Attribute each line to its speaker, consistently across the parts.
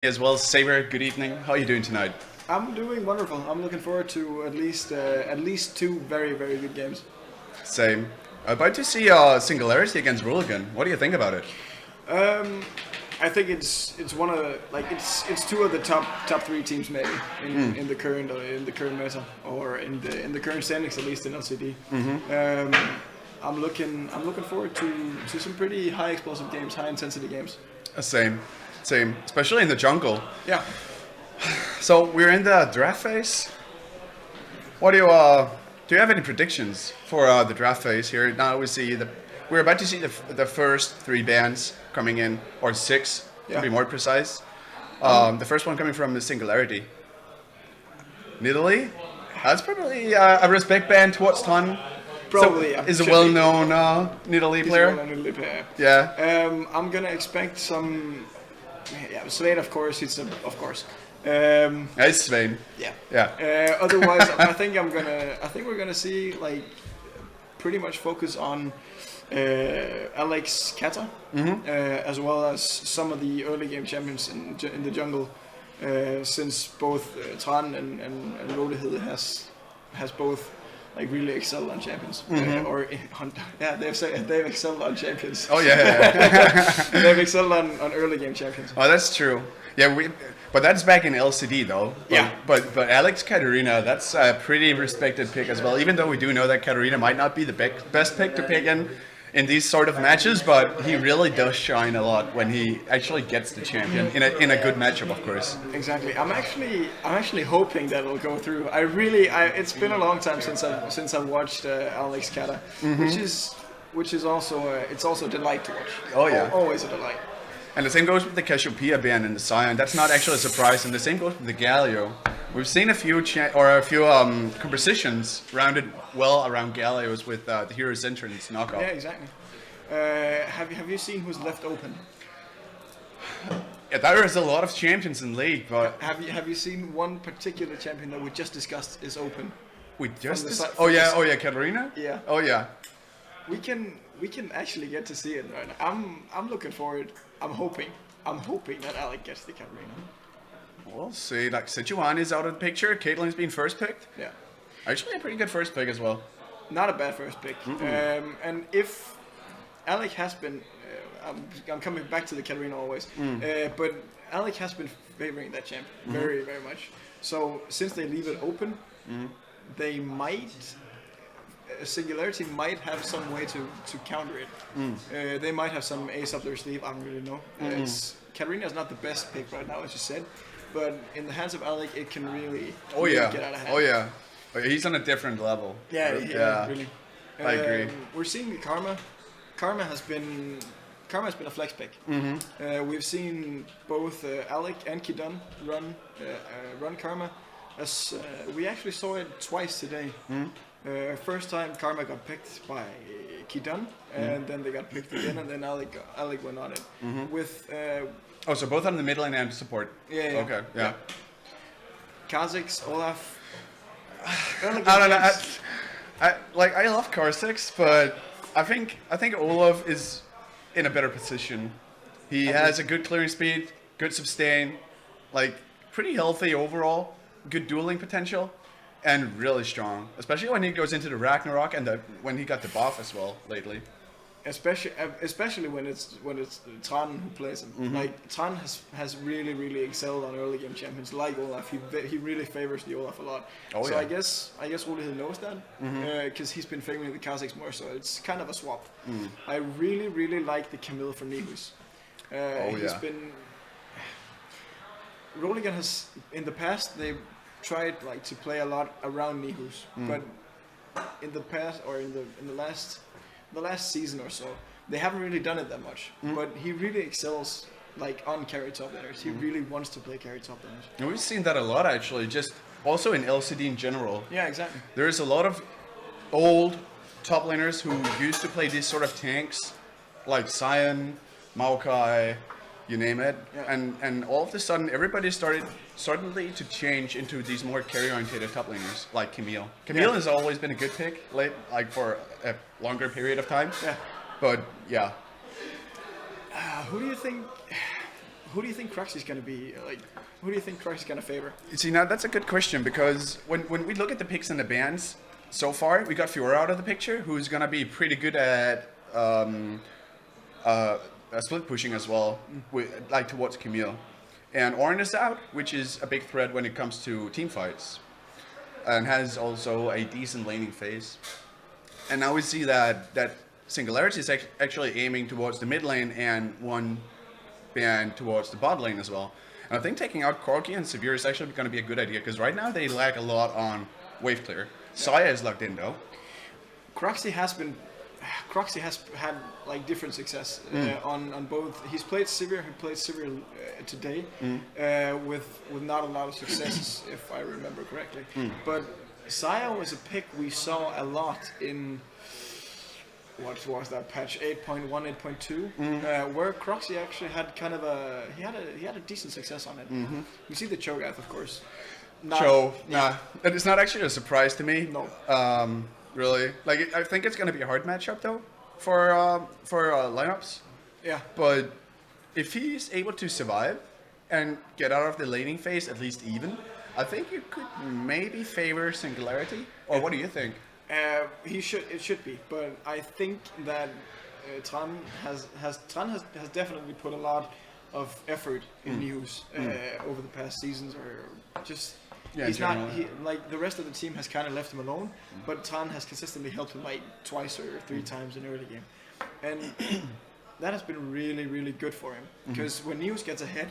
Speaker 1: as well. Saber, good evening. How are you doing tonight?
Speaker 2: I'm doing wonderful. I'm looking forward to at least two very very good games.
Speaker 1: Same. About to see Singularity against Roligan. What do you think about it?
Speaker 2: I think it's one of the, like it's two of the top three teams maybe in the current meta or in the current standings, at least in LCD. I'm looking forward to some pretty high explosive games, high intensity games.
Speaker 1: Same. Especially in the jungle.
Speaker 2: Yeah.
Speaker 1: So we're in the draft phase. What do you have any predictions for the draft phase here? Now we're about to see the first three bands coming in, or six to be more precise. The first one coming from the Singularity. Nidalee? That's probably a respect band towards Ton.
Speaker 2: Probably,
Speaker 1: so, is a well-known Nidalee player. Yeah.
Speaker 2: I'm gonna expect some. Yeah, Slade, of course. Of course.
Speaker 1: It's Svein.
Speaker 2: Yeah. Otherwise, I think we're gonna see like pretty much focus on Alex Kata, as well as some of the early game champions in the jungle, since both Tran and Roligan has both like really excelled on champions, they've excelled on champions.
Speaker 1: Oh yeah.
Speaker 2: They've excelled on early game champions.
Speaker 1: Oh, that's true. Yeah, but that's back in LCD though. But Alex Katarina, that's a pretty respected pick as well. Even though we do know that Katarina might not be the best pick to pick in these sort of matches, but he really does shine a lot when he actually gets the champion in a good matchup, of course.
Speaker 2: Exactly. I'm actually hoping that it'll go through. It's been a long time since I've watched Alex Kata, which is also it's also a delight to watch.
Speaker 1: Oh yeah.
Speaker 2: Always a delight.
Speaker 1: And the same goes with the Cassiopeia band and the Scion. That's not actually a surprise. And the same goes with the Galio. We've seen a few compositions rounded well around Galios with the Hero's Entrance knockoff.
Speaker 2: Yeah, exactly. Have you seen who's left open?
Speaker 1: Yeah, there is a lot of champions in League, but
Speaker 2: have you seen one particular champion that we just discussed is open?
Speaker 1: Oh yeah, Katarina?
Speaker 2: Yeah.
Speaker 1: Oh yeah.
Speaker 2: We can actually get to see it right now. I'm looking forward. I'm hoping that Alec gets the Katarina.
Speaker 1: We'll see. Like Sichuan is out of the picture. Caitlin's been first picked.
Speaker 2: Yeah.
Speaker 1: Actually, a pretty good first pick as well.
Speaker 2: Not a bad first pick. And if Alec has been, I'm coming back to the Katarina always. But Alec has been favoring that champ very very much. So since they leave it open, they might. Singularity might have some way to counter it. They might have some ace up their sleeve. I don't really know. Katarina is not the best pick right now, as you said, but in the hands of Alec, it can really, get out of hand.
Speaker 1: Oh yeah. He's on a different level.
Speaker 2: Yeah, really.
Speaker 1: I agree.
Speaker 2: We're seeing Karma. Karma has been a flex pick. We've seen both Alec and Kidan run Karma. As we actually saw it twice today. First time Karma got picked by Kidan, and then they got picked again, and then Alec went on it. With
Speaker 1: so both on the mid lane and support.
Speaker 2: Yeah.
Speaker 1: Okay. Yeah.
Speaker 2: Kha'Zix, Olaf.
Speaker 1: I don't know. I love Kha'Zix, but I think Olaf is in a better position. He has a good clearing speed, good sustain, like pretty healthy overall, good dueling potential. And really strong, especially when he goes into the Ragnarok and when he got the buff as well lately.
Speaker 2: Especially when it's Tran who plays him. Like Tran has really excelled on early game champions like Olaf. He really favors the Olaf a lot. I guess Roligan knows that because he's been favoring the Kha'Zix more. So it's kind of a swap. I really like the Camille from Nihus. He's been. Roligan has in the past they tried like to play a lot around Nihus, but in the past or in the last season or so, they haven't really done it that much. But he really excels like on carry top laners. He really wants to play carry top laners.
Speaker 1: And we've seen that a lot actually, just also in LCD in general.
Speaker 2: Yeah, exactly.
Speaker 1: There is a lot of old top laners who used to play these sort of tanks, like Scion, Maokai, you name it, and all of a sudden everybody started suddenly to change into these more carry-oriented top laners like Camille. Camille has always been a good pick, for a longer period of time.
Speaker 2: Yeah.
Speaker 1: But yeah.
Speaker 2: Who do you think? who do you think Cruxy's going to be like? Who do you think Cruxy's going to favor?
Speaker 1: See, now that's a good question because when we look at the picks in the bands so far, we got Fiora out of the picture, who's gonna be pretty good at split pushing as well, like towards Camille. And Orin is out, which is a big threat when it comes to team fights, and has also a decent laning phase. And now we see that Singularity is actually aiming towards the mid lane and one band towards the bot lane as well. And I think taking out Corki and Severe is actually going to be a good idea because right now they lack a lot on wave clear. Saya is locked in though.
Speaker 2: Cruxy has had like different success on both. He's played Sivir. He played Sivir today with not a lot of successes, if I remember correctly. But Saya was a pick we saw a lot in what was that patch 8.1, 8.2, where Cruxy actually had kind of he had a decent success on it. You see the Cho'Gath, of course. It's not actually a surprise to me. No.
Speaker 1: Really. Like, I think it's going to be a hard matchup, though, for lineups.
Speaker 2: Yeah.
Speaker 1: But if he's able to survive and get out of the laning phase at least even, I think you could maybe favor Singularity. Or what do you think?
Speaker 2: It should be, but I think that Tran has definitely put a lot of effort in news over the past seasons, or just he's not like the rest of the team has kind of left him alone, but Tran has consistently helped him like twice or three times in early game, and that has been really good for him because when news gets ahead,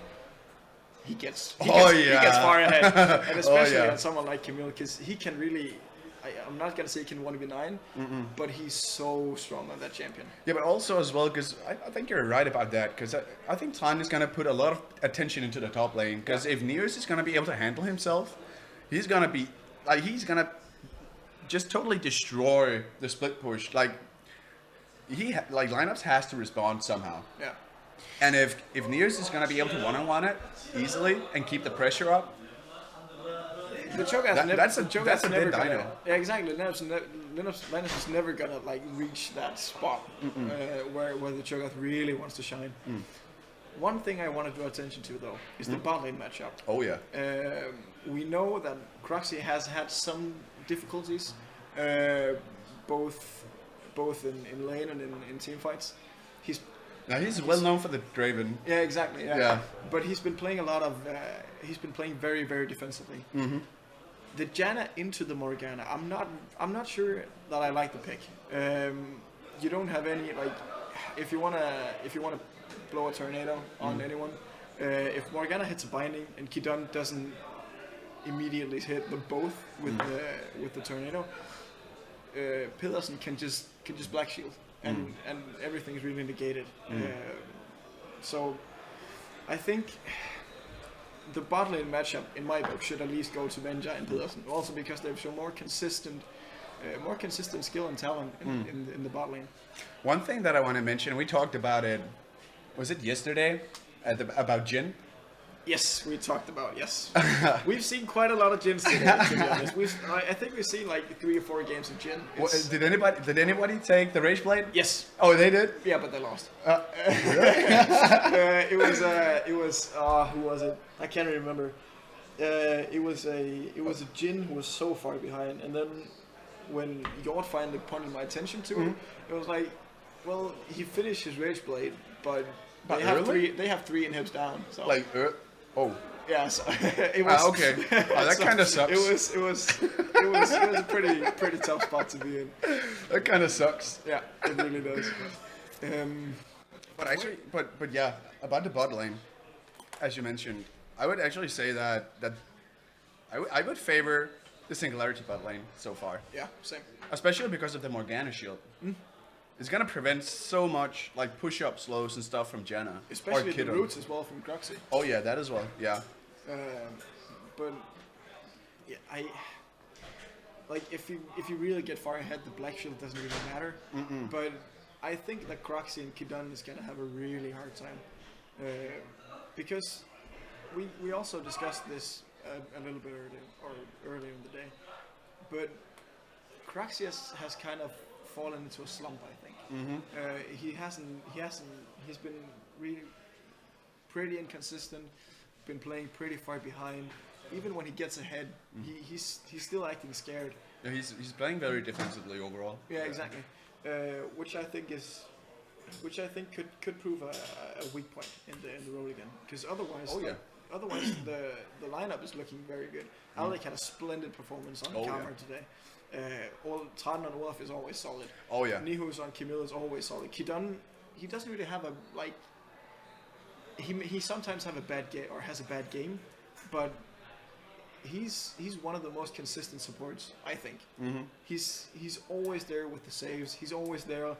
Speaker 2: he gets far ahead, and especially on someone like Camille, because he can really. I'm not gonna say he can 1v9, but he's so strong on that champion.
Speaker 1: Yeah, but also as well, because I think you're right about that, because I think Tran is gonna put a lot of attention into the top lane, because if Neos is gonna be able to handle himself, he's gonna just totally destroy the split push. Like lineups has to respond somehow.
Speaker 2: Yeah.
Speaker 1: And if Neos is gonna be able to one-on-one it easily and keep the pressure up.
Speaker 2: The Cho'Gath
Speaker 1: That's a
Speaker 2: never
Speaker 1: dead
Speaker 2: gonna,
Speaker 1: dino.
Speaker 2: yeah, exactly. Linus is never gonna like reach that spot where the Cho'Gath really wants to shine. One thing I want to draw attention to though is the bot lane matchup.
Speaker 1: Oh yeah.
Speaker 2: We know that Cruxy has had some difficulties, both in lane and in team fights. He's
Speaker 1: well known for the Draven.
Speaker 2: Yeah, exactly. Yeah. But he's been playing a lot of. He's been playing very defensively. The Janna into the Morgana. I'm not sure that I like the pick. You don't have any like. If you wanna blow a tornado on anyone, if Morgana hits a binding and Kidon doesn't immediately hit them both with the tornado, Pedersen can just black shield. And everything is really negated. So I think the bot lane matchup in my book should at least go to Benja and Pedersen. Also because they've shown more consistent skill and talent in the bot lane.
Speaker 1: One thing that I want to mention, we talked about it. Was it yesterday about Jhin?
Speaker 2: Yes, we talked about We've seen quite a lot of Jhin today, to be honest. I think we've seen like 3 or 4 games of Jhin.
Speaker 1: Did anybody take the Rage Blade?
Speaker 2: Yes.
Speaker 1: Oh, they did?
Speaker 2: Yeah, but they lost. It was who was it? I can't remember. It was a Jhin who was so far behind, and then when Yord finally pointed my attention to it, it was like, well, he finished his Rage Blade, but they have three inhibs down. So.
Speaker 1: Like, oh.
Speaker 2: Yeah, so it was
Speaker 1: okay. Oh, that kind of sucks.
Speaker 2: It was a pretty tough spot to be in.
Speaker 1: That kind of sucks.
Speaker 2: Yeah, it really does.
Speaker 1: But yeah, about the bot lane, as you mentioned, I would actually say that I would favor the Singularity bot lane so far.
Speaker 2: Yeah, same.
Speaker 1: Especially because of the Morgana shield. It's gonna prevent so much like push-up slows and stuff from Janna.
Speaker 2: Especially the roots as well from Cruxy.
Speaker 1: Oh yeah, that as well. Yeah.
Speaker 2: But yeah, like if you really get far ahead, the black shield doesn't really matter. But I think that Cruxy and Kidon is gonna have a really hard time because we also discussed this a little bit earlier in the day, but Cruxy has kind of fallen into a slump, I think. He's been really pretty inconsistent, been playing pretty far behind. Even when he gets ahead, he's still acting scared.
Speaker 1: Yeah, he's playing very defensively overall.
Speaker 2: Yeah, exactly. Which I think could prove a weak point in the Roligan, because otherwise, otherwise the lineup is looking very good. Alec had a splendid performance on Kamar today. Tran on Olaf is always solid.
Speaker 1: Oh yeah.
Speaker 2: Nihus on Camille is always solid. Kidon, he doesn't really have a like. He sometimes have a bad game or has a bad game, but he's one of the most consistent supports, I think.
Speaker 1: Mm-hmm.
Speaker 2: He's always there with the saves. He's always there,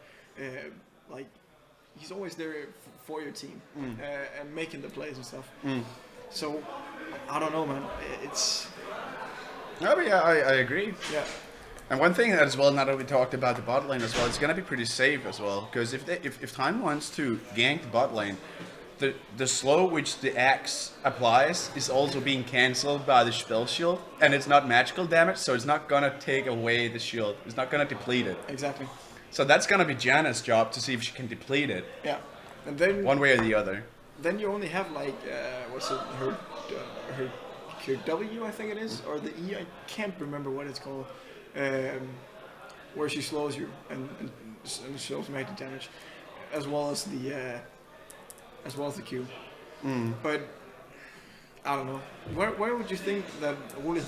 Speaker 2: he's always there for your team and making the plays and stuff. So I don't know, man. It's.
Speaker 1: Oh yeah, I agree.
Speaker 2: Yeah.
Speaker 1: And one thing as well, now that we talked about the bot lane as well, it's gonna be pretty safe as well, because if Time wants to gank the bot lane, the slow which the axe applies is also being cancelled by the spell shield, and it's not magical damage, so it's not gonna take away the shield. It's not gonna deplete it.
Speaker 2: Exactly.
Speaker 1: So that's gonna be Janna's job to see if she can deplete it.
Speaker 2: Yeah. And then
Speaker 1: one way or the other.
Speaker 2: Then you only have like what's it her W, I think it is, or the E, I can't remember what it's called, where she slows you and shows magic damage, as well as the Q. But I don't know. Where would you think that Wooly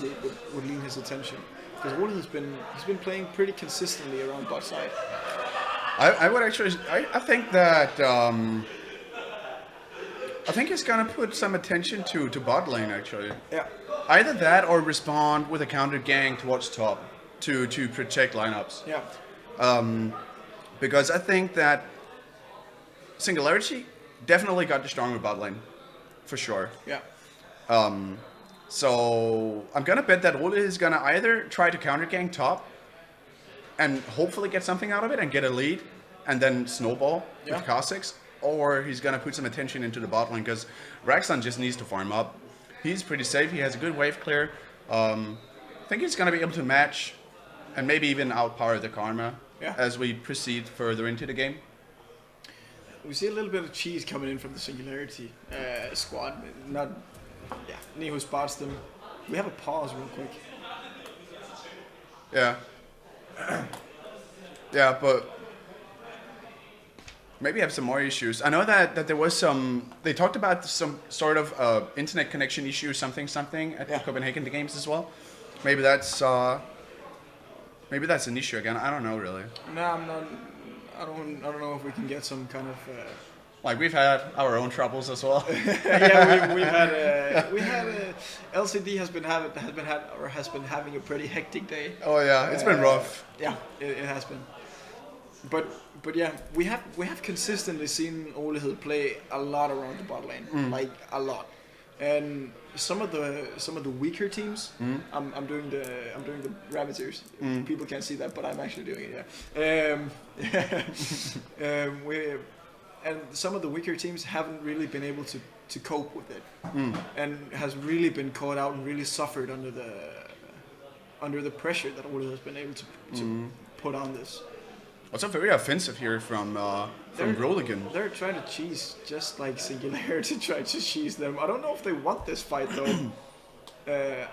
Speaker 2: would lean his attention? Because Wooly he's been playing pretty consistently around bot side.
Speaker 1: I would actually. I think that. I think he's gonna put some attention to bot lane actually.
Speaker 2: Yeah.
Speaker 1: Either that or respond with a counter gang towards top to protect lineups.
Speaker 2: Yeah.
Speaker 1: Because I think that Singularity definitely got the stronger bot lane, for sure.
Speaker 2: Yeah.
Speaker 1: So I'm gonna bet that Ole is gonna either try to counter gang top and hopefully get something out of it and get a lead and then snowball with Kha'Zix, or he's gonna put some attention into the bot lane because Raxon just needs to farm up. He's pretty safe. He has a good wave clear. I think he's gonna be able to match and maybe even outpower the Karma as we proceed further into the game.
Speaker 2: We see a little bit of cheese coming in from the Singularity squad. Niho spots them. We have a pause real quick.
Speaker 1: Yeah. Yeah, but maybe have some more issues. I know that there was they talked about some sort of internet connection issue, something at Copenhagen the games as well. Maybe that's an issue again. I don't know really.
Speaker 2: No, I'm not. I don't know if we can get some kind of.
Speaker 1: Like we've had our own troubles as well.
Speaker 2: We've had LCD has been having a pretty hectic day.
Speaker 1: Oh yeah, it's been rough.
Speaker 2: Yeah, it has been. But yeah, we have consistently seen Olehild play a lot around the bot lane, like a lot. And some of the weaker teams, I'm doing the Ravagers. People can't see that, but I'm actually doing it. Yeah. And some of the weaker teams haven't really been able to cope with it, and has really been caught out and really suffered under the pressure that Ole has been able to put on this.
Speaker 1: Also very offensive here from Roligan.
Speaker 2: They're trying to cheese just like Singularity tried to cheese them. I don't know if they want this fight though.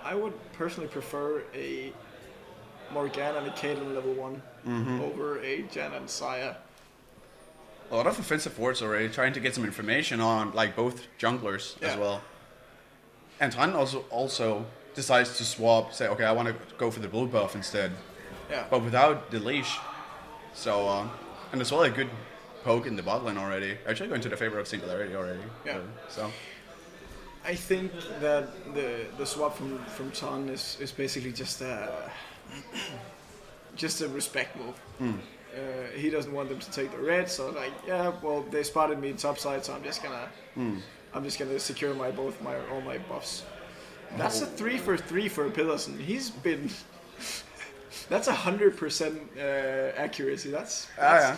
Speaker 2: I would personally prefer a Morgana and a Caitlyn level 1 over a Janna and Saya.
Speaker 1: A lot of offensive words already, trying to get some information on like both junglers as well. And Tran also decides to swap, say, okay, I want to go for the blue buff instead.
Speaker 2: Yeah.
Speaker 1: But without the leash. So, and as well a good poke in the bot lane already. Actually going to the favor of Singularity already.
Speaker 2: Yeah.
Speaker 1: So.
Speaker 2: I think that the swap from Tran is basically just a respect move. He doesn't want them to take the red, so like, they spotted me topside, so I'm just gonna secure all my buffs. That's a 3 for 3 for Pillarson. He's been. That's 100% accuracy. That's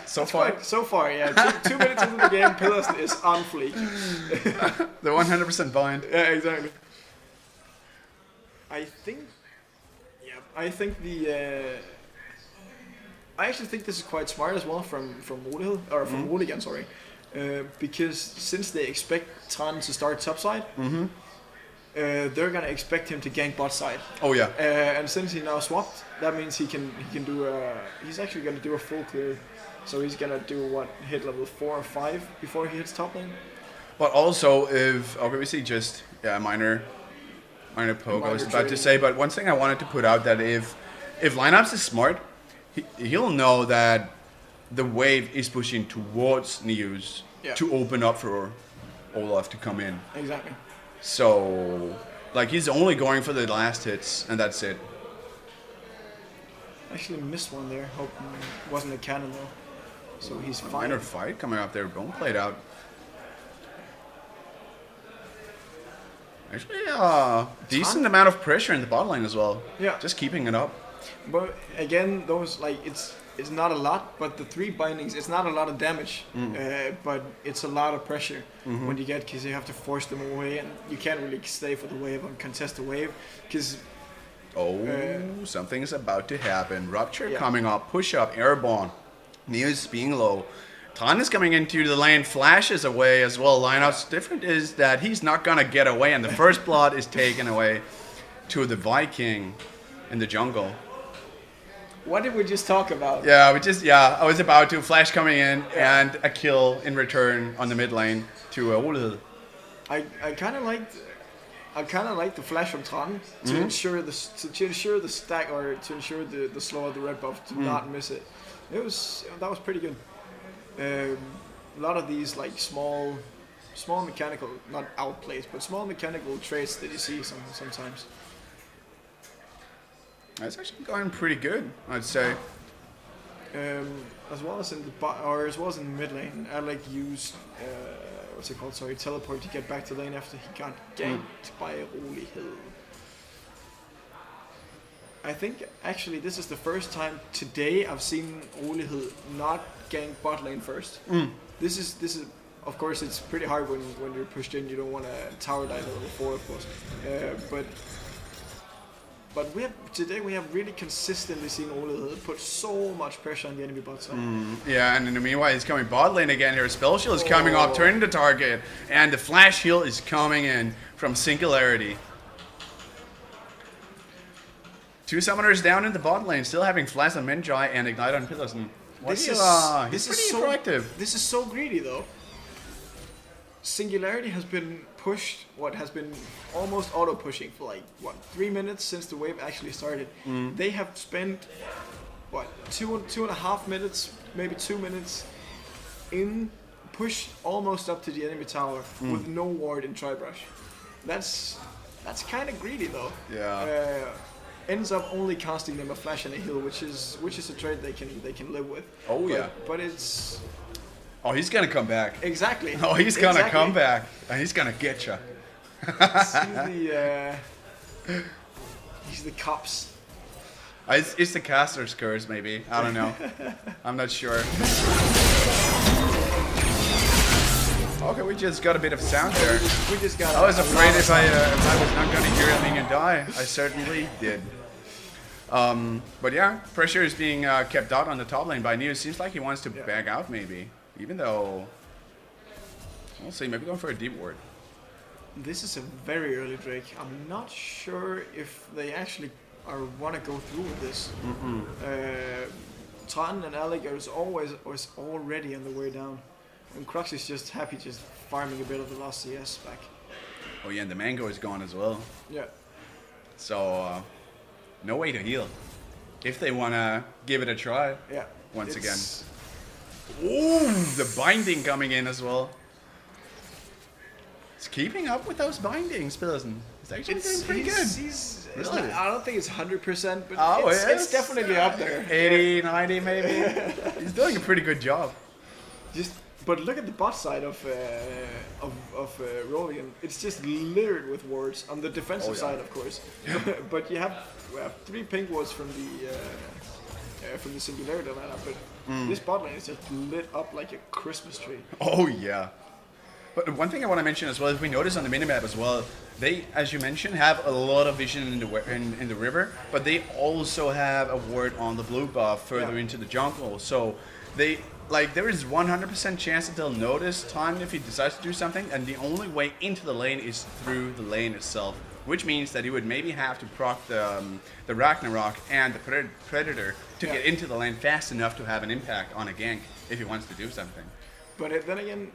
Speaker 1: so far.
Speaker 2: So far, yeah. 2 minutes into the game, Pillarson is on fleek.
Speaker 1: The 100% bind.
Speaker 2: Yeah, exactly. I actually think this is quite smart as well from Roligan, sorry. because since they expect Tran to start topside, they're gonna expect him to gank bot side.
Speaker 1: Oh yeah.
Speaker 2: And since he now swapped, that means he can do he's actually gonna do a full clear. So he's gonna do what, hit level 4 or 5 before he hits top lane.
Speaker 1: But also, if obviously just minor poke, I was about to say. But one thing I wanted to put out that if Lineups is smart, he'll know that the wave is pushing towards News to open up for Olaf to come in.
Speaker 2: Exactly.
Speaker 1: So, like, he's only going for the last hits, and that's it.
Speaker 2: Actually missed one there. Hope it wasn't a cannon though. So he's fine.
Speaker 1: Minor fight coming up there. Bone played out. Actually, decent amount of pressure in the bot lane as well.
Speaker 2: Yeah.
Speaker 1: Just keeping it up.
Speaker 2: But again, those like it's not a lot, but the 3 bindings, it's not a lot of damage, but it's a lot of pressure when you get, because you have to force them away, and you can't really stay for the wave and contest the wave, because
Speaker 1: something is about to happen. Rupture coming up, push up, airborne. News being low. Tran is coming into the lane, flashes away as well. Lineouts different is that he's not gonna get away, and the first blood is taken away to the Viking in the jungle.
Speaker 2: What did we just talk about?
Speaker 1: I was about to flash coming in and a kill in return on the mid lane to Ole.
Speaker 2: I kind of liked the flash from Tran to ensure the stack, or to ensure the slow of the red buff to not miss it. That was pretty good. A lot of these like small mechanical, not outplays, but small mechanical traits that you see sometimes.
Speaker 1: It's actually going pretty good, I'd say.
Speaker 2: As well as in the mid lane, Alec used teleport to get back to lane after he got ganked by Holy Hill. I think actually this is the first time today I've seen Ole Hill not gank bot lane first. This is of course it's pretty hard when you're pushed in. You don't want to tower dive level 4, of course. But today we have really consistently seen Ole Hill put so much pressure on the enemy bot side.
Speaker 1: Yeah, and in the meanwhile he's coming bot lane again here. Spell shield is coming up, turning the target, and the flash heal is coming in from Singularity. 2 summoners down in the bot lane, still having flash on Menjai and ignite on Pillarson. He's pretty proactive.
Speaker 2: This is so greedy though. Singularity has been pushed, has been almost auto pushing for 3 minutes since the wave actually started. They have spent 2.5 minutes, maybe 2 minutes in push almost up to the enemy tower with no ward in Tribrush. That's kind of greedy though.
Speaker 1: Yeah.
Speaker 2: Ends up only casting them a flash and a heal, which is a trait they can live with. But it's.
Speaker 1: Oh, he's gonna come back.
Speaker 2: Exactly.
Speaker 1: Oh, he's gonna come back, and he's gonna get you.
Speaker 2: He's the cops.
Speaker 1: It's the caster's curse, maybe. I don't know. I'm not sure. Okay, we just got a bit of sound there.
Speaker 2: We just got.
Speaker 1: I was afraid if I was not gonna hear anything and die. I certainly did. But yeah, pressure is being kept out on the top lane by News. Seems like he wants to back out, maybe. Even though, we'll see. Maybe going for a deep ward.
Speaker 2: This is a very early Drake. I'm not sure if they actually want to go through with this. Tran and Alec is already on the way down. And Crux is just happy just farming a bit of the lost CS back.
Speaker 1: Oh yeah, and the mango is gone as well.
Speaker 2: Yeah.
Speaker 1: So, no way to heal. If they want to give it a try.
Speaker 2: Yeah.
Speaker 1: Once again. Ooh, the binding coming in as well. It's keeping up with those bindings, Pilsen. It's actually doing pretty good.
Speaker 2: Really? I don't think it's 100%, but it's definitely up there.
Speaker 1: 80, 90 maybe. He's doing a pretty good job.
Speaker 2: But look at the bot side of Roligan. It's just littered with wards on the defensive side, of course. But we have 3 pink wards from the Singularity lineup, but this bot lane is just lit up like a Christmas tree.
Speaker 1: Oh yeah. But one thing I want to mention as well is we notice on the minimap as well, they, as you mentioned, have a lot of vision in the river, but they also have a ward on the blue buff further into the jungle. So they like there is 100% chance that they'll notice Ton if he decides to do something, and the only way into the lane is through the lane itself, which means that he would maybe have to proc the Ragnarok and the Predator to get into the lane fast enough to have an impact on a gank if he wants to do something.
Speaker 2: But then again,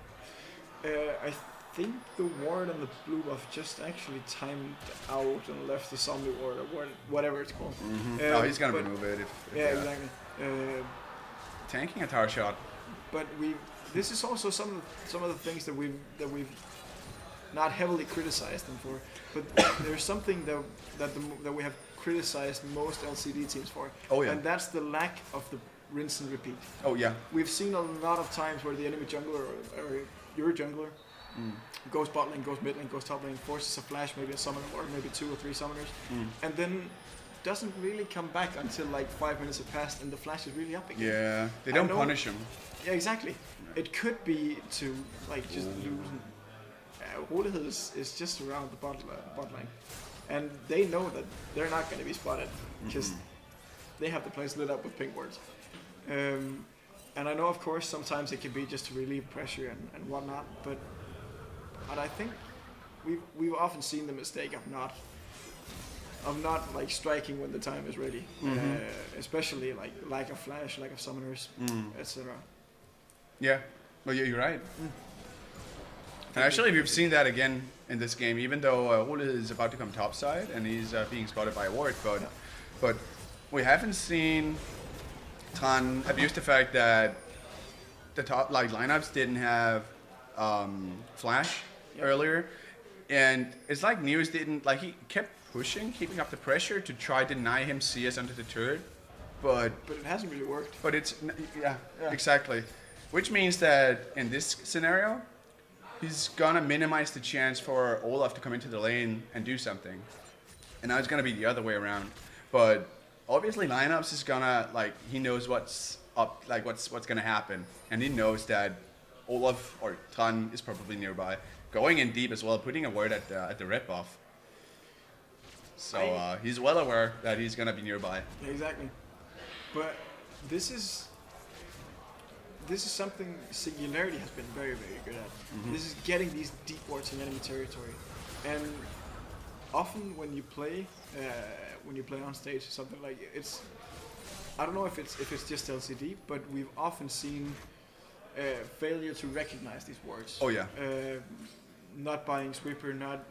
Speaker 2: I think the ward and the blue buff just actually timed out and left the zombie ward or whatever it's called.
Speaker 1: Oh, he's gonna remove it if
Speaker 2: exactly.
Speaker 1: Tanking a tower shot.
Speaker 2: But this is also some of the things that we've not heavily criticized them for, but there's something that we have criticized most LCD teams for.
Speaker 1: Oh yeah.
Speaker 2: And that's the lack of the rinse and repeat.
Speaker 1: Oh yeah.
Speaker 2: We've seen a lot of times where the enemy jungler or your jungler goes bot lane, goes mid lane, goes top lane, forces a flash, maybe a summoner or maybe 2 or 3 summoners, and then doesn't really come back until like 5 minutes have passed and the flash is really up again.
Speaker 1: Yeah, they don't punish him.
Speaker 2: Yeah, exactly. It could be to like just lose. Roligan is just around the bot lane, and they know that they're not going to be spotted because they have the place lit up with pink wards. And I know, of course, sometimes it can be just to relieve pressure and whatnot, but I think we've often seen the mistake of not like striking when the time is ready, especially like lack of flash, lack of summoners, etc.
Speaker 1: Yeah, well, you're right. And actually, we've seen that again in this game, even though Ole is about to come topside and he's being spotted by a ward, but we haven't seen Tan abuse the fact that the top lineups didn't have flash earlier, and it's like News didn't he kept pushing, keeping up the pressure to try to deny him CS under the turret, but
Speaker 2: it hasn't really worked.
Speaker 1: But it's exactly, which means that in this scenario, he's gonna minimize the chance for Olaf to come into the lane and do something, and now it's gonna be the other way around. But obviously, lineups is gonna he knows what's up, what's gonna happen, and he knows that Olaf or Tan is probably nearby, going in deep as well, putting a word at the red buff. So he's well aware that he's gonna be nearby.
Speaker 2: Yeah, exactly. But this is something Singularity has been very, very good at. This is getting these deep wards in enemy territory, and often when you play on stage or something it's. I don't know if it's just LCD, but we've often seen failure to recognize these wards.
Speaker 1: Oh yeah.
Speaker 2: Not buying sweeper, not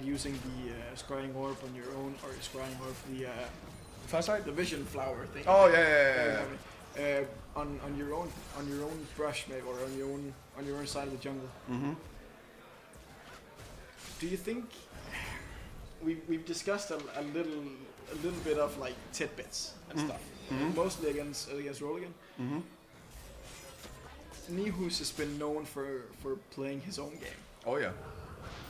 Speaker 2: using the scrying orb on your own, or scrying orb the vision flower thing.
Speaker 1: Oh yeah.
Speaker 2: On your own brush, maybe, or on your own side of the jungle. Do you think we've discussed a little bit of tidbits and stuff, mostly against Roligan? Nihus has been known for playing his own game.
Speaker 1: Oh yeah.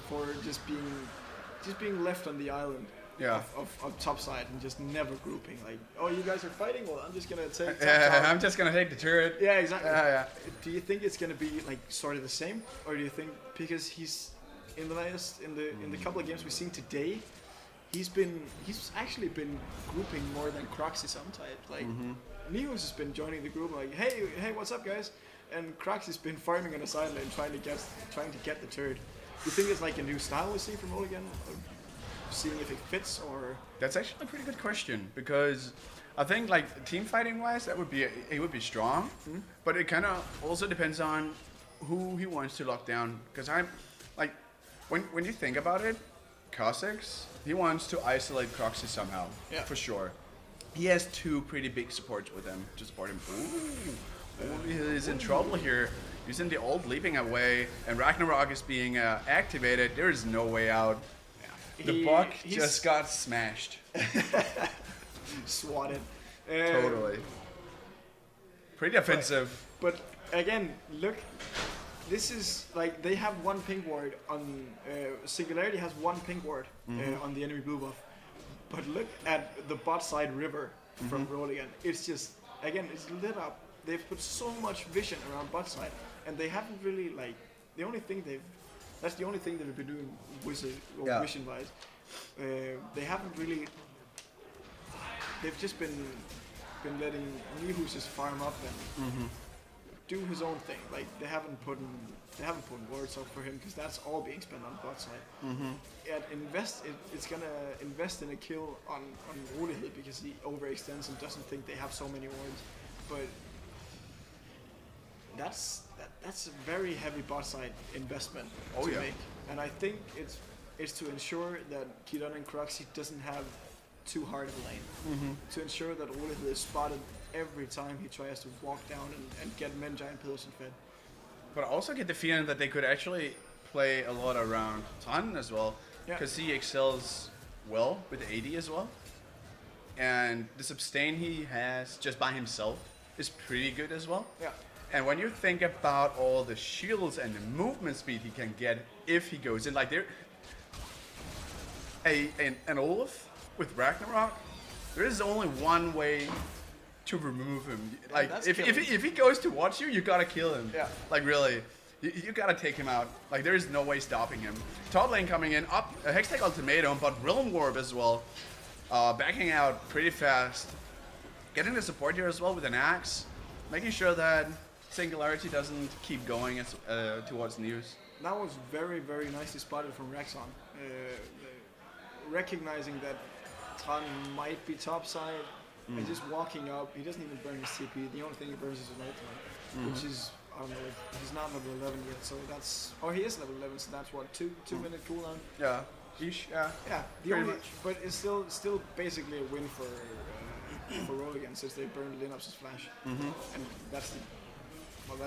Speaker 2: For just being left on the island.
Speaker 1: Yeah.
Speaker 2: Of top side and just never grouping. Oh, you guys are fighting? Well, I'm just gonna take.
Speaker 1: I'm just gonna take the turret.
Speaker 2: Yeah, exactly.
Speaker 1: Yeah.
Speaker 2: Do you think it's gonna be sort of the same, or do you think because he's in the couple of games we've seen today, he's actually been grouping more than Croxy sometimes. Neos has been joining the group hey, what's up, guys? And Croxy's been farming on the side lane trying to get the turret. Do you think it's a new style we see from Roligan? Seeing if it fits, or
Speaker 1: that's actually a pretty good question, because I think team fighting wise it would be strong, but it kind of also depends on who he wants to lock down. Because I'm when you think about it, Kha'Zix, he wants to isolate Croxy somehow, for sure. He has 2 pretty big supports with him to support him. Ooh, he's in trouble here. Using the ult, leaping away, and Ragnarok is being activated. There is no way out. The buck just got smashed.
Speaker 2: Swatted.
Speaker 1: Totally. Pretty offensive.
Speaker 2: But again, look, this is they have 1 pink ward on Singularity has 1 pink ward on the enemy blue buff. But look at the bot side river from Roligan. It's just it's lit up. They've put so much vision around bot side, and they haven't really that's the only thing they've been doing vision wise. They haven't really. They've just been letting Nihus just farm up do his own thing. Like they haven't put words up for him because that's all being spent on bot side. And it's gonna invest in a kill on Roligan because he overextends and doesn't think they have so many wards. But that's a very heavy bot side investment to make. And I think it's to ensure that Kidon and Croxy doesn't have too hard of a lane. To ensure that Roligan is spotted every time he tries to walk down and get men giant pillars and fed.
Speaker 1: But I also get the feeling that they could actually play a lot around Tan as well, because he excels well with the AD as well. And the sustain he has just by himself is pretty good as well.
Speaker 2: Yeah.
Speaker 1: And when you think about all the shields and the movement speed he can get if he goes in, like there, an Olaf with Ragnarok, there is only one way to remove him. Like if he goes to watch you, you gotta kill him.
Speaker 2: Yeah.
Speaker 1: Like really, you gotta take him out. Like there is no way stopping him. Top lane coming in, up a Hextech ultimatum, but Realm Warp as well, backing out pretty fast, getting the support here as well with an axe, making sure that Singularity doesn't keep going towards News.
Speaker 2: That was very, very nicely spotted from Rexon. Recognizing that Tan might be topside and just walking up. He doesn't even burn his TP. The only thing he burns is an ultimate, which is, I don't know, he's not level 11 yet, so that's, or he is level 11, so that's what, 2-minute cooldown?
Speaker 1: Yeah. Ish, yeah.
Speaker 2: Yeah,
Speaker 1: Pretty much.
Speaker 2: But it's still basically a win for Roligan since they burned Linup's flash. And that's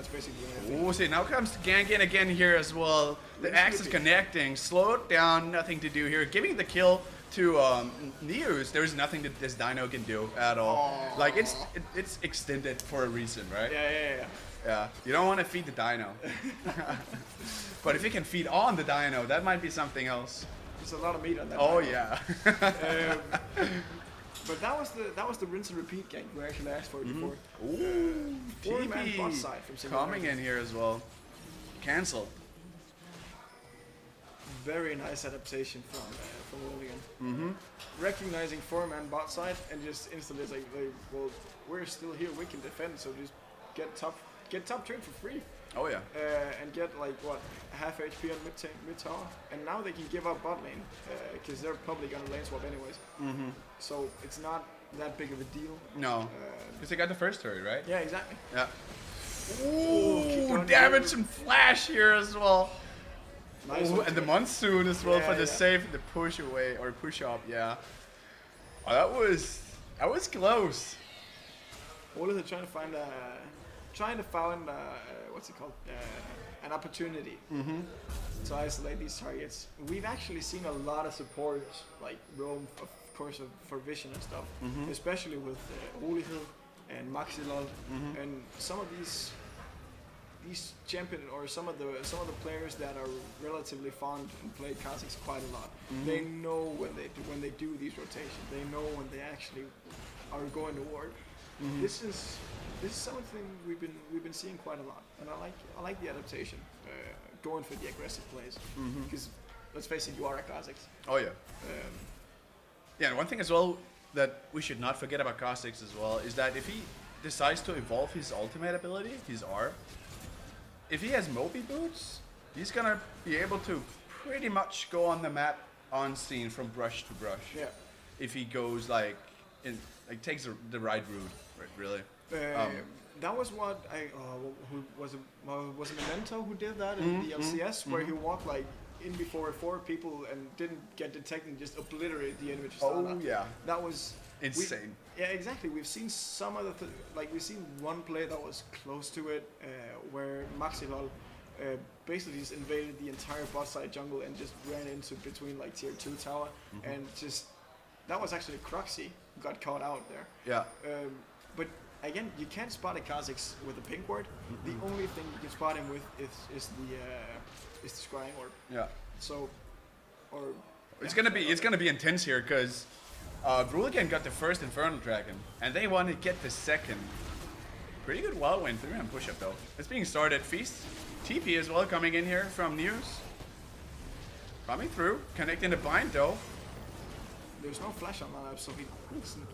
Speaker 2: basically what
Speaker 1: Oh, see, now comes Gangan again here as well. The axe is connecting, slowed down, nothing to do here. Giving the kill to News, there's nothing that this dino can do at all. Like, it's extended for a reason, right? Yeah, you don't want to feed the dino. But if you can feed on the dino, that might be something else.
Speaker 2: There's a lot of meat on that.
Speaker 1: Oh,
Speaker 2: dino.
Speaker 1: yeah.
Speaker 2: But that was the rinse and repeat gank we actually asked for before.
Speaker 1: Ooh,
Speaker 2: 4-man bot side from Singularity.
Speaker 1: coming in here as well. Cancelled.
Speaker 2: Very nice adaptation from Roligan. Recognizing 4-man bot side and just instantly it's like, well, we're still here, we can defend, so just get top turn for free.
Speaker 1: Oh yeah.
Speaker 2: And get like what, half HP on mid tower, and now they can give up bot lane because they're probably gonna lane swap anyways. So it's not that big of a deal.
Speaker 1: No, because they got the first turret, right?
Speaker 2: Yeah, exactly.
Speaker 1: Yeah. Ooh, damage and flash here as well.
Speaker 2: Nice.
Speaker 1: Ooh, and the monsoon as well for the
Speaker 2: Yeah.
Speaker 1: save, the push away or push up. Yeah. Oh, that was close.
Speaker 2: All of them trying to find what's it called? An opportunity to isolate these targets. We've actually seen a lot of support, like Rome, of course, for vision and stuff, especially with Roligan and Maxilol, and some of these champion or some of the players that are relatively fond and play Kha'Zix quite a lot. They know when they do these rotations. They know when they actually are going to war. This is something we've been seeing quite a lot, and I like the adaptation, going for the aggressive plays, because let's face it, you are a Kha'Zix.
Speaker 1: Oh yeah. Yeah, and one thing as well that we should not forget about Kha'Zix as well is that if he decides to evolve his ultimate ability, his R, if he has Moby Boots, he's gonna be able to pretty much go on the map unseen from brush to brush.
Speaker 2: Yeah.
Speaker 1: If he goes takes the right route, right, really.
Speaker 2: That was what who was it Memento who did that in the LCS, where he walked like in before 4 people and didn't get detected and just obliterated the enemy.
Speaker 1: Oh yeah.
Speaker 2: That was
Speaker 1: insane.
Speaker 2: Yeah, exactly. We've seen some other we've seen one play that was close to it, where Maxilol basically just invaded the entire bot side jungle and just ran into between like tier 2 tower, and just that was actually Croxy who got caught out there.
Speaker 1: Yeah.
Speaker 2: But again, you can't spot a Kha'Zix with a pink ward. The only thing you can spot him with is the scrying orb.
Speaker 1: Yeah.
Speaker 2: So, or
Speaker 1: it's gonna be intense here because Roligan got the first Infernal Dragon, and they want to get the second. Pretty good wild win 3-man push up though. It's being started. Feast, TP as well coming in here from News. Coming through, connecting the bind though.
Speaker 2: There's no flash on that, so he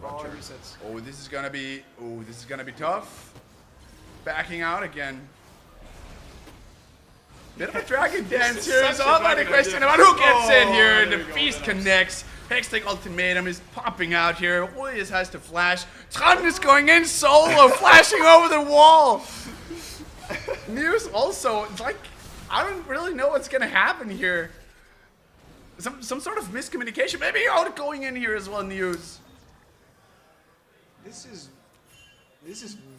Speaker 2: all resets.
Speaker 1: Oh, this is gonna be tough. backing out again. Bit of a dragon dance
Speaker 2: is
Speaker 1: here.
Speaker 2: such
Speaker 1: It's
Speaker 2: a
Speaker 1: all about the
Speaker 2: dragon
Speaker 1: question
Speaker 2: idea.
Speaker 1: about who gets in
Speaker 2: Oh,
Speaker 1: here.
Speaker 2: there
Speaker 1: The
Speaker 2: we go,
Speaker 1: feast
Speaker 2: Linux.
Speaker 1: connects. Hextech Ultimatum is popping out here. Julius has to flash. Tron is going in solo, flashing over the wall. Muse also, it's like, I don't really know what's going to happen here. Some sort of miscommunication. Maybe you're going in here as well, Muse.
Speaker 2: This is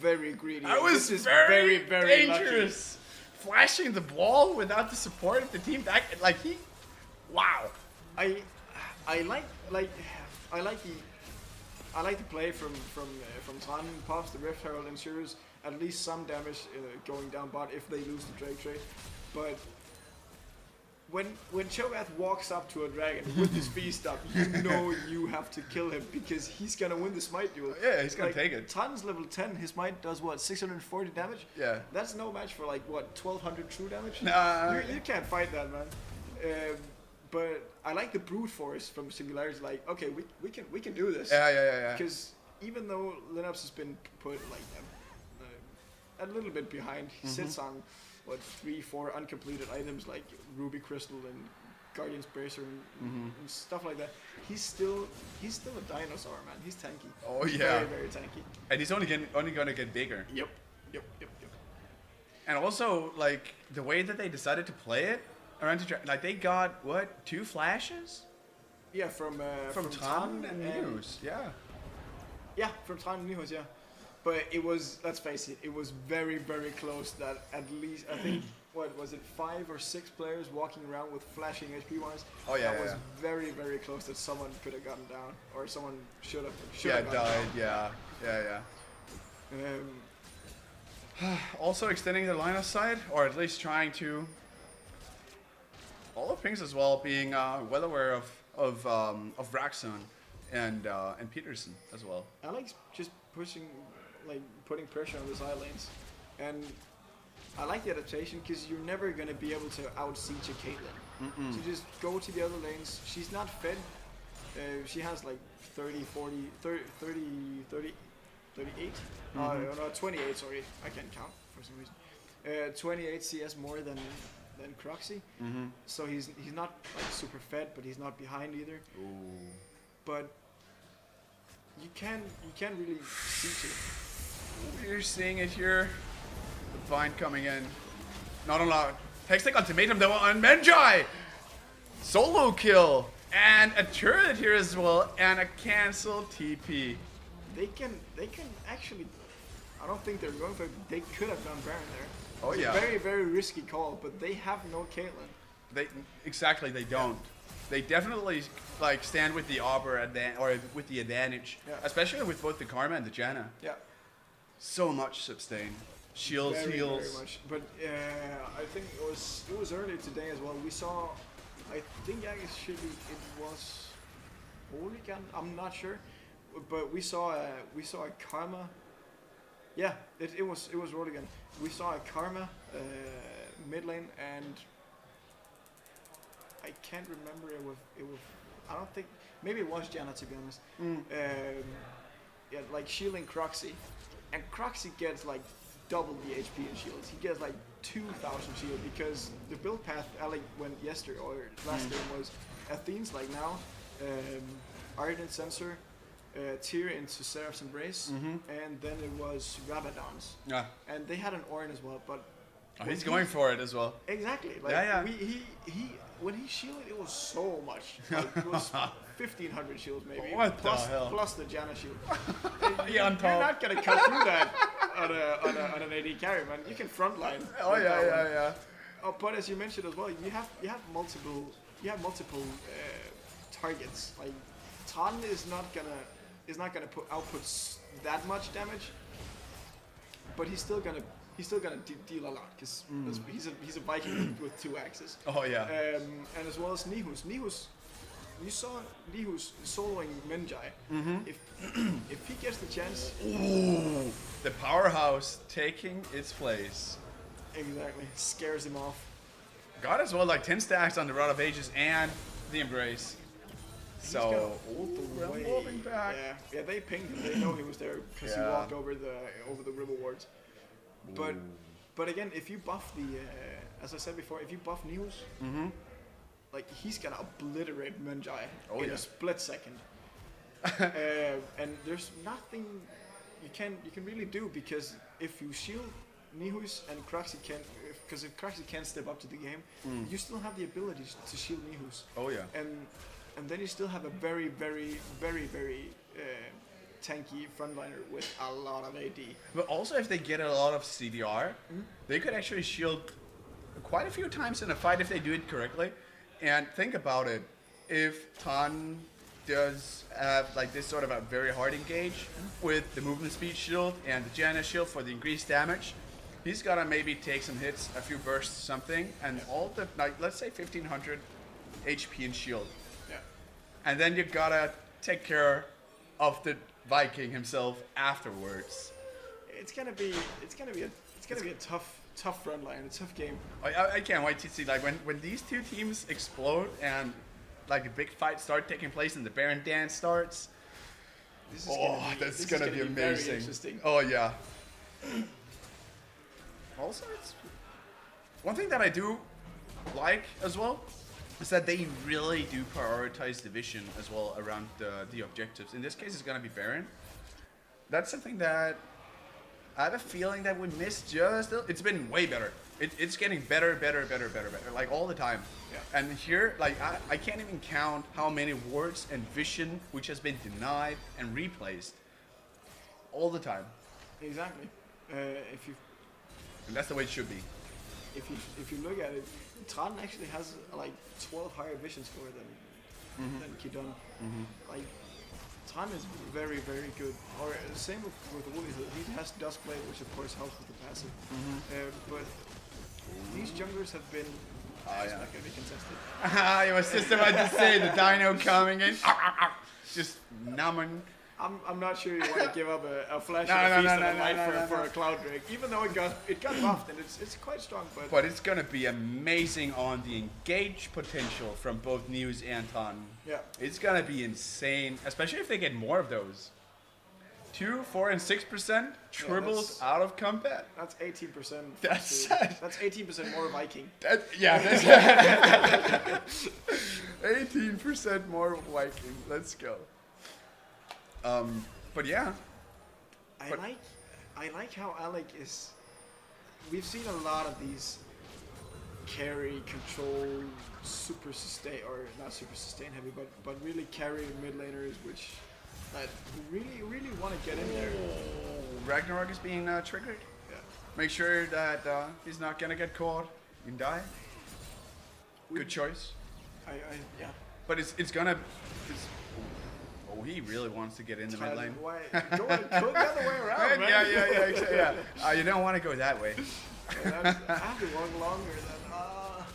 Speaker 2: very greedy.
Speaker 1: That was
Speaker 2: this is
Speaker 1: very,
Speaker 2: very
Speaker 1: dangerous. Flashing the ball without the support of the team back, like he, wow.
Speaker 2: Lucky. I like the play from Tran. Pops the Rift Herald, ensures at least some damage going down bot if they lose the Drake trade. But when Cho'Gath walks up to a dragon with his feast up, you know you have to kill him because he's gonna win the smite duel.
Speaker 1: Yeah, he's gonna take it.
Speaker 2: Tran's level 10, his smite does what, 640 damage?
Speaker 1: Yeah.
Speaker 2: That's no match for like what, 1200 true damage?
Speaker 1: Nah.
Speaker 2: You can't fight that, man. But I like the brute force from Singularity. Like, okay, we can do this.
Speaker 1: Yeah.
Speaker 2: Because even though Linux has been put like a little bit behind, he sits on what 3-4 uncompleted items like Ruby Crystal and Guardian's Bracer and stuff like that. He's still a dinosaur, man. He's tanky.
Speaker 1: Oh
Speaker 2: He's
Speaker 1: yeah.
Speaker 2: very very tanky.
Speaker 1: And he's only gonna get bigger.
Speaker 2: Yep.
Speaker 1: And also, like, the way that they decided to play it around like they got what, 2 flashes
Speaker 2: Yeah, from
Speaker 1: Tran and
Speaker 2: and
Speaker 1: Muse. Yeah.
Speaker 2: Yeah, from Tran and Nihus, yeah. But it was, let's face it, it was very, very close that at least, I think, what was it, 5 or 6 players walking around with flashing HP wise?
Speaker 1: Oh, yeah,
Speaker 2: That was
Speaker 1: yeah.
Speaker 2: very, very close that someone could have gotten down, or someone should have
Speaker 1: Yeah,
Speaker 2: gotten
Speaker 1: died. Yeah.
Speaker 2: down.
Speaker 1: Also extending the line of sight, or at least trying to. All of Pinks as well, being well aware of Raxon and Peterson as well.
Speaker 2: Alex just putting pressure on the side lanes, and I like the adaptation because you're never gonna be able to out siege a Caitlyn. So just go to the other lanes. She's not fed. She has like 30, 40, 30, 38. No, 28. Sorry, I can't count for some reason. 28 CS more than Croxy. So he's not like super fed, but he's not behind either.
Speaker 1: Ooh.
Speaker 2: But you can really siege it.
Speaker 1: We're seeing it here. The bind coming in. Not a lot. Hextech Ultimatum though on Menjai. Solo kill. And a turret here as well. And a cancel TP.
Speaker 2: They can actually. I don't think they're going for it. They could have done Baron there.
Speaker 1: Oh
Speaker 2: It's
Speaker 1: yeah.
Speaker 2: a very very risky call, but they have no Caitlyn.
Speaker 1: They don't. They definitely like stand with the Arbor or with the advantage,
Speaker 2: Yeah.
Speaker 1: especially with both the Karma and the Janna.
Speaker 2: Yeah.
Speaker 1: So much sustain, shields,
Speaker 2: Very,
Speaker 1: heals.
Speaker 2: very much. But I think it was earlier today as well. We saw. I think actually it was Roligan. I'm not sure, but we saw a Karma. Yeah, it was Roligan. We saw a Karma mid lane, and I can't remember it was. I don't think, maybe it was Janna, to be honest. Yeah, like shielding Croxy, and Croxy gets like double the HP in shields. He gets like 2,000 shield because the build path Alec went yesterday or last game was Athene's like now, Ardent Sensor, Tyr into Seraph's Embrace, and then it was Rabadon's.
Speaker 1: Yeah.
Speaker 2: And they had an Ornn as well, but
Speaker 1: He's going for it as well.
Speaker 2: exactly. Like
Speaker 1: Yeah.
Speaker 2: he when he shielded, it was so much. Like, it was 1,500 shields maybe.
Speaker 1: What the
Speaker 2: plus,
Speaker 1: hell?
Speaker 2: Plus the Janna shield.
Speaker 1: Yeah, on
Speaker 2: You're
Speaker 1: top.
Speaker 2: not gonna cut through that on an AD carry, man. You can frontline.
Speaker 1: Oh
Speaker 2: with that one.
Speaker 1: yeah.
Speaker 2: Oh, but as you mentioned as well, you have multiple targets. Like Tan is not gonna output that much damage, but he's still gonna deal a lot because he's a Viking with 2 axes.
Speaker 1: Oh yeah.
Speaker 2: And as well as Nihus. You saw Nihus soloing Menjai. If he gets the chance,
Speaker 1: Ooh, the powerhouse taking its place.
Speaker 2: exactly, scares him off.
Speaker 1: Got as well like 10 stacks on the Rod of Ages and the Embrace.
Speaker 2: He's
Speaker 1: So,
Speaker 2: gonna ult the way.
Speaker 1: moving back.
Speaker 2: Yeah, they pinged him. They know he was there because he
Speaker 1: Yeah.
Speaker 2: walked over the river wards. But but again, if you buff the as I said before, if you buff News, like he's gonna obliterate Munjai in a split second. And there's nothing you can really do, because if you shield Nihus and Kraxi can, because if Kraxi can't step up to the game, you still have the ability to shield Nihus.
Speaker 1: Oh yeah.
Speaker 2: And then you still have a very tanky frontliner with a lot of AD.
Speaker 1: But also, if they get a lot of CDR, they could actually shield quite a few times in a fight if they do it correctly. And think about it, if Tan does have like this sort of a very hard engage with the movement speed shield and the Janna shield for the increased damage, he's gonna maybe take some hits, a few bursts, something, and all the, like, let's say 1500 HP in shield.
Speaker 2: Yeah.
Speaker 1: And then you gotta take care of the Viking himself afterwards.
Speaker 2: It's gonna be a tough front line, a tough game.
Speaker 1: I can't wait to see, like, when these two teams explode and like a big fight start taking place and the Baron dance starts. That's gonna be amazing.
Speaker 2: Very interesting.
Speaker 1: Oh yeah. Also, it's one thing that I do like as well is that they really do prioritize division as well around the objectives. In this case, it's gonna be Baron. That's something that I have a feeling that we missed just. It's been way better. It's getting better, like all the time.
Speaker 2: Yeah.
Speaker 1: And here, like I can't even count how many wards and vision which has been denied and replaced all the time.
Speaker 2: Exactly.
Speaker 1: And that's the way it should be.
Speaker 2: If you look at it, Tran actually has like 12 higher vision score than Kidon. Like Tran is very good. Or same with Wooly. He has Duskblade, which of course helps with the passive. But these junglers have been not going to be contested.
Speaker 1: I was just about to say the dino coming in, just numbing.
Speaker 2: I'm not sure you want to give up a flash and a feast of the light for a Cloud Drake, even though it got buffed and it's quite strong.
Speaker 1: But it's gonna be amazing on the engage potential from both News and Tan.
Speaker 2: Yeah,
Speaker 1: it's gonna be insane, especially if they get more of those. 2, 4, and 6% triples out of combat.
Speaker 2: That's 18%.
Speaker 1: That's
Speaker 2: 18% more Viking.
Speaker 1: That's 18% more Viking. Let's go. But yeah.
Speaker 2: I like how Alec is. We've seen a lot of these carry, control, super sustain, or not super sustain heavy, but really carry mid laners, which that really want to get in there.
Speaker 1: Ragnarok is being triggered.
Speaker 2: Yeah.
Speaker 1: Make sure that he's not gonna get caught and die. Good choice.
Speaker 2: Yeah.
Speaker 1: But it's gonna. Oh, he really wants to get in the mid lane.
Speaker 2: Go the other way around, man.
Speaker 1: Yeah. You don't want to go that way.
Speaker 2: I have to walk longer than.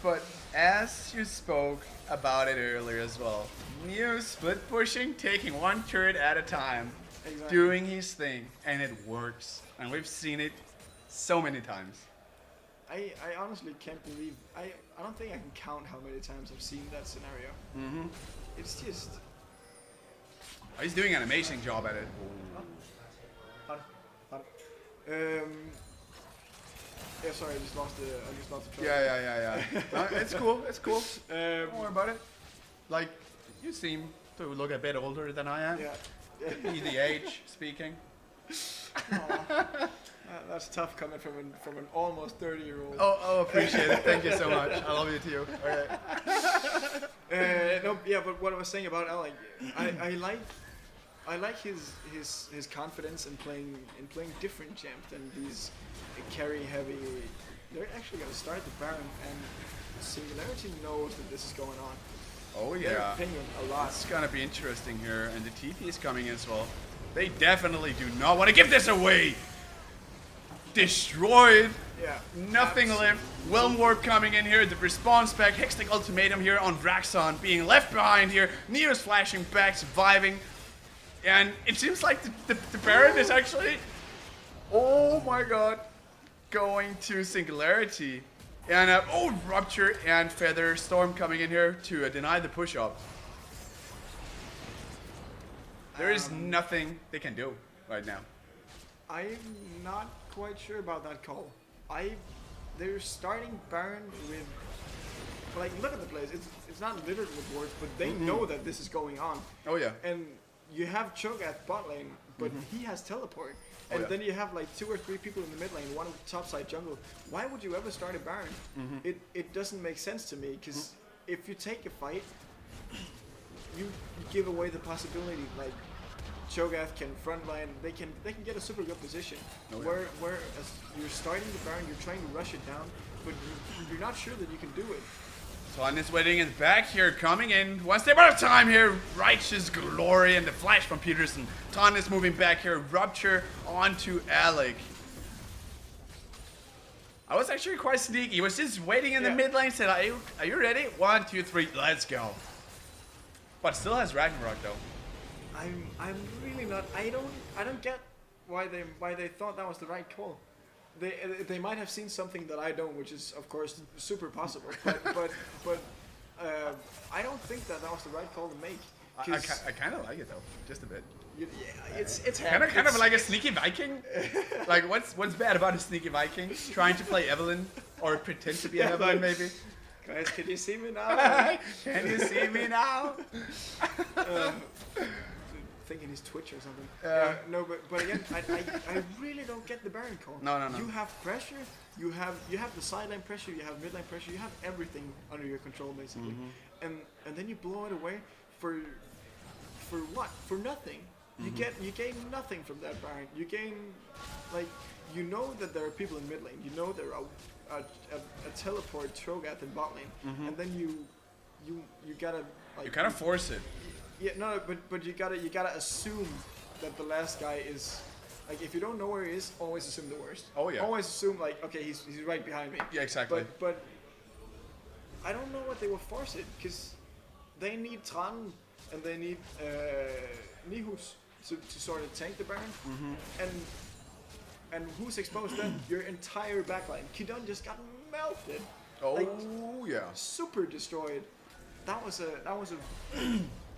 Speaker 1: But as you spoke about it earlier as well, Muse split pushing, taking one turret at a time, doing his thing, and it works. And we've seen it so many times.
Speaker 2: I honestly can't believe. I don't think I can count how many times I've seen that scenario. It's just.
Speaker 1: He's doing an amazing job at it.
Speaker 2: Yeah, sorry, I just lost the track.
Speaker 1: Yeah. No, it's cool. Don't worry about it. Like, you seem to look a bit older than I am.
Speaker 2: Yeah.
Speaker 1: Could be the age speaking.
Speaker 2: That's tough coming from an almost 30-year-old.
Speaker 1: Oh, appreciate it. Thank you so much. I love you too. Okay.
Speaker 2: But what I was saying about Alec, I like his confidence in playing different champ than these carry heavy. They're actually gonna start the Baron, and Singularity knows that this is going on.
Speaker 1: Oh yeah.
Speaker 2: They're pinging a lot.
Speaker 1: It's gonna be interesting here, and the TP is coming as well. They definitely do not want to give this away. Destroyed.
Speaker 2: Yeah.
Speaker 1: Nothing left. Whelm Warp coming in here. The response back. Hextech ultimatum here on Vraxon being left behind here. Neo's flashing back, surviving. And it seems like the Baron is actually, oh my god, going to Singularity. And Rupture and Feather Storm coming in here to deny the push-up. There is nothing they can do right now.
Speaker 2: I'm not quite sure about that call. They're starting Baron with, like, look at the place. It's not littered with wards, but they know that this is going on.
Speaker 1: Oh yeah.
Speaker 2: And you have Cho'Gath bot lane, but he has teleport. And then you have like 2 or 3 people in the mid lane, one in the top side jungle. Why would you ever start a Baron? It doesn't make sense to me, because if you take a fight, you give away the possibility, like, Cho'Gath can frontline, they can get a super good position. Whereas you're starting the Baron, you're trying to rush it down, but you're not sure that you can do it.
Speaker 1: Ton is waiting in the back here, coming in one step at a time here. Righteous Glory and the flash from Peterson. Ton is moving back here, Rupture onto Alec. I was actually quite sneaky. He was just waiting in the mid lane, said, are you ready? 1, 2, 3, let's go. But still has Ragnarok though.
Speaker 2: I'm really not. I don't get why they thought that was the right call. They might have seen something that I don't, which is of course super possible. But I don't think that was the right call to make.
Speaker 1: I kind of like it though, just a bit.
Speaker 2: Yeah, it's
Speaker 1: kind of like a sneaky Viking. Like what's bad about a sneaky Viking? Trying to play Evelyn or pretend to be an Evelyn maybe.
Speaker 2: Guys, can you see me now?
Speaker 1: Can you see me now?
Speaker 2: Thinking he's Twitch or something. No, but again, I really don't get the Baron call.
Speaker 1: No.
Speaker 2: You have pressure. You have the sideline pressure. You have midline pressure. You have everything under your control basically, and then you blow it away for what? For nothing. You gain nothing from that Baron. You gain, like, you know that there are people in mid lane. You know there are a teleport Cho'Gath in bot lane, and then you gotta, like,
Speaker 1: You kind of force it.
Speaker 2: Yeah, no, but you gotta assume that the last guy is, like, if you don't know where he is, always assume the worst.
Speaker 1: Oh yeah.
Speaker 2: Always assume, like, okay, he's right behind me.
Speaker 1: Yeah, exactly.
Speaker 2: But I don't know what they will force it, because they need Tran and they need Nihus to sort of tank the Baron, and who's exposed then? Your entire backline. Kidon just got melted.
Speaker 1: Oh
Speaker 2: like,
Speaker 1: yeah.
Speaker 2: Super destroyed. That was a.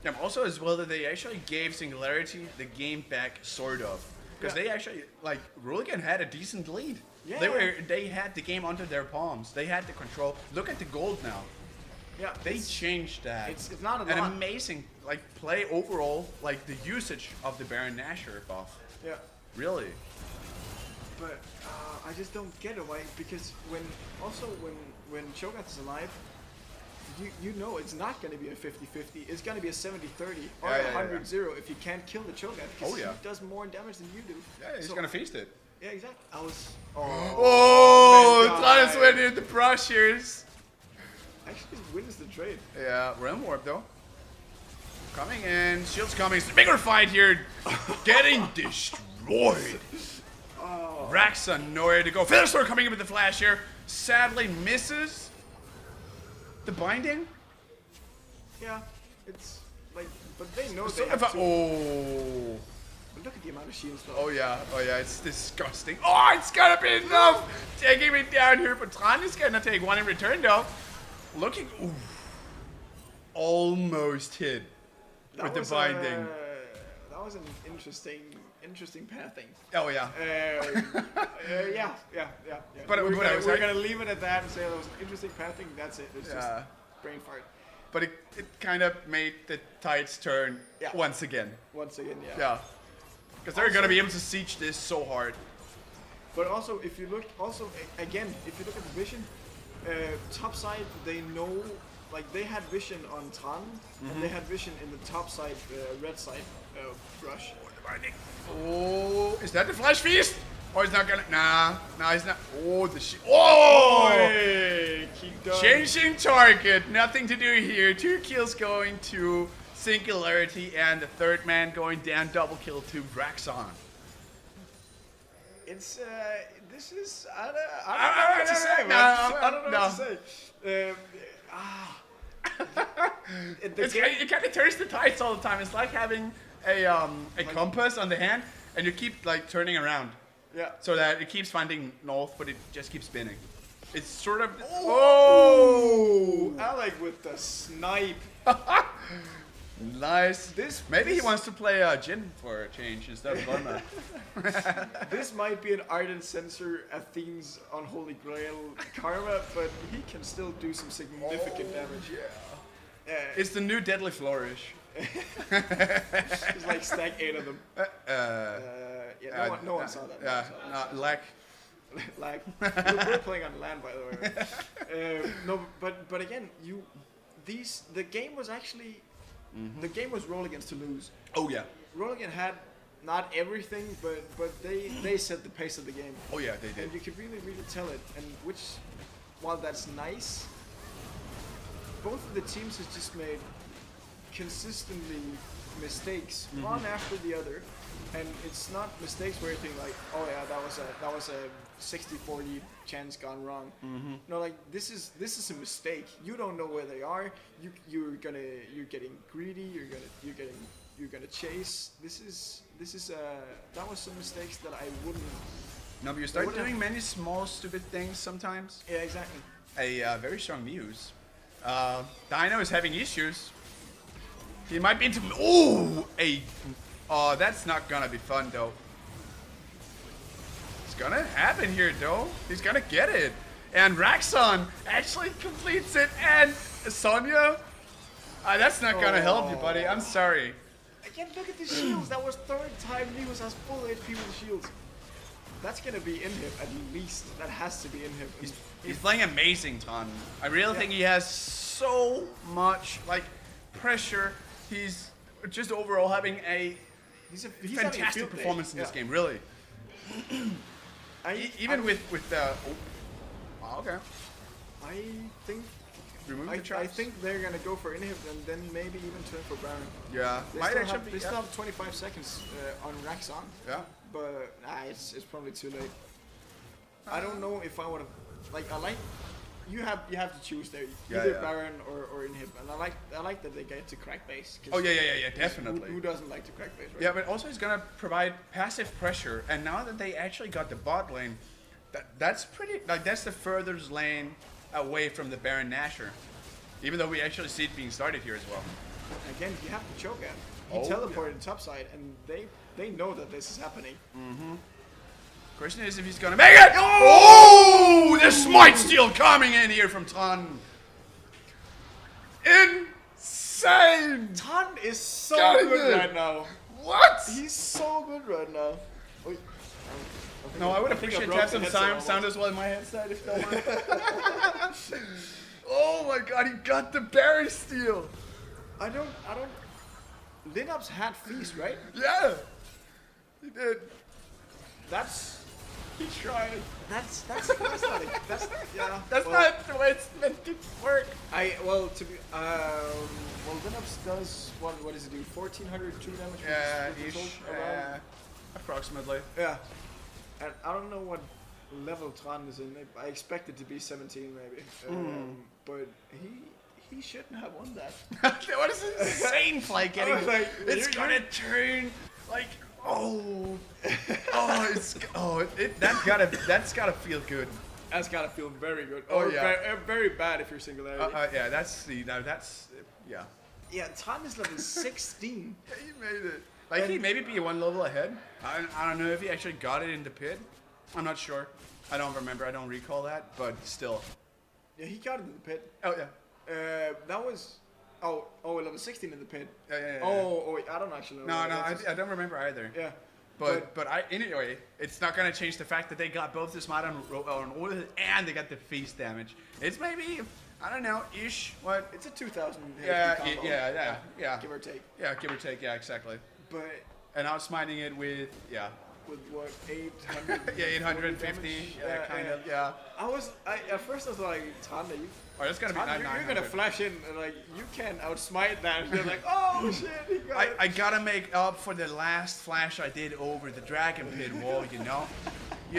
Speaker 1: Yeah, also as well that they actually gave Singularity the game back, sort of, because they actually, like, Roligan had a decent lead.
Speaker 2: Yeah.
Speaker 1: They had the game under their palms. They had the control. Look at the gold now.
Speaker 2: Yeah,
Speaker 1: They changed that.
Speaker 2: It's not a
Speaker 1: an
Speaker 2: lot.
Speaker 1: amazing, like, play overall, like the usage of the Baron Nashor buff.
Speaker 2: Yeah.
Speaker 1: Really.
Speaker 2: But I just don't get it, why? Because when Cho'Gath is alive, you know it's not going to be a 50-50. It's going to be a 70-30 or a 100-0 if you can't kill the Cho'Gath. Because he does more damage than you do.
Speaker 1: Yeah, he's gonna feast it.
Speaker 2: Yeah, exactly.
Speaker 1: Tran is winning the brushes.
Speaker 2: Actually wins the trade.
Speaker 1: Yeah, Realm Warp though. Coming in, Shield's coming. It's a bigger fight here. Getting destroyed. Raxa nowhere to go. Featherstorm coming in with the flash here. Sadly misses the binding.
Speaker 2: Yeah, it's like, but they know
Speaker 1: So
Speaker 2: they have to.
Speaker 1: oh.
Speaker 2: But look at the amount of shields though.
Speaker 1: Oh yeah, it's disgusting. Oh, it's gonna be enough. Taking me down here, but Tran is gonna take one in return though. Looking, ooh, almost hit with the binding.
Speaker 2: That was an interesting pathing.
Speaker 1: Oh yeah.
Speaker 2: Yeah.
Speaker 1: But
Speaker 2: we're gonna leave it at that and say that was an interesting pathing. That's it. It's just brain fart.
Speaker 1: But it kind of made the tides turn once again.
Speaker 2: Once again, yeah.
Speaker 1: Yeah. Because they're gonna be able to siege this so hard.
Speaker 2: But also, if you look, again, if you look at the vision, top side, they know, like, they had vision on Tran, and they had vision in the top side, red side brush.
Speaker 1: Oh, is that the flash feast? Or is not gonna? Nah, he's not. Oh, the shit. Oh!
Speaker 2: Hey, keep going.
Speaker 1: Changing target. Nothing to do here. 2 kills going to Singularity, and the third man going down. Double kill to Braxon.
Speaker 2: It's this is I don't know what to say, man. I don't know what to say.
Speaker 1: It kind of turns the tides all the time. It's like having a compass on the hand, and you keep, like, turning around.
Speaker 2: Yeah.
Speaker 1: So that it keeps finding north, but it just keeps spinning. It's sort of.
Speaker 2: Oh! Alec with the snipe.
Speaker 1: Nice. Maybe he
Speaker 2: this-
Speaker 1: wants to play Jin for a change instead of Gorma.
Speaker 2: This might be an Ardent Sensor Athene's Unholy Grail karma, but he can still do some significant damage.
Speaker 1: Yeah. It's the new Deadly Flourish.
Speaker 2: It's like stack 8 of them. Yeah, no one saw that.
Speaker 1: Yeah, lack.
Speaker 2: Like we're playing on land, by the way. No, but again, the game was actually the game was Roligan's to lose.
Speaker 1: Oh yeah.
Speaker 2: Roligan had not everything, but they set the pace of the game.
Speaker 1: Oh yeah, they did.
Speaker 2: And you could really tell it. And while that's nice, both of the teams has just made consistently mistakes one after the other, and it's not mistakes where you think like, oh yeah, that was a 60-40 chance gone wrong. No, like this is a mistake. You don't know where they are. You're getting greedy. You're gonna chase. This is that was some mistakes that I wouldn't.
Speaker 1: No, but you start doing many small stupid things sometimes.
Speaker 2: Yeah, exactly.
Speaker 1: A very strong Muse. Dino is having issues. He might be into. Oh, that's not gonna be fun though. It's gonna happen here though. He's gonna get it. And Raxon actually completes it. And Sonya, that's not gonna help you, buddy. I'm sorry.
Speaker 2: Again, look at the shields. That was third time Neos has full HP with shields. That's gonna be in him at least. That has to be in him.
Speaker 1: He's playing amazing, Ton. I really think he has so much like pressure. He's just overall having a
Speaker 2: he's
Speaker 1: fantastic performance in this game, really. Even with the okay.
Speaker 2: I think
Speaker 1: remove the
Speaker 2: I
Speaker 1: traps.
Speaker 2: think they're gonna go for inhib and then maybe even turn for Baron.
Speaker 1: Yeah,
Speaker 2: They still have 25 seconds on Raxon.
Speaker 1: Yeah,
Speaker 2: But it's probably too late. I don't know if I would have you have to choose there either Baron or inhib, and I like that they get to crack base.
Speaker 1: Oh yeah, definitely.
Speaker 2: Who doesn't like to crack base? Right?
Speaker 1: Yeah, but also it's gonna provide passive pressure, and now that they actually got the bot lane, that's pretty that's the furthest lane away from the Baron Nashor. Even though we actually see it being started here as well.
Speaker 2: Again, you have to choke at. He teleported topside, and they know that this is happening.
Speaker 1: Question is if he's gonna make it. Oh, the smite steal coming in here from Ton. Insane.
Speaker 2: Ton is so
Speaker 1: Got
Speaker 2: good
Speaker 1: it.
Speaker 2: right now.
Speaker 1: What?
Speaker 2: He's so good right now. Wait.
Speaker 1: No, I would
Speaker 2: I think I
Speaker 1: appreciate to
Speaker 2: broke
Speaker 1: have
Speaker 2: the
Speaker 1: some
Speaker 2: headset
Speaker 1: sound as well in my headset if you don't mind. Oh my god, he got the Barry steal.
Speaker 2: I don't. Lineups had feast, right?
Speaker 1: Yeah, he did.
Speaker 2: He tried. That's not it.
Speaker 1: That's not the way it's meant to work.
Speaker 2: Lineups does what does it do? 1400 2 damage.
Speaker 1: Yeah,
Speaker 2: with the
Speaker 1: ish.
Speaker 2: result around?
Speaker 1: Approximately.
Speaker 2: Yeah. And I don't know what level Tron is in. I expect it to be 17 maybe. But he shouldn't have won that.
Speaker 1: What is this insane play getting? It's gonna turn like that's gotta feel good.
Speaker 2: That's gotta feel very good.
Speaker 1: Oh,
Speaker 2: Or
Speaker 1: yeah.
Speaker 2: very bad if you're Singularity.
Speaker 1: Yeah, that's yeah.
Speaker 2: Yeah, Tron is level 16.
Speaker 1: Yeah, he made it. Like he maybe be one level ahead. I don't know if he actually got it in the pit. I'm not sure. I don't remember. I don't recall that. But still.
Speaker 2: Yeah, he got it in the pit.
Speaker 1: Oh yeah.
Speaker 2: That was level 16 in the pit.
Speaker 1: Yeah.
Speaker 2: Oh, I don't actually know.
Speaker 1: No, I don't remember either.
Speaker 2: Yeah.
Speaker 1: But anyway, it's not gonna change the fact that they got both the smite on Oil and they got the feast damage. It's maybe I don't know ish. What?
Speaker 2: It's a 2000.
Speaker 1: Yeah,
Speaker 2: combo.
Speaker 1: yeah.
Speaker 2: Give or take.
Speaker 1: Yeah, give or take. Yeah, exactly.
Speaker 2: But
Speaker 1: And outsmiting it with
Speaker 2: with what 800?
Speaker 1: yeah, 850. Yeah, kind of. Yeah.
Speaker 2: At first I was like, Tanda,
Speaker 1: Oh, that's gonna be
Speaker 2: you're
Speaker 1: 900.
Speaker 2: gonna flash in and like you can outsmite that. And you're like, oh shit, he got it.
Speaker 1: I gotta make up for the last flash I did over the Dragon Pit wall, you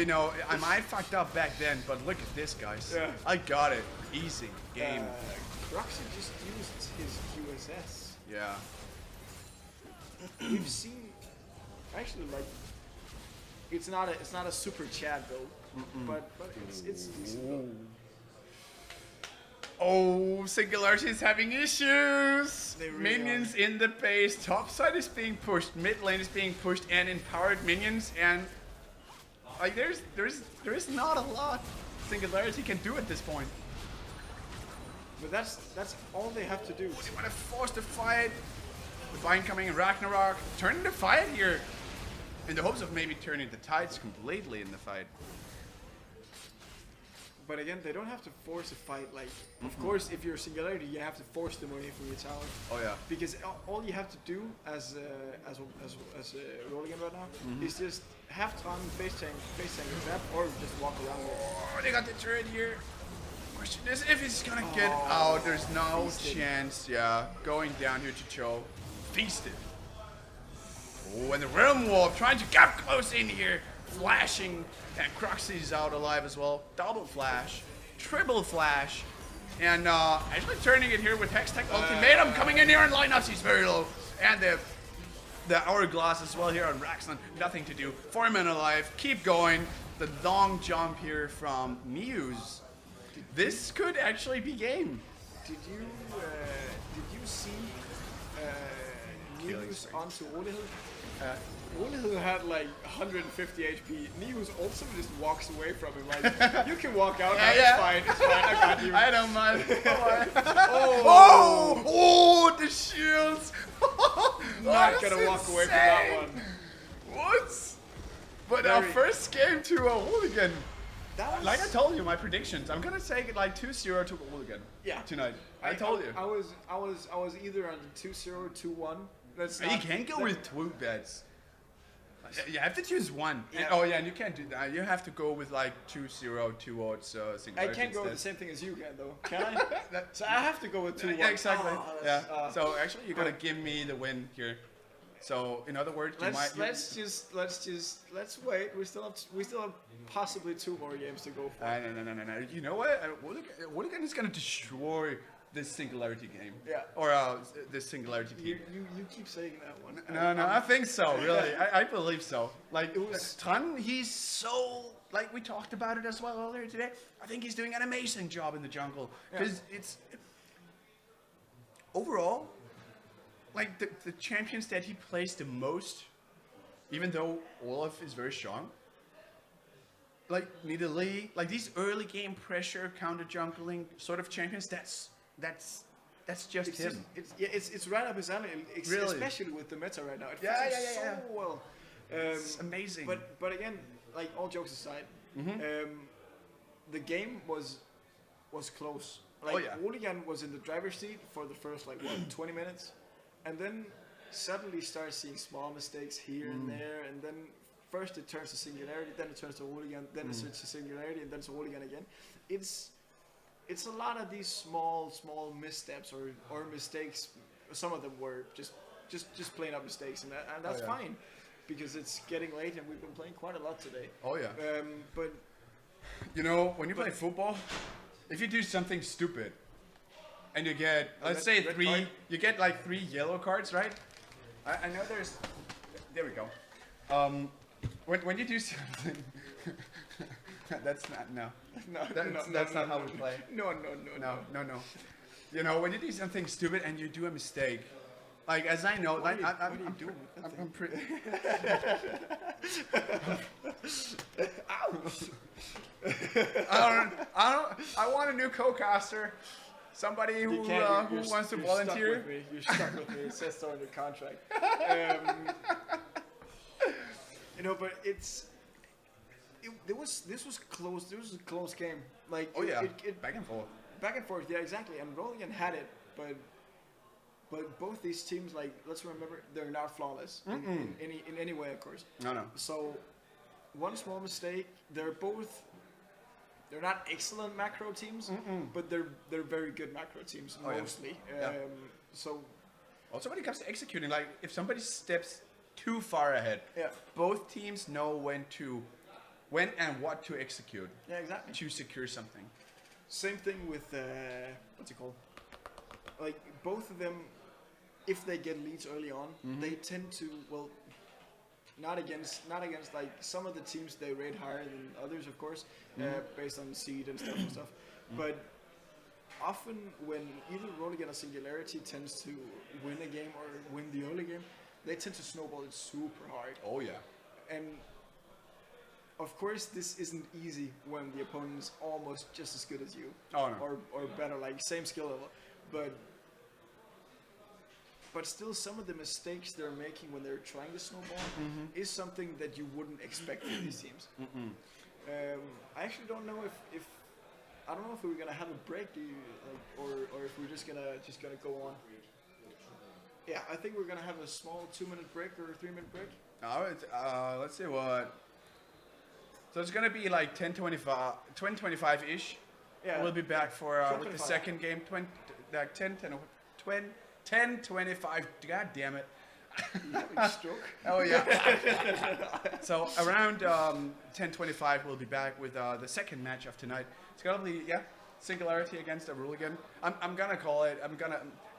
Speaker 1: know? I might fucked up back then, but look at this, guys.
Speaker 2: Yeah.
Speaker 1: I got it. Easy game.
Speaker 2: Croxy just used his QSS.
Speaker 1: Yeah.
Speaker 2: We've seen, actually, like, it's not a super Chad build, but it's decent build.
Speaker 1: Oh, Singularity is having issues.
Speaker 2: They really
Speaker 1: Minions in the base. Top side is being pushed. Mid lane is being pushed, and empowered minions. And like, there's not a lot Singularity can do at this point.
Speaker 2: But that's all they have to do.
Speaker 1: They want to force the fight. The Vine coming in Ragnarok, turning the fight here, in the hopes of maybe turning the tides completely in the fight.
Speaker 2: But again, they don't have to force a fight. Like, of course, if you're Singularity, you have to force them away from your tower.
Speaker 1: Oh yeah.
Speaker 2: Because all you have to do as Roligan right now is just have time face tank your trap, or just walk around it.
Speaker 1: Oh, they got the turret here. Question is if he's gonna get out. There's no chance. Yeah, going down here to Cho. Feasted. Oh, and the Realm Warp trying to get close in here. Flashing, and Croxy's out alive as well. Double flash, triple flash, and actually turning it here with Hextech Ultimatum coming in here and lineups. He's very low, and the Hourglass as well here on Raxlin. Nothing to do. 4 men alive. Keep going. The long jump here from Muse. This could actually be game.
Speaker 2: Did you see News onto Roligan? Roligan had like 150 HP. News also just walks away from him. Like, you can walk out. It's fine. It's fine. I got you.
Speaker 1: I don't mind. Oh, the shields.
Speaker 2: Not gonna walk away from that one.
Speaker 1: What? But our first game to a Roligan. Like I told you, my predictions. I'm gonna take it like 2-0 to Roligan.
Speaker 2: Yeah.
Speaker 1: Tonight. I told you.
Speaker 2: I was either on 2-0, 2-1.
Speaker 1: You can't go with 2 bets. You have to choose one.
Speaker 2: Yeah.
Speaker 1: And, and you can't do that. You have to go with like 2-0, 2-0.
Speaker 2: I can't go with the same thing as you can, though. Can I? So I have to go with 2-1.
Speaker 1: Yeah, exactly. So actually, you're gonna give me the win here. So in other words,
Speaker 2: let's wait. We still have possibly 2 more games to go for.
Speaker 1: No. You know what? Roligan is gonna destroy this Singularity game.
Speaker 2: Yeah.
Speaker 1: Or this Singularity team.
Speaker 2: You keep saying that one.
Speaker 1: No, I think so. Really, I believe so. Like it was Tun. He's so like we talked about it as well earlier today. I think he's doing an amazing job in the jungle because it's overall. Like the champions that he plays the most, even though Olaf is very strong, like Nidalee, like these early game pressure counter jungling sort of champions, that's just him.
Speaker 2: It's right up his alley,
Speaker 1: really?
Speaker 2: Especially with the meta right now. It fits so well.
Speaker 1: It's amazing.
Speaker 2: But again, like all jokes aside, the game was close. Like Roligan was in the driver's seat for the first 20 minutes. And then suddenly start seeing small mistakes here and there, and then first it turns to Singularity, then it turns to Roligan, then it turns to Singularity, and then to Roligan again. It's a lot of these small missteps or mistakes. Some of them were just plain up mistakes, and that's fine because it's getting late and we've been playing quite a lot today.
Speaker 1: Oh yeah.
Speaker 2: But
Speaker 1: you know, when you play football, if you do something stupid. And you get, let's say 3, card? You get like 3 yellow cards, right? I know there's, there we go. When you do something, that's not, that's not how we play.
Speaker 2: No.
Speaker 1: You know, when you do something stupid and you do a mistake, like as I know, like I'm doing, I'm pretty. I want a new co-caster. Somebody who wants to volunteer.
Speaker 2: You're stuck with me. It says so in the contract. But this was close. This was a close game. Like
Speaker 1: back and forth.
Speaker 2: Back and forth. Yeah, exactly. And Roligan had it, but both these teams, like, let's remember, they're not flawless in any way, of course.
Speaker 1: No.
Speaker 2: So one small mistake. They're not excellent macro teams, but they're very good macro teams mostly. So
Speaker 1: also when it comes to executing, like if somebody steps too far ahead, both teams know when and what to execute.
Speaker 2: Yeah, exactly.
Speaker 1: To secure something.
Speaker 2: Same thing with what's it called? Like both of them, if they get leads early on, they tend to Not against like some of the teams they rate higher than others, of course, based on seed and stuff. But often when either Roligan or Singularity tends to win a game or win the early game, they tend to snowball it super hard.
Speaker 1: Oh yeah.
Speaker 2: And of course, this isn't easy when the opponent is almost just as good as you,
Speaker 1: Oh, no.
Speaker 2: or better, like same skill level. But still, some of the mistakes they're making when they're trying to snowball is something that you wouldn't expect from these teams. I actually don't know if I don't know if we're gonna have a break, or if we're just gonna go on. Yeah, I think we're gonna have a small 2-minute break or a 3-minute break.
Speaker 1: All right. Let's see what. So it's gonna be like 10:25 ish.
Speaker 2: Yeah,
Speaker 1: We'll be back for with the
Speaker 2: 10:25.
Speaker 1: second game. 10:25. God damn it.
Speaker 2: You having a stroke?
Speaker 1: Oh yeah. So around 10:25, we'll be back with the second match of tonight. It's gonna be Singularity against a Roligan. I'm gonna call it. I'm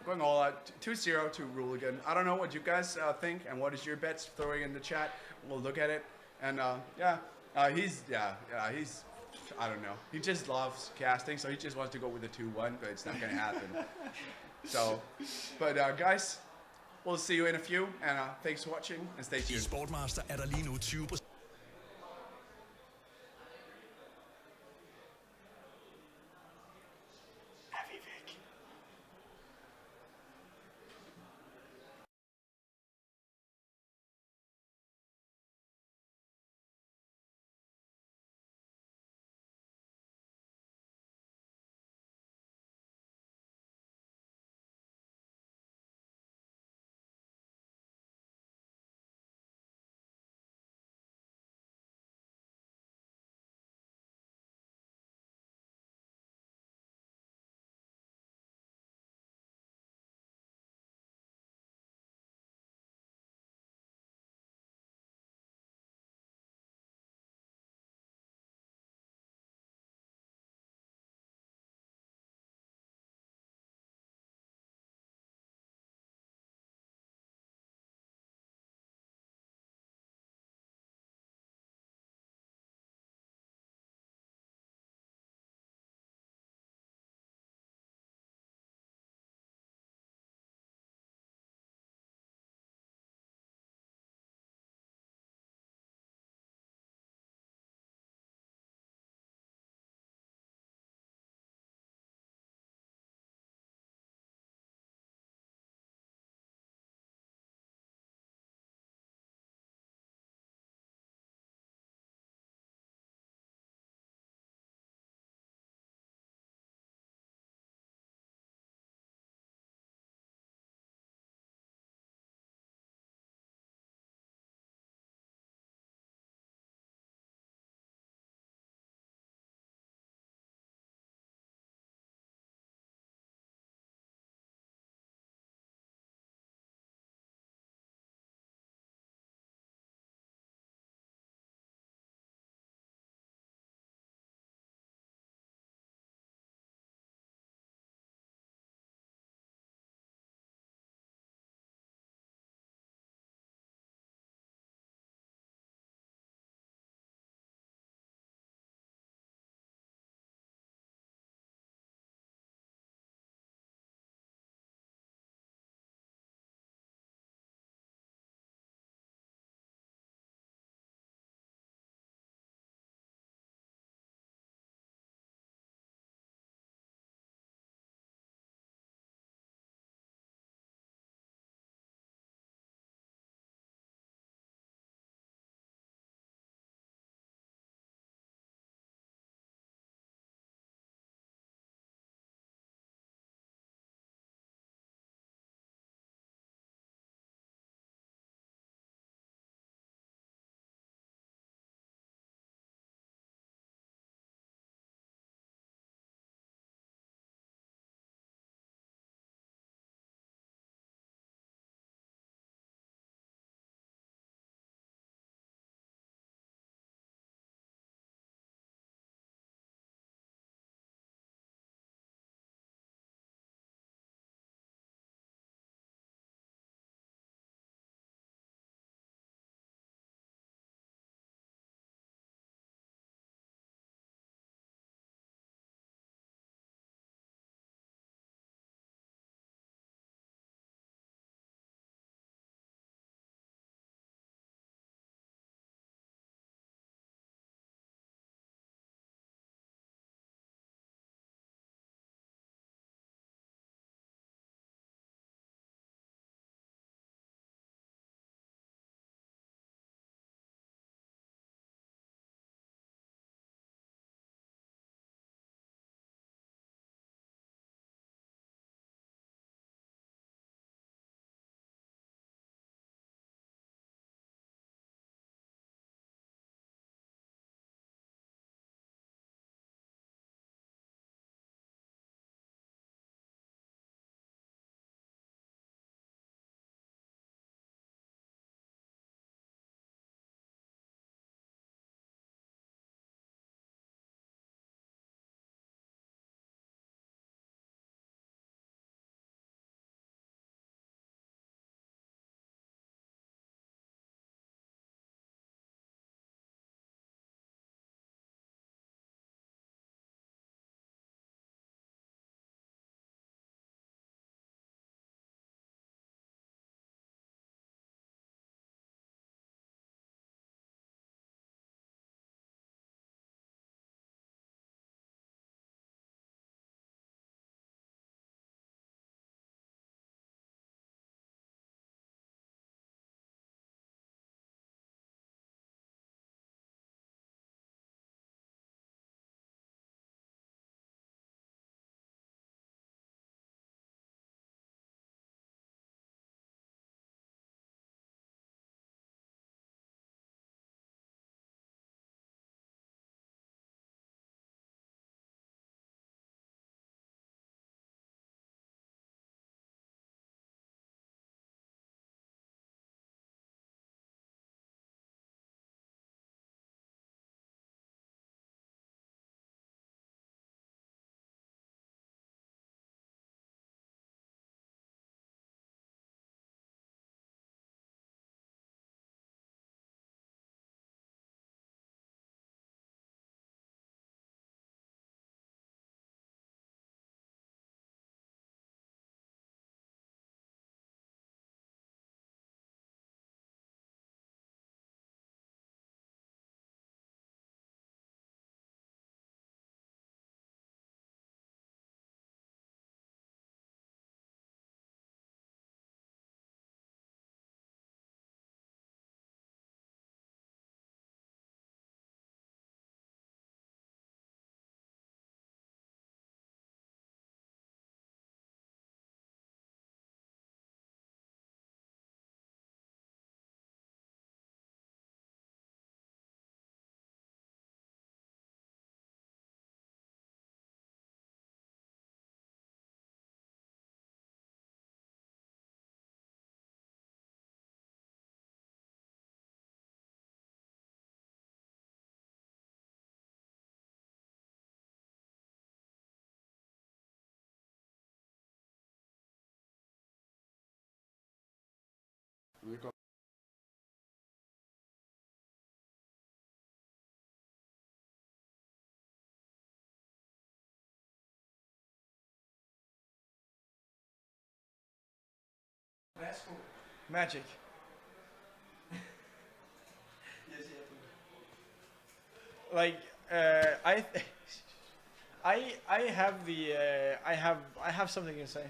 Speaker 1: going all out 2-0 to Roligan. I don't know what you guys think and what is your bets. Throwing in the chat. We'll look at it. And he's I don't know. He just loves casting, so he just wants to go with the 2-1, but it's not gonna happen. So, but guys. We'll see you in a few, and thanks for watching, and stay
Speaker 3: I
Speaker 1: tuned.
Speaker 3: Sportmaster er der lige nu 20%
Speaker 1: We go.
Speaker 2: Magic. Like I have I have something to say.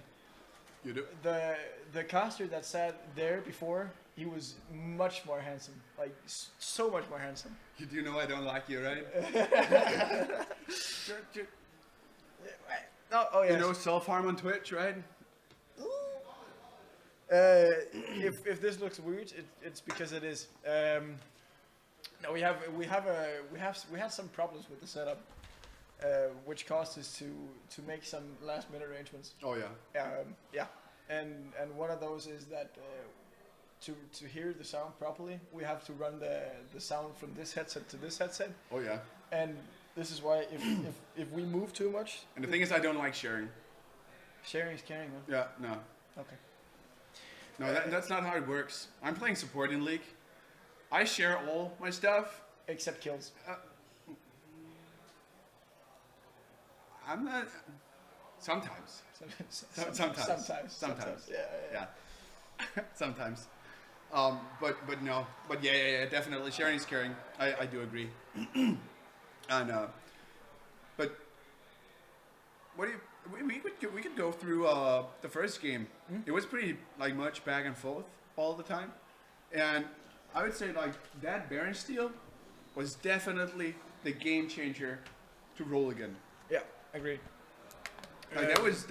Speaker 1: You do.
Speaker 2: The caster that sat there before, he was much more handsome, like so much more handsome.
Speaker 1: You do know I don't like you, right?
Speaker 2: Oh yeah.
Speaker 1: You know self-harm on Twitch, right?
Speaker 2: If this looks weird, it's because it is. No, we had some problems with the setup, which caused us to make some last minute arrangements.
Speaker 1: Oh yeah.
Speaker 2: Yeah, and one of those is that to hear the sound properly, we have to run the sound from this headset to this headset.
Speaker 1: Oh yeah.
Speaker 2: And this is why if we move too much.
Speaker 1: And the thing is, I don't like sharing.
Speaker 2: Sharing is caring, huh?
Speaker 1: Yeah. No.
Speaker 2: Okay.
Speaker 1: No, that's not how it works. I'm playing support in League. I share all my stuff.
Speaker 2: Except kills.
Speaker 1: I'm not. Sometimes. Sometimes.
Speaker 2: Yeah.
Speaker 1: Sometimes. But no. But yeah. Definitely sharing is caring. I do agree. And but what do you? We could go through the first game. It was pretty like much back and forth all the time, and I would say like that Baron steal was definitely the game changer to Roligan.
Speaker 2: Yeah, agreed.
Speaker 1: Like that was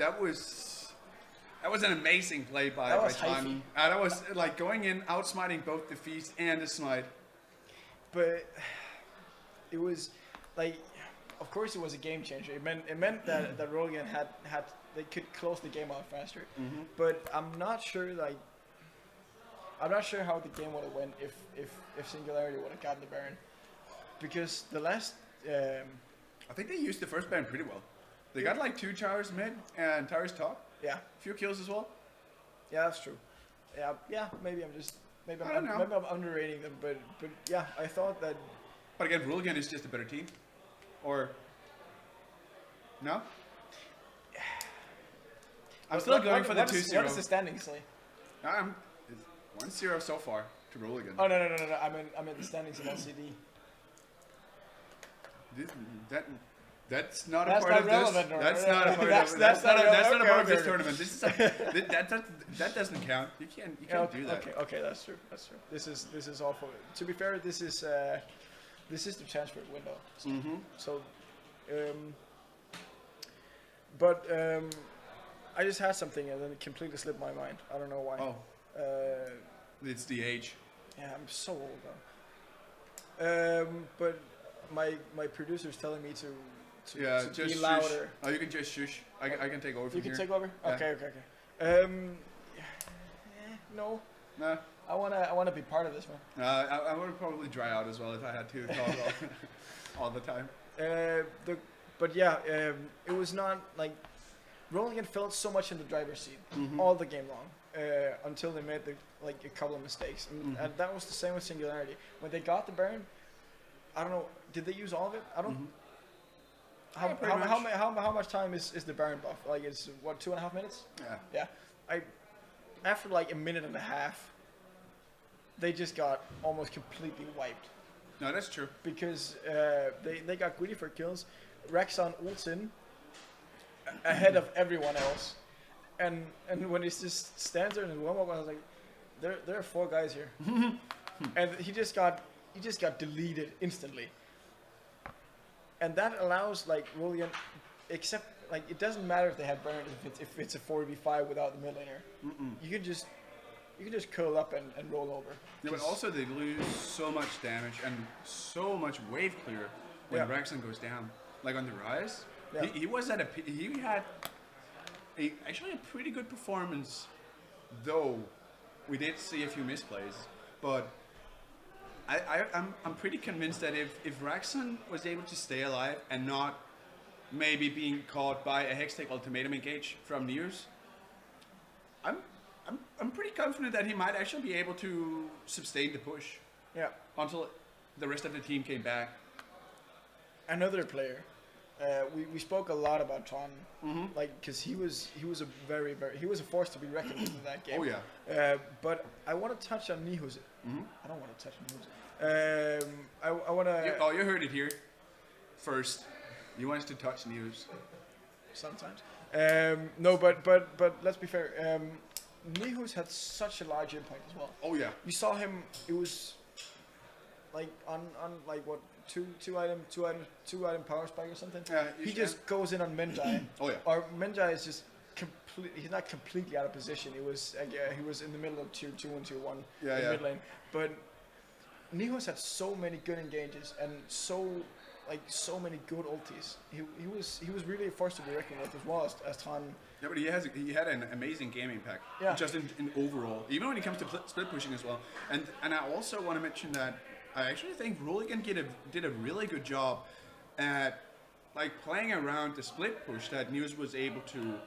Speaker 1: an amazing play by Time. That was like going in, outsmiting both the feast and the smite.
Speaker 2: But it was like, of course, it was a game changer. It meant that Roligan had they could close the game out faster.
Speaker 1: Mm-hmm.
Speaker 2: But I'm not sure how the game would have went if Singularity would have gotten the Baron, because the last.
Speaker 1: I think they used the first Baron pretty well. They got like 2 towers mid and towers top.
Speaker 2: Yeah.
Speaker 1: A few kills as well.
Speaker 2: Yeah, that's true. Yeah. Maybe I'm underrating them, but yeah, I thought that.
Speaker 1: But again, Roligan is just a better team. Or no? I'm still going for the 2-0.
Speaker 2: What is the standing say?
Speaker 1: It's 1-0 so far to Roligan.
Speaker 2: Oh no! I'm in the standings in LCD.
Speaker 1: That's not
Speaker 2: That's
Speaker 1: a part
Speaker 2: not
Speaker 1: of this.
Speaker 2: relevant, or-
Speaker 1: That's not a part of
Speaker 2: That's not
Speaker 1: a part of this
Speaker 2: okay.
Speaker 1: tournament. This is that doesn't count. You can't do that.
Speaker 2: Okay, that's true. This is all for. To be fair, this is the transfer window. So, but I just had something and then it completely slipped my mind. I don't know why.
Speaker 1: Oh. It's the age.
Speaker 2: Yeah, I'm so old now. But my producer's telling me to
Speaker 1: just
Speaker 2: be
Speaker 1: shush.
Speaker 2: louder.
Speaker 1: Oh, you can just shush. I can take over from
Speaker 2: You
Speaker 1: here.
Speaker 2: can take over.
Speaker 1: Yeah.
Speaker 2: Okay. No.
Speaker 1: Nah.
Speaker 2: I wanna be part of this, man.
Speaker 1: I would probably dry out as well if I had to talk all the time.
Speaker 2: It was not like Roligan felt so much in the driver's seat all the game long until they made a couple of mistakes, and that was the same with Singularity. When they got the Baron, I don't know, did they use all of it? I don't. How much time is the Baron buff? Like it's what 2.5 minutes?
Speaker 1: Yeah.
Speaker 2: Yeah. After like a minute and a half, they just got almost completely wiped.
Speaker 1: No, that's true.
Speaker 2: Because they got greedy for kills. Rexon ults in ahead of everyone else, and when he just stands there and warm up, I was like, there are 4 guys here, and he just got deleted instantly, and that allows like Roligan, except like it doesn't matter if they have Baron if it's a 4v5 without the mid laner. You can just curl up and roll over.
Speaker 1: Yeah, but also they lose so much damage and so much wave clear when Rexon goes down. Like on the rise, he was he had actually a pretty good performance, though we did see a few misplays. But I'm pretty convinced that if Rexon was able to stay alive and not maybe being caught by a Hextech ultimatum engage from Nears, I'm pretty confident that he might actually be able to sustain the push
Speaker 2: Yeah.
Speaker 1: until the rest of the team came back.
Speaker 2: Another player. We spoke a lot about Tron, like because he was a he was a force to be reckoned with in that game.
Speaker 1: Oh, yeah.
Speaker 2: But I want to touch on Nihus. I don't want to touch on Nihus. I want to
Speaker 1: Oh, you heard it here first. You want us to touch news.
Speaker 2: sometimes. No, but let's be fair. Nihus had such a large impact as well.
Speaker 1: Oh, yeah.
Speaker 2: You saw him. It was like on like what two item power spike or something.
Speaker 1: Yeah,
Speaker 2: he just goes in on Menjai.
Speaker 1: Oh, yeah.
Speaker 2: Or Menjai is just he's not completely out of position. He was he was in the middle of 2-1
Speaker 1: Yeah,
Speaker 2: in
Speaker 1: yeah.
Speaker 2: mid lane. But Nihus had so many good engages and so many good ultis. He was really a force to be reckoned with as well as Tron.
Speaker 1: Yeah, but he had an amazing game impact.
Speaker 2: Yeah.
Speaker 1: Just in overall, even when it comes to split pushing as well. And I also want to mention that I actually think Roligan did a really good job at like playing around the split push that News was able to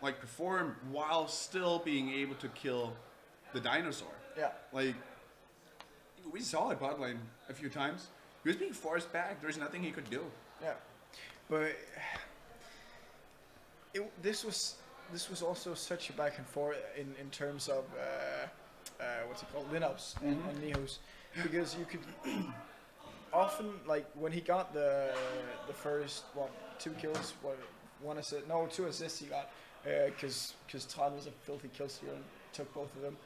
Speaker 1: like perform while still being able to kill the dinosaur.
Speaker 2: Yeah.
Speaker 1: Like we saw it bot lane a few times. He was being forced back. There's nothing he could do.
Speaker 2: Yeah, but this was also such a back and forth in terms of what's it called, Lineups and Nihus, because you could often, like when he got the first 2 kills, two assists he got because Todd was a filthy kill stealer and took both of them,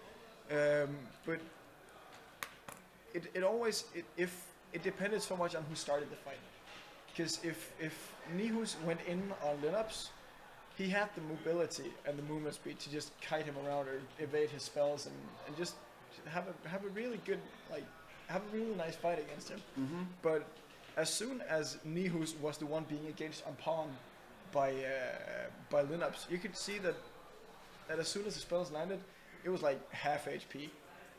Speaker 2: but it depended so much on who started the fight. Because if Nihus went in on Lineups, he had the mobility and the movement speed to just kite him around or evade his spells and just have a really good, like, have a really nice fight against him. But as soon as Nihus was the one being engaged on pawn by Lineups, you could see that as soon as the spells landed, it was like half HP.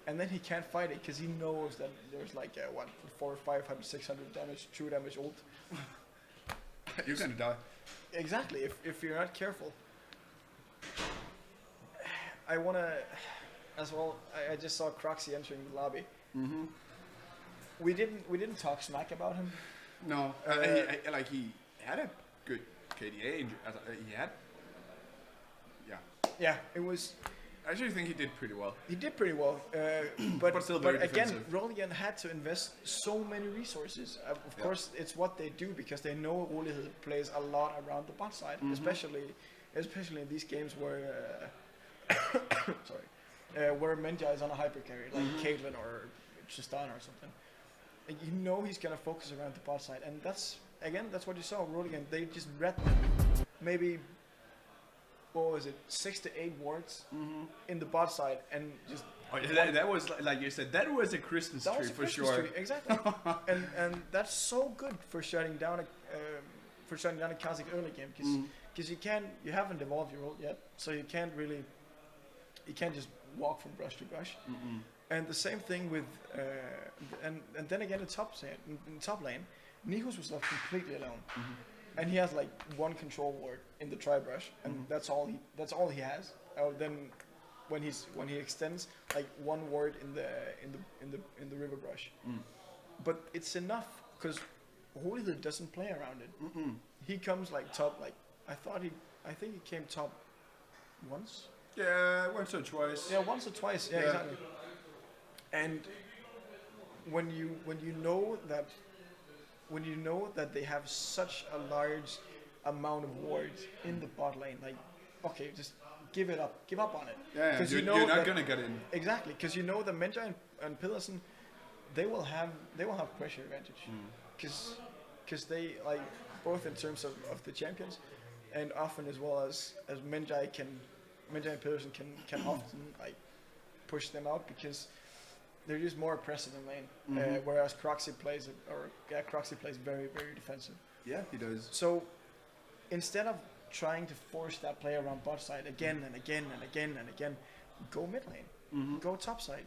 Speaker 2: And then he can't fight it because he knows that there's like 400, 500, 600 damage, true damage ult.
Speaker 1: You're gonna die.
Speaker 2: Exactly, if you're not careful. I wanna, as well. I just saw Croxy entering the lobby. We didn't talk smack about him.
Speaker 1: No, he had a good KDA. He had, yeah.
Speaker 2: Yeah, it was.
Speaker 1: I actually think he did pretty well.
Speaker 2: He did pretty well, but
Speaker 1: still very
Speaker 2: again,
Speaker 1: defensive.
Speaker 2: Roligan had to invest so many resources. Of course, it's what they do because they know Roligan plays a lot around the bot side, especially in these games where where Menja is on a hyper carry, like Caitlyn or Tristana or something. And you know he's gonna focus around the bot side, and that's what you saw. Roligan, they just read them, maybe. What was it, 6 to 8 wards in the bot side, and just
Speaker 1: that was like you said, that was a Christmas tree for sure.
Speaker 2: Exactly, and that's so good for shutting down a classic early game because you haven't evolved your ult yet, so you can't just walk from brush to brush. And the same thing with and then again in top lane, Nihus was left completely alone. And he has like 1 control ward in the tri brush, and that's all he has. Then when he extends like 1 ward in the river brush, but it's enough because Holy doesn't play around it. He comes like top, like I think he came top once.
Speaker 1: Yeah, once or twice.
Speaker 2: Yeah, once or twice. Yeah, exactly. And when you know that they have such a large amount of wards in the bot lane, like, okay, just give up on it.
Speaker 1: Yeah,
Speaker 2: because
Speaker 1: you're not gonna get in.
Speaker 2: Exactly, because you know that Menja and Pillarson, they will have pressure advantage, because they, like, both in terms of the champions, and often as well as Menja and Pillarson can often like push them out because they're just more oppressive in lane, whereas Croxy plays very, very defensive.
Speaker 1: Yeah, he does.
Speaker 2: So instead of trying to force that play around bot side again and again and again and again, go mid lane, go top side.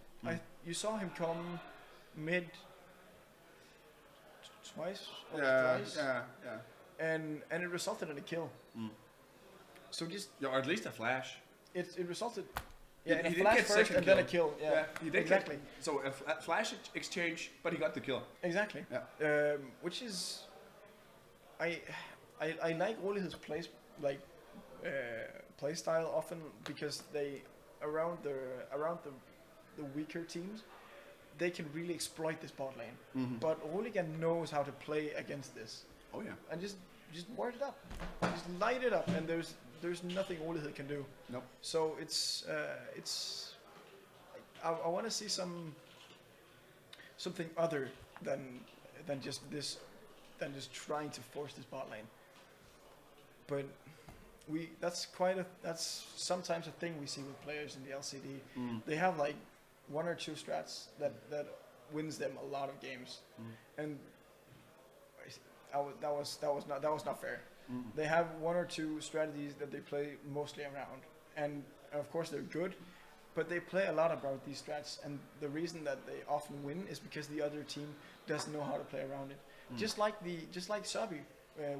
Speaker 2: You saw him come mid twice or thrice, and it resulted in a kill. So just
Speaker 1: or at least a flash.
Speaker 2: it resulted. Yeah, in a
Speaker 1: did
Speaker 2: flash
Speaker 1: get
Speaker 2: first
Speaker 1: second
Speaker 2: and then a kill. Yeah,
Speaker 1: he did
Speaker 2: exactly.
Speaker 1: So a flash exchange, but he got the kill.
Speaker 2: Exactly.
Speaker 1: Yeah.
Speaker 2: Which is, I like Roligan's play style often because they around the weaker teams, they can really exploit this bot lane.
Speaker 1: Mm-hmm.
Speaker 2: But Roligan knows how to play against this.
Speaker 1: Oh yeah.
Speaker 2: And just ward it up, just light it up, and there's nothing Roligan can do.
Speaker 1: Nope.
Speaker 2: So I want to see something other than just this, than just trying to force this bot lane. But that's sometimes a thing we see with players in the LCD. They have like one or two strats that wins them a lot of games, and that was not fair. They have one or two strategies that they play mostly around, and of course they're good, but they play a lot about these strats, and the reason that they often win is because the other team doesn't know how to play around it. Just like Sabi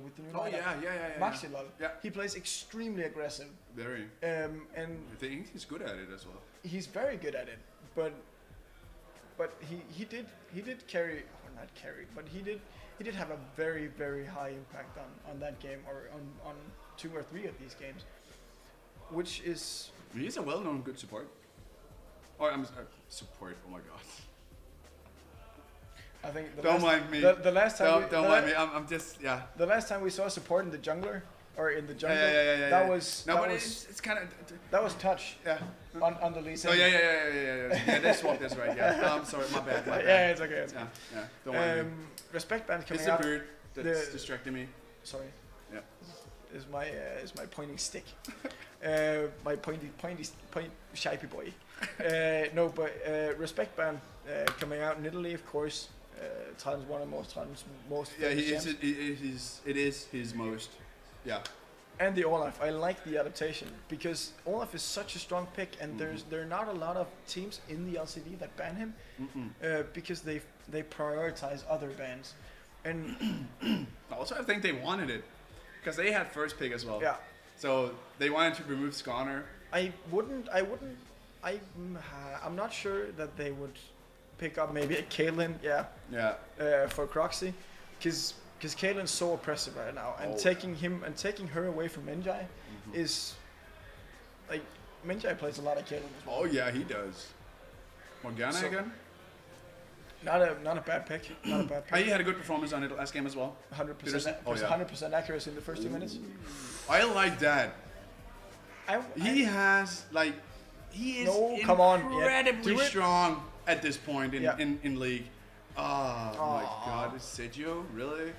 Speaker 2: with the new lineup.
Speaker 1: Yeah.
Speaker 2: Maxilal.
Speaker 1: Yeah.
Speaker 2: He plays extremely aggressive.
Speaker 1: Very.
Speaker 2: And
Speaker 1: I think he's good at it as well.
Speaker 2: he's very good at it, but he did carry, or not carry, but he did have a very, very high impact on that game, or on 2 or 3 of these games, which is,
Speaker 1: He's a well-known good support. Or I'm support. Oh my god.
Speaker 2: I think
Speaker 1: Don't mind me.
Speaker 2: The last time
Speaker 1: Don't mind me. I'm just
Speaker 2: the last time we saw support in the jungler, or in the jungle,
Speaker 1: Yeah.
Speaker 2: that was
Speaker 1: No,
Speaker 2: that
Speaker 1: but
Speaker 2: was
Speaker 1: it's kind of.
Speaker 2: that was touch
Speaker 1: Yeah.
Speaker 2: on the Lee Sin.
Speaker 1: Oh yeah. Yeah, they swapped this right. Yeah. No, I'm sorry. My bad.
Speaker 2: Yeah, it's okay. It's okay.
Speaker 1: Yeah. Don't worry.
Speaker 2: Respect band coming
Speaker 1: It's a
Speaker 2: out.
Speaker 1: bird that's
Speaker 2: the-
Speaker 1: distracting me.
Speaker 2: Sorry.
Speaker 1: Yeah.
Speaker 2: Is my pointing stick. My pointy shypy boy. No, but respect band coming out in Italy, of course. Times one of most
Speaker 1: Yeah,
Speaker 2: famous
Speaker 1: he is.
Speaker 2: champs.
Speaker 1: It is his most. Yeah.
Speaker 2: And the Olaf, I like the adaptation because Olaf is such a strong pick, and there are not a lot of teams in the LCD that ban him because they prioritize other bans, and
Speaker 1: Also, I think they wanted it because they had first pick as well.
Speaker 2: yeah,
Speaker 1: So they wanted to remove Skarner.
Speaker 2: I'm not sure that they would pick up maybe a Caitlyn,
Speaker 1: Yeah.
Speaker 2: for Croxy, because Caitlyn's so oppressive right now, and taking her away from Menjai is like, Menjai plays a lot of Caitlyn as well.
Speaker 1: Oh yeah, he does. Morgana
Speaker 2: So-
Speaker 1: again.
Speaker 2: Not a bad pick. Not a bad
Speaker 1: He
Speaker 2: pick.
Speaker 1: had a good performance on it last game as well.
Speaker 2: 100%.
Speaker 1: Peterson? Oh, yeah.
Speaker 2: 100% accuracy in the first 2 minutes.
Speaker 1: I like that. He is
Speaker 2: No, come on, yeah,
Speaker 1: incredibly
Speaker 2: do it.
Speaker 1: strong at this point in,
Speaker 2: Yeah.
Speaker 1: in league. Oh my god, is Sergio really?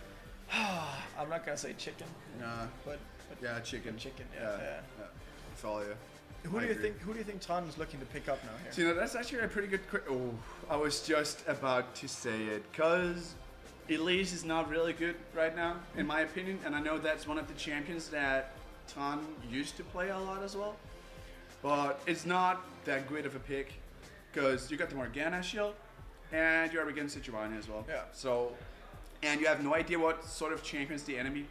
Speaker 2: I'm not gonna say chicken,
Speaker 1: Nah.
Speaker 2: but
Speaker 1: Yeah, chicken.
Speaker 2: chicken.
Speaker 1: Yeah.
Speaker 2: Yeah.
Speaker 1: I follow you.
Speaker 2: Who
Speaker 1: I
Speaker 2: do you
Speaker 1: agree.
Speaker 2: think Tron is looking to pick up now here?
Speaker 1: So, that's actually a pretty good. I was just about to say it, cause Elise is not really good right now, in my opinion, and I know that's one of the champions that Ton used to play a lot as well. But it's not that great of a pick, cause you got the Morgana shield, and you're up against Giovanni as well.
Speaker 2: Yeah.
Speaker 1: So, and you have no idea what sort of champions the enemy,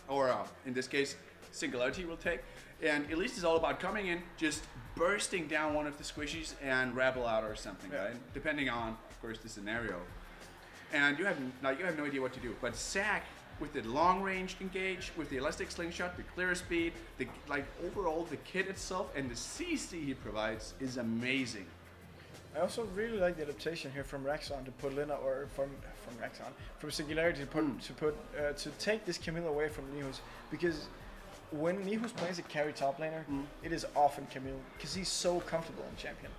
Speaker 1: or in this case, Singularity will take. And at least it's all about coming in, just bursting down one of the squishies and rabble out or something,
Speaker 2: Yeah.
Speaker 1: right? Depending on, of course, the scenario. And you have no idea what to do. But Zac, with the long range engage, with the elastic slingshot, the clear speed, overall the kit itself and the CC he provides is amazing.
Speaker 2: I also really like the adaptation here from Raxon to put Lina, or from Singularity to take this Camille away from Nihus, because when Nihus plays a carry top laner, it is often Camille because he's so comfortable in champion.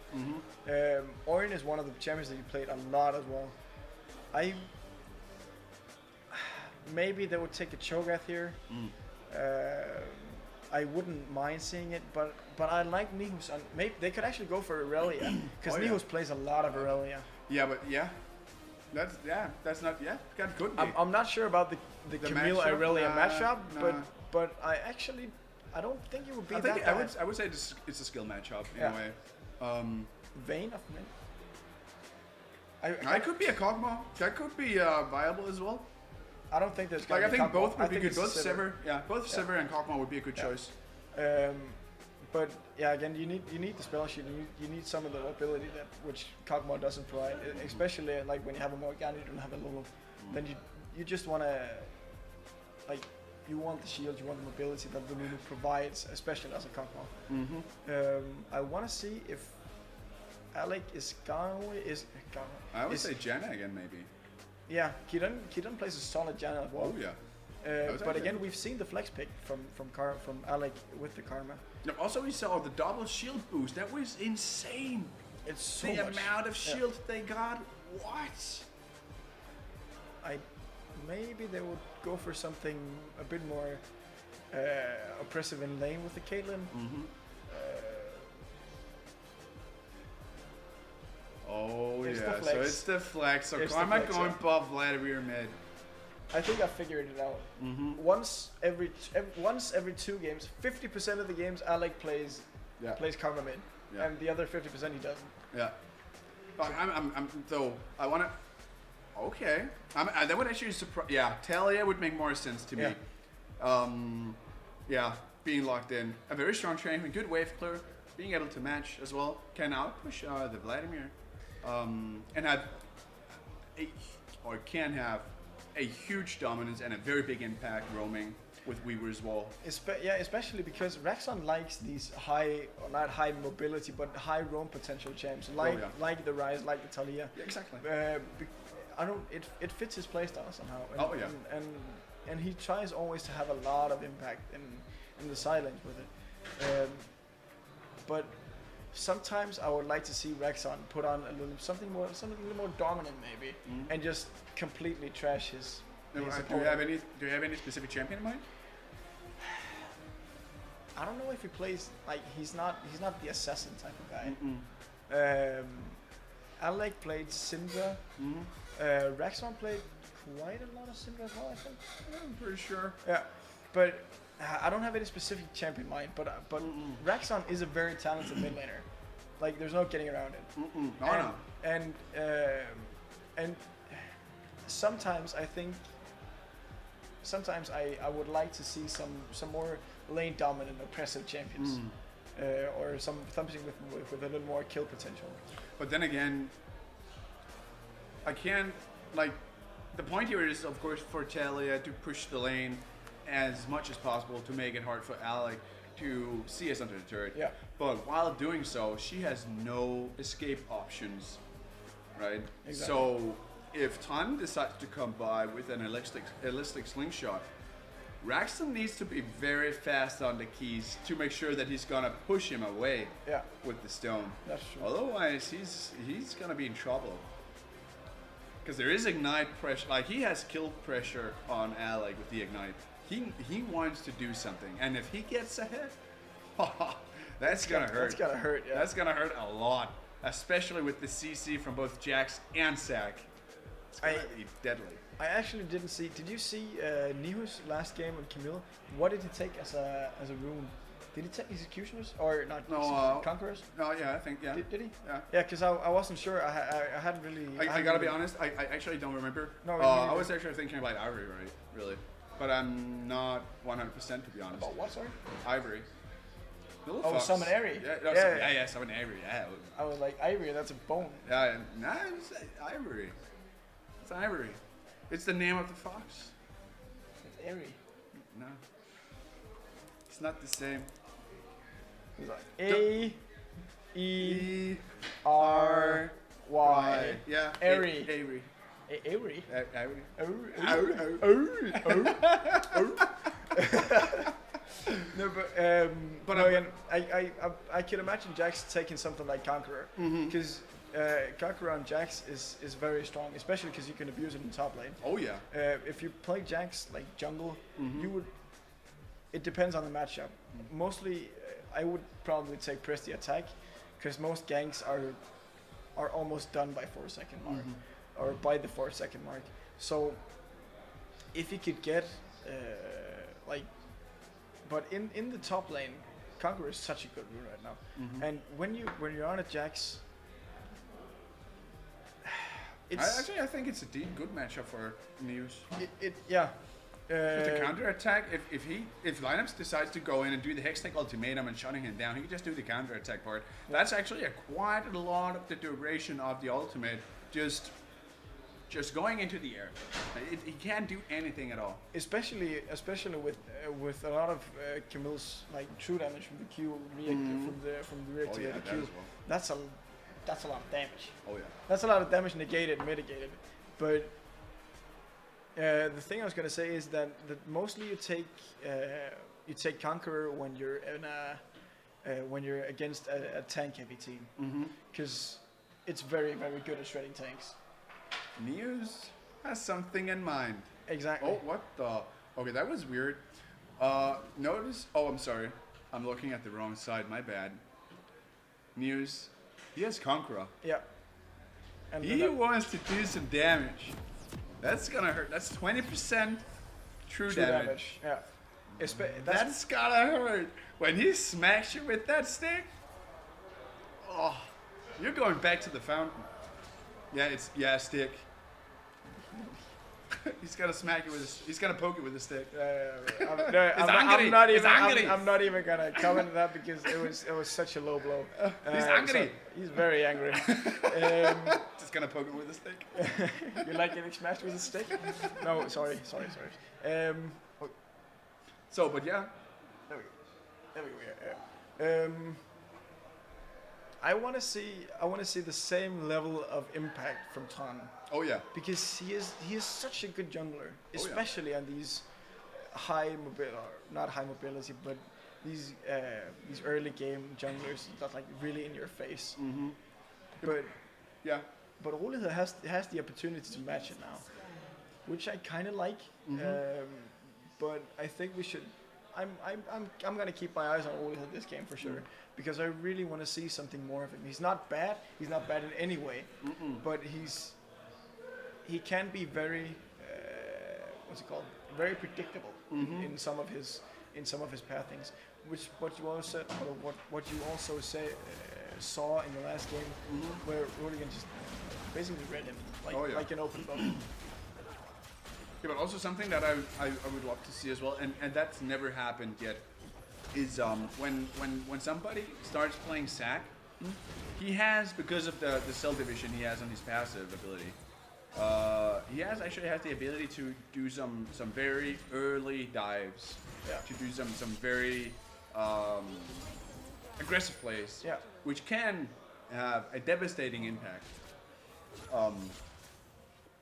Speaker 2: Orion is one of the champions that you played a lot as well. Maybe they would take a Cho'Gath here. I wouldn't mind seeing it, but I like Nihus. Maybe they could actually go for Aurelia because
Speaker 1: Oh, yeah.
Speaker 2: Nihus plays a lot of Aurelia.
Speaker 1: Yeah, but that's not that could be.
Speaker 2: I'm not sure about the Camille
Speaker 1: matchup?
Speaker 2: Aurelia
Speaker 1: Nah,
Speaker 2: matchup,
Speaker 1: nah.
Speaker 2: but I don't think it would be
Speaker 1: I
Speaker 2: that
Speaker 1: think
Speaker 2: bad.
Speaker 1: I would say it's a skill matchup in
Speaker 2: Yeah.
Speaker 1: a way.
Speaker 2: Vayne of Min.
Speaker 1: That could be a Kog'Maw. That could be viable as well.
Speaker 2: I don't think there's
Speaker 1: Like I think both would be
Speaker 2: think
Speaker 1: good.
Speaker 2: it's
Speaker 1: Both
Speaker 2: Sivir.
Speaker 1: Both Sivir and Kog'Maw would be a good choice.
Speaker 2: But yeah, again, you need the spell sheet. You need some of the ability that which Kog'Maw doesn't provide, especially like when you have a Morgana, you don't have a Lulu. Then you just wanna like you want the shield, you want the mobility that the Lulu provides, especially as a Kog'Maw. I want to see if Alec is gone.
Speaker 1: I would say Janna again, maybe.
Speaker 2: Yeah, Kidan plays a solid Janna as well.
Speaker 1: Oh yeah.
Speaker 2: But again, we've seen the flex pick from Alec with the Karma.
Speaker 1: No, also, we saw the double shield boost. That was insane.
Speaker 2: It's so
Speaker 1: The
Speaker 2: much.
Speaker 1: amount of shield they got. What?
Speaker 2: Maybe they would go for something a bit more oppressive in lane with the Caitlyn.
Speaker 1: Oh
Speaker 2: It's the
Speaker 1: yeah,
Speaker 2: flex.
Speaker 1: so it's the flex. So
Speaker 2: It's the
Speaker 1: Karma
Speaker 2: flex,
Speaker 1: going
Speaker 2: yeah.
Speaker 1: above Vladimir mid.
Speaker 2: I think I figured it out. Once every 2 games, 50% of the games Alec plays Karma mid,
Speaker 1: Yeah.
Speaker 2: and the other 50% he doesn't.
Speaker 1: Yeah. But though I want to. Okay. That would actually surprise. Yeah, Talia would make more sense to me. Yeah, being locked in, a very strong champion, good wave clear, being able to match as well, can outpush the Vladimir, and can have a huge dominance and a very big impact roaming with Weaver as well.
Speaker 2: Especially because Raxon likes these high, or not high mobility, but high roam potential champs, like the Rise, like the Talia.
Speaker 1: Yeah, exactly.
Speaker 2: It fits his playstyle somehow. And he tries always to have a lot of impact in the silence with it. But sometimes I would like to see Rexon put on something a little more dominant maybe, and just completely trash his.
Speaker 1: Do you have any specific champion in mind?
Speaker 2: I don't know if he plays like he's not the assassin type of guy. Alec played Syndra. Rexon played quite a lot of Syndra as well, I think.
Speaker 1: I'm pretty sure.
Speaker 2: Yeah, but I don't have any specific champion in mind. But Rexon is a very talented mid laner. Like there's no getting around it. And sometimes I think. Sometimes I would like to see some more lane dominant oppressive champions, or something with a little more kill potential.
Speaker 1: But then again, I can't the point here is of course for Talia to push the lane as much as possible to make it hard for Alec to see us under the turret.
Speaker 2: Yeah.
Speaker 1: But while doing so, she has no escape options, right?
Speaker 2: Exactly.
Speaker 1: So if Tan decides to come by with an elastic slingshot, Raxton needs to be very fast on the keys to make sure that he's gonna push him away with the stone.
Speaker 2: That's true.
Speaker 1: Otherwise, he's gonna be in trouble. Because there is ignite pressure, like he has kill pressure on Alec with the ignite. He wants to do something, and if he gets ahead, that's gonna hurt.
Speaker 2: That's gonna hurt. Yeah.
Speaker 1: That's gonna hurt a lot, especially with the CC from both Jax and Zac. It's gonna be deadly.
Speaker 2: I actually didn't see. Did you see Nihu's last game on Camille? What did he take as a rune? Did he take Executioners or not?
Speaker 1: No,
Speaker 2: Conquerors?
Speaker 1: No, yeah, I think yeah.
Speaker 2: Did he?
Speaker 1: Yeah.
Speaker 2: Yeah, because I wasn't sure. I hadn't really.
Speaker 1: I gotta be honest. I actually don't remember.
Speaker 2: No,
Speaker 1: I was actually thinking about Ivory, right? Really, but I'm not 100% to be honest.
Speaker 2: About what? Sorry.
Speaker 1: Ivory.
Speaker 2: Oh, Summon Airy.
Speaker 1: Yeah, Summon Ivory. Yeah.
Speaker 2: I was like Ivory. That's a bone.
Speaker 1: Yeah, nah, it's Ivory. It's Ivory. It's the name of the fox.
Speaker 2: It's Airy.
Speaker 1: No. It's not the same.
Speaker 2: It's like A-E-R-Y.
Speaker 1: Yeah.
Speaker 2: Airy.
Speaker 1: Avery.
Speaker 2: Airy. No, but no, again, I can imagine Jax taking something like Conqueror, because Conqueror on Jax is very strong, especially because you can abuse it in top lane.
Speaker 1: Oh yeah.
Speaker 2: If you play Jax like jungle, you would. It depends on the matchup. Mostly, I would probably take press the attack, because most ganks are almost done by 4-second mark, or by the 4-second mark. So if you could get but in the top lane, Conqueror is such a good rune right now. And when you're on a Jax,
Speaker 1: I think it's a good matchup for News. With the counter attack, if Lineups decides to go in and do the Hextech ultimatum and shutting him down, he can just do the counter attack part. That's actually quite a lot of the duration of the ultimate, just going into the air. He can't do anything at all.
Speaker 2: Especially with a lot of Camille's like true damage from the Q from the reactor to the Q.
Speaker 1: Well.
Speaker 2: That's a lot of damage.
Speaker 1: Oh yeah.
Speaker 2: That's a lot of damage negated, mitigated. But the thing I was gonna say is that mostly you take Conqueror when you're in when you're against a tank heavy team, because it's very very good at shredding tanks.
Speaker 1: News has something in mind.
Speaker 2: Exactly.
Speaker 1: Oh, what the? Okay, that was weird. Notice. Oh, I'm sorry. I'm looking at the wrong side. My bad. News. He has Conqueror.
Speaker 2: Yeah. And
Speaker 1: He wants to do some damage. That's gonna hurt. That's 20% true damage.
Speaker 2: Yeah.
Speaker 1: That's gotta hurt. When he smacks you with that stick, oh, you're going back to the fountain. Yeah, stick. He's gonna smack you with his. He's gonna poke you with a stick.
Speaker 2: I'm not even gonna comment on that because it was such a low blow.
Speaker 1: He's angry.
Speaker 2: He's very angry.
Speaker 1: Just gonna poke him with a stick.
Speaker 2: You like getting smashed with a stick? No, sorry.
Speaker 1: So, but yeah.
Speaker 2: There we go. I want to see the same level of impact from Ton.
Speaker 1: Oh yeah.
Speaker 2: Because he is such a good jungler, especially on these not high mobility, but these early game junglers that like really in your face.
Speaker 1: Mm-hmm.
Speaker 2: But
Speaker 1: yeah.
Speaker 2: But Roligan has the opportunity to match it now, which I kind of like. But I think we should. I'm gonna keep my eyes on Roligan this game for sure, because I really want to see something more of him. He's not bad. He's not bad in any way, but he can be very very predictable in some of his pathings, which what you also saw in the last game, where Roligan just basically read him like an open book.
Speaker 1: Yeah, but also something that I would love to see as well, and that's never happened yet, is when somebody starts playing Sack, he has, because of the cell division he has on his passive ability, he has the ability to do some very early dives, to do some very aggressive plays, which can have a devastating impact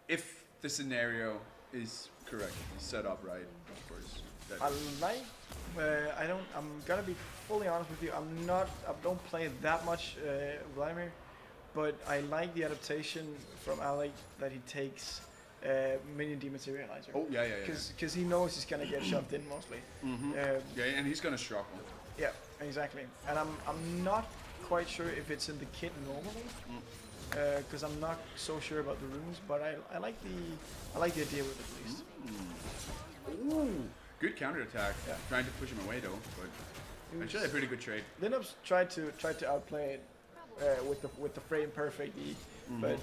Speaker 1: if the scenario is correct, set up right, of course.
Speaker 2: I'm gonna be fully honest with you. I don't play that much Vladimir, but I like the adaptation from Alec that he takes minion dematerializer.
Speaker 1: Oh yeah.
Speaker 2: Because he knows he's gonna get shoved in mostly.
Speaker 1: And he's gonna struggle.
Speaker 2: Yeah, exactly. And I'm not quite sure if it's in the kit normally. Because I'm not so sure about the runes, but I like the idea with it at least.
Speaker 1: Ooh, good counter attack. Yeah. Trying to push him away though, but actually a pretty good trade.
Speaker 2: Lineups tried to outplay it with the frame perfect E, but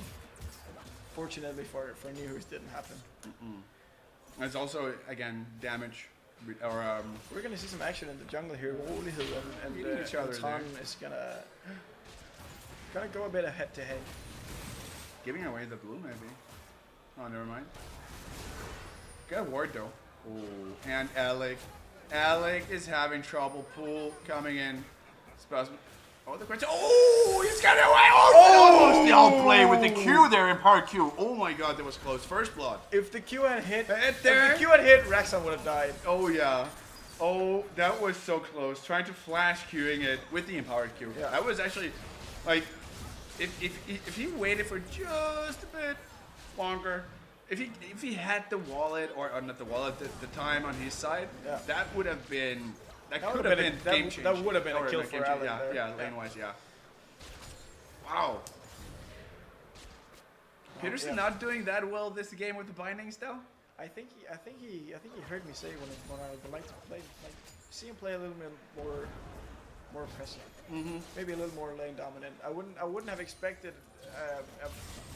Speaker 2: fortunately for Newhoos didn't happen.
Speaker 1: It's also again damage. Or
Speaker 2: we're gonna see some action in the jungle here. Roligan and Ton is gonna go a bit of head to head.
Speaker 1: Giving away the blue maybe. Oh, never mind. Got a ward though. Oh, and Alec. Alec is having trouble. Pool coming in. Oh, the question. Oh, he's got away. Oh, the outplay with the Q there in part Q. Oh my God, that was close. First blood.
Speaker 2: If the Q had hit, Raxon would have died.
Speaker 1: Oh yeah. Oh, that was so close. Trying to flash queuing it with the empowered Q. Yeah. That was actually, like, if he waited for just a bit longer, if he had the wallet or not the wallet, the time on his side, that would have been. That could have been game changing.
Speaker 2: That would have been a kill for Alec.
Speaker 1: Yeah, lane wise, yeah. Wow. Peterson not doing that well this game with the bindings though.
Speaker 2: I think he heard me say when I would like to play, like, see him play a little bit more pressing. Maybe a little more lane dominant. I wouldn't have expected a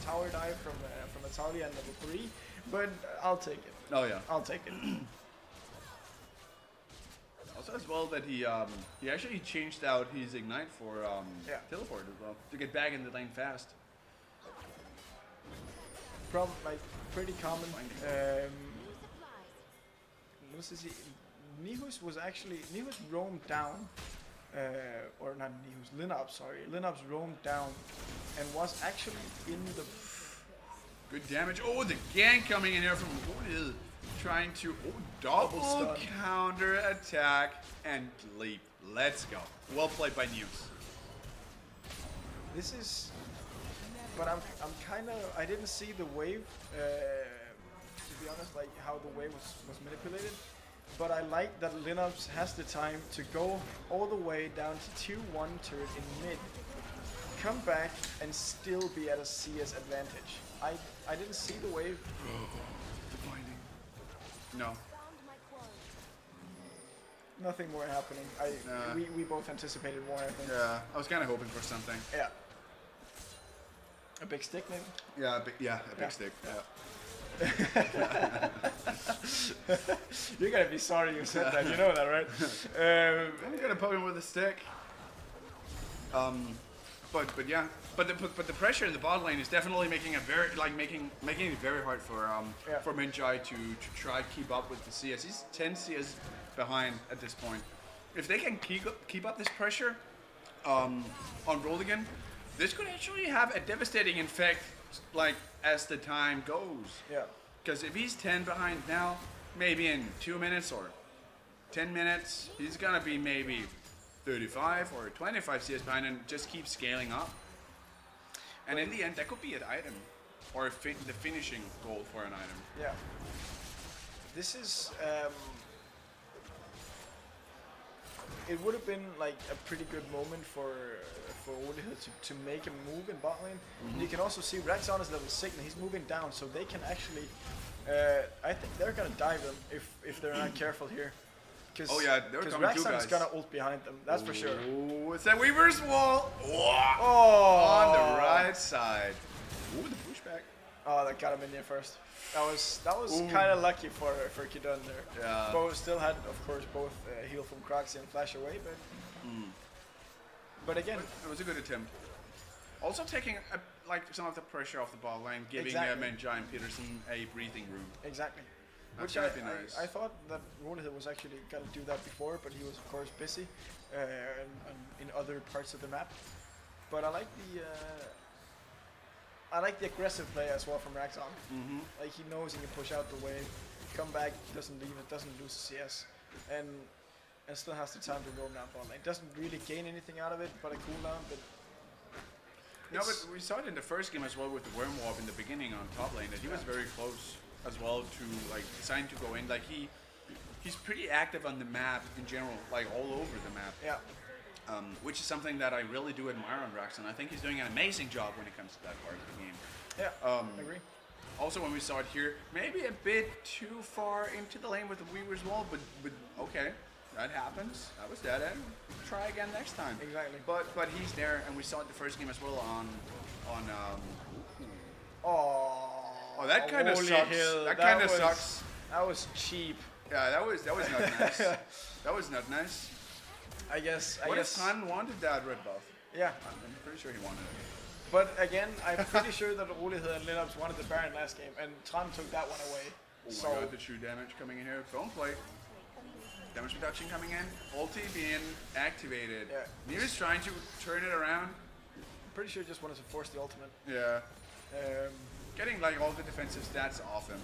Speaker 2: tower dive from Natalia at level 3, But I'll take it.
Speaker 1: Oh yeah.
Speaker 2: I'll take it.
Speaker 1: Also as well that he actually changed out his ignite for
Speaker 2: Yeah.
Speaker 1: teleport as well to get back in the lane fast.
Speaker 2: Problem like pretty common. What is he? Nihus roamed down, or not Nihus, Lineup, sorry. Lineups roamed down and was actually in the...
Speaker 1: Good damage. Oh, the gank coming in here from Roligan, trying to double
Speaker 2: stun.
Speaker 1: counter attack and leap. Let's go. Well played by News.
Speaker 2: This is... But I'm kind of... I didn't see the wave, to be honest, like how the wave was manipulated. But I like that Lineups has the time to go all the way down to 2-1 turret in mid, come back and still be at a CS advantage. I didn't see the wave.
Speaker 1: No.
Speaker 2: Nothing more happening. We both anticipated more, I think.
Speaker 1: Yeah, I was kind of hoping for something.
Speaker 2: Yeah. A big stick, maybe?
Speaker 1: Yeah, a big stick. Yeah.
Speaker 2: You're gonna be sorry you said that, you know that, right?
Speaker 1: I'm gonna poke him with a stick. But yeah, but the pressure in the bot lane is definitely making making it very hard for Minjai to try to keep up with the CS. He's 10 CS behind at this point. If they can keep up this pressure on Roligan, this could actually have a devastating effect, like as the time goes.
Speaker 2: Yeah.
Speaker 1: Because if he's 10 behind now, maybe in 2 minutes or 10 minutes, he's gonna be maybe 35 or 25 CS behind and just keep scaling up. And in the end, that could be an item, or the finishing goal for an item.
Speaker 2: Yeah. This is... it would have been like a pretty good moment for Roligan to make a move in bot lane. Mm-hmm. You can also see Rexon is level 6 and he's moving down, so they can actually... I think they're gonna dive them if they're not careful here.
Speaker 1: Oh yeah, they're coming too, guys.
Speaker 2: Rexon is gonna ult behind them, that's for sure.
Speaker 1: Oh, it's that Weaver's wall!
Speaker 2: Oh!
Speaker 1: On the right side. Ooh, the pushback.
Speaker 2: Oh, that got him in there first. That was kind of lucky for Kidon there.
Speaker 1: Yeah.
Speaker 2: Bo still had, of course, both heal from Croxy and flash away, but... But again...
Speaker 1: It was a good attempt. Also taking some of the pressure off the ball lane, giving
Speaker 2: Exactly.
Speaker 1: Menjai and Peterson a breathing room.
Speaker 2: Exactly.
Speaker 1: That's
Speaker 2: Which
Speaker 1: gonna be nice.
Speaker 2: I thought that Roligan was actually gonna do that before, but he was of course busy in other parts of the map. But I like the aggressive play as well from Raxon.
Speaker 1: Mm-hmm.
Speaker 2: Like he knows he can push out the wave, come back, doesn't leave it, doesn't lose CS, and still has the time to roam down bot lane. Doesn't really gain anything out of it, but a cooldown.
Speaker 1: No, but we saw it in the first game as well with the Worm Warp in the beginning on top lane that he was very close as well to deciding to go in. Like he's pretty active on the map in general, like all over the map.
Speaker 2: Yeah.
Speaker 1: Which is something that I really do admire on Raxon. I think he's doing an amazing job when it comes to that part of the game.
Speaker 2: Yeah, I agree.
Speaker 1: Also, when we saw it here, maybe a bit too far into the lane with the Weaver's Wall, but okay, that happens. That was dead end. Try again next time.
Speaker 2: Exactly.
Speaker 1: But he's there, and we saw it the first game as well on
Speaker 2: Oh,
Speaker 1: that kind of sucks. That kind of sucks.
Speaker 2: That was cheap.
Speaker 1: Yeah, that was not nice. That was not nice.
Speaker 2: I guess.
Speaker 1: What if Han wanted that red buff?
Speaker 2: Yeah.
Speaker 1: I'm pretty sure he wanted it.
Speaker 2: But again, I'm pretty sure that Roligan and Lineups wanted the Baron last game, and Tron took that one away.
Speaker 1: Oh
Speaker 2: so
Speaker 1: my god, the true damage coming in here. Don't play. Damage reduction coming in. Ulti being activated.
Speaker 2: Yeah.
Speaker 1: Near's trying to turn it around.
Speaker 2: I'm pretty sure he just wanted to force the ultimate.
Speaker 1: Yeah.
Speaker 2: Um,
Speaker 1: Getting like all the defensive stats off him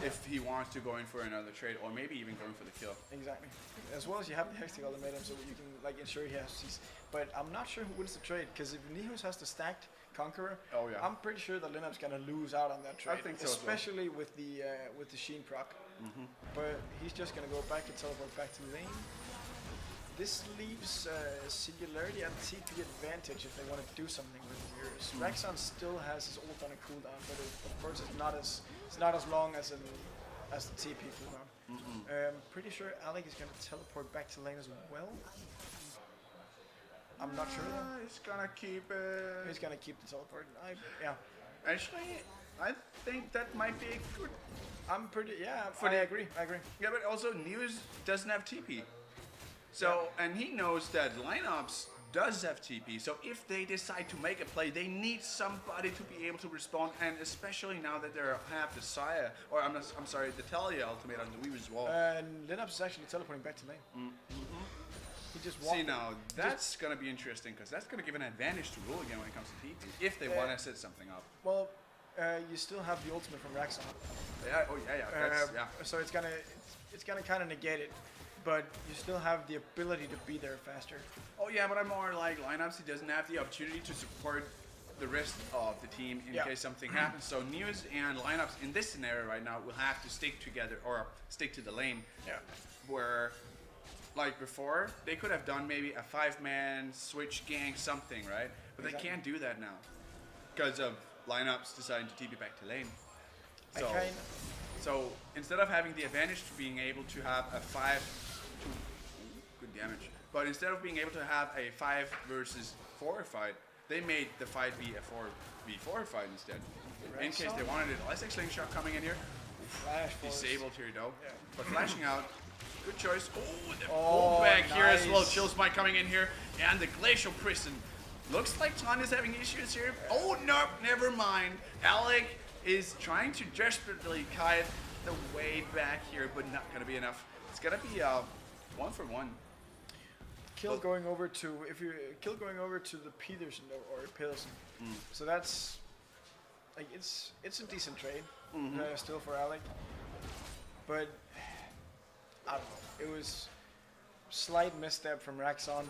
Speaker 1: if he wants to go in for another trade or maybe even going for the kill.
Speaker 2: Exactly. As well as you have the Hextech ultimatum, so you can like ensure he has CC. But I'm not sure who wins the trade, because if Nihus has the stacked Conqueror,
Speaker 1: oh yeah,
Speaker 2: I'm pretty sure that Linux's gonna lose out on that trade.
Speaker 1: I think so,
Speaker 2: especially with the Sheen proc. But he's just gonna go back and teleport back to the lane. This leaves Singularity at TP advantage if they want to do something with yours. Rexon still has his ult on a cooldown, but of course it's not as long as the TP cooldown. Pretty sure Alec is gonna teleport back to lane as well. I'm not sure though.
Speaker 1: He's gonna keep it.
Speaker 2: He's gonna keep the teleport. Yeah.
Speaker 1: Actually, think that might be a good.
Speaker 2: I'm pretty. Yeah,
Speaker 1: For
Speaker 2: I
Speaker 1: the-
Speaker 2: agree. I agree.
Speaker 1: Yeah, but also News doesn't have TP. So, and he knows that lineups does have TP. So if they decide to make a play, they need somebody to be able to respond. And especially now that they have the Saya, or I'm sorry, the Talia ultimate on the Weave as well.
Speaker 2: And Lineups is actually teleporting back to lane. He just walked.
Speaker 1: See now, that's gonna be interesting because that's gonna give an advantage to Roligan when it comes to TP if they want to set something up.
Speaker 2: Well, you still have the ultimate from Raxon.
Speaker 1: Yeah. Oh yeah. That's, yeah.
Speaker 2: So it's gonna kind of negate it, but you still have the ability to be there faster.
Speaker 1: Oh yeah, but I'm more like lineups. He doesn't have the opportunity to support the rest of the team in case something happens. So News and lineups in this scenario right now will have to stick together or stick to the lane.
Speaker 2: Yeah.
Speaker 1: Where, like before, they could have done maybe a 5-man switch gang something, right? But
Speaker 2: Exactly.
Speaker 1: they can't do that now because of lineups deciding to TP back to lane. So, so instead of having the advantage to being able to have a good damage, but instead of being able to have a 5 versus 4 fight, they made the fight be a 4v4 fight instead. In case they wanted it. Let's slingshot coming in here.
Speaker 2: Flash force.
Speaker 1: Disabled here though.
Speaker 2: Yeah.
Speaker 1: But flashing out. Good choice. Oh, the
Speaker 2: Oh,
Speaker 1: pullback here as well.
Speaker 2: nice.
Speaker 1: Chill Smite coming in here. And the Glacial Prison. Looks like Ton is having issues here. Oh, no, never mind. Alec is trying to desperately kite the way back here, but not going to be enough. It's going to be 1-for-1.
Speaker 2: Kill going over to the Peterson or Peterson. So that's like it's a decent trade still for Alec, but I don't know. It was slight misstep from Raxon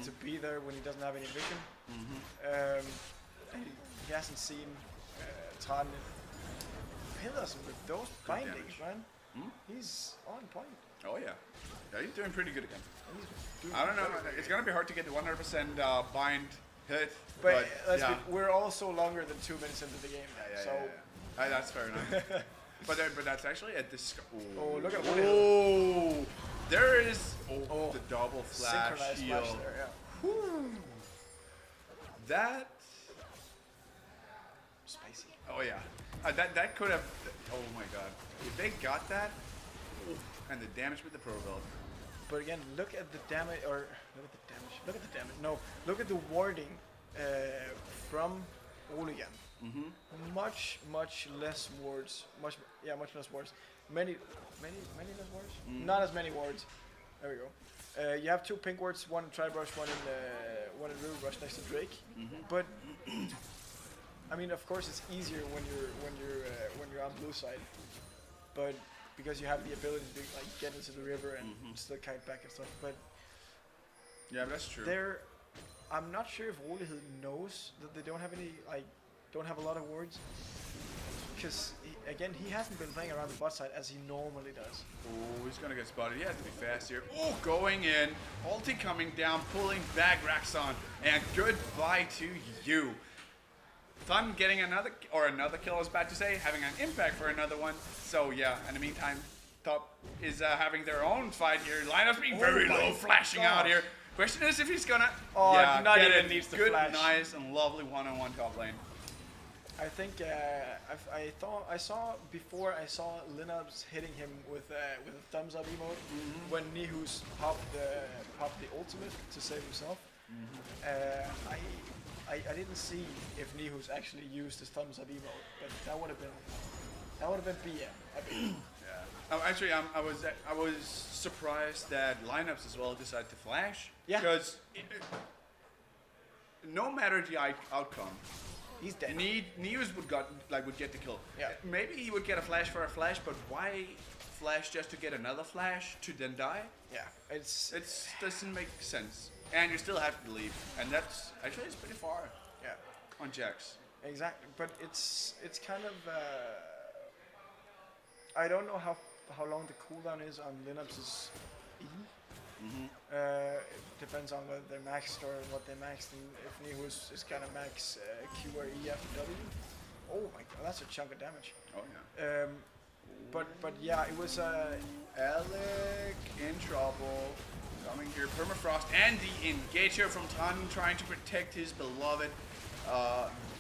Speaker 2: to be there when he doesn't have any vision. And he hasn't seen Ton. Peterson with those bindings,
Speaker 1: damage.
Speaker 2: man. He's on point.
Speaker 1: Oh, yeah. Yeah, he's doing pretty good again.
Speaker 2: He's doing
Speaker 1: I don't know.
Speaker 2: very, very
Speaker 1: It's
Speaker 2: good.
Speaker 1: going to be hard to get the 100% bind hit.
Speaker 2: But
Speaker 1: yeah.
Speaker 2: we're also longer than 2 minutes into the game, so
Speaker 1: That's fair enough. but that's actually at this.
Speaker 2: Oh, look at what
Speaker 1: Oh, there is the double flash
Speaker 2: synchronized
Speaker 1: heal.
Speaker 2: flash there, yeah.
Speaker 1: Whew. That.
Speaker 2: Spicy.
Speaker 1: Oh yeah. That could have. Oh my god. If they got that, and the damage with the pro build.
Speaker 2: But again, look at the damage, or look at the damage. Look at the damage. No, look at the warding from Roligan. Much less wards. Much less wards. Many less wards. Not as many wards. There we go. You have 2 pink wards, one in Tri-Brush, one in River Rush next to Drake. But I mean, of course, it's easier when you're on blue side. But because you have the ability to like get into the river and still kite back and stuff. But
Speaker 1: Yeah, that's true.
Speaker 2: I'm not sure if Roligan knows that they don't have don't have a lot of wards. Because again, he hasn't been playing around the bot side as he normally does.
Speaker 1: Oh, he's gonna get spotted. He has to be fast here. Oh, going in. Ulti coming down, pulling back Raxon. And goodbye to you. Thun getting another kill, I was about to say, having an impact for another one. So yeah, in the meantime, Top is having their own fight here. Lineups being very low, flashing out here. Question is if he's gonna
Speaker 2: not
Speaker 1: get
Speaker 2: even
Speaker 1: it.
Speaker 2: needs to
Speaker 1: Good,
Speaker 2: flash.
Speaker 1: nice, and lovely one-on-one top lane.
Speaker 2: I think I saw Lineups hitting him with a thumbs up emote when Nihus popped the ultimate to save himself. I didn't see if Nihus actually used his thumbs up emote, but that would have been BM.
Speaker 1: Yeah. Actually, I was surprised that lineups as well decided to flash.
Speaker 2: Yeah.
Speaker 1: Because no matter the outcome,
Speaker 2: He's dead.
Speaker 1: News would get the kill.
Speaker 2: Yeah.
Speaker 1: Maybe he would get a flash for a flash, but why flash just to get another flash to then die?
Speaker 2: Yeah,
Speaker 1: It doesn't make sense. And you still have to leave, and that's actually it's pretty far
Speaker 2: yeah,
Speaker 1: on Jax.
Speaker 2: exactly. But it's kind of I don't know how long the cooldown is on Linups's E. It depends on whether they're maxed or what they maxed, and if Nihus is gonna max Q or E after W. Oh my god, that's a chunk of damage.
Speaker 1: Oh yeah.
Speaker 2: But yeah, it was
Speaker 1: Alec in trouble. Coming here, Permafrost and the engager from Tan trying to protect his beloved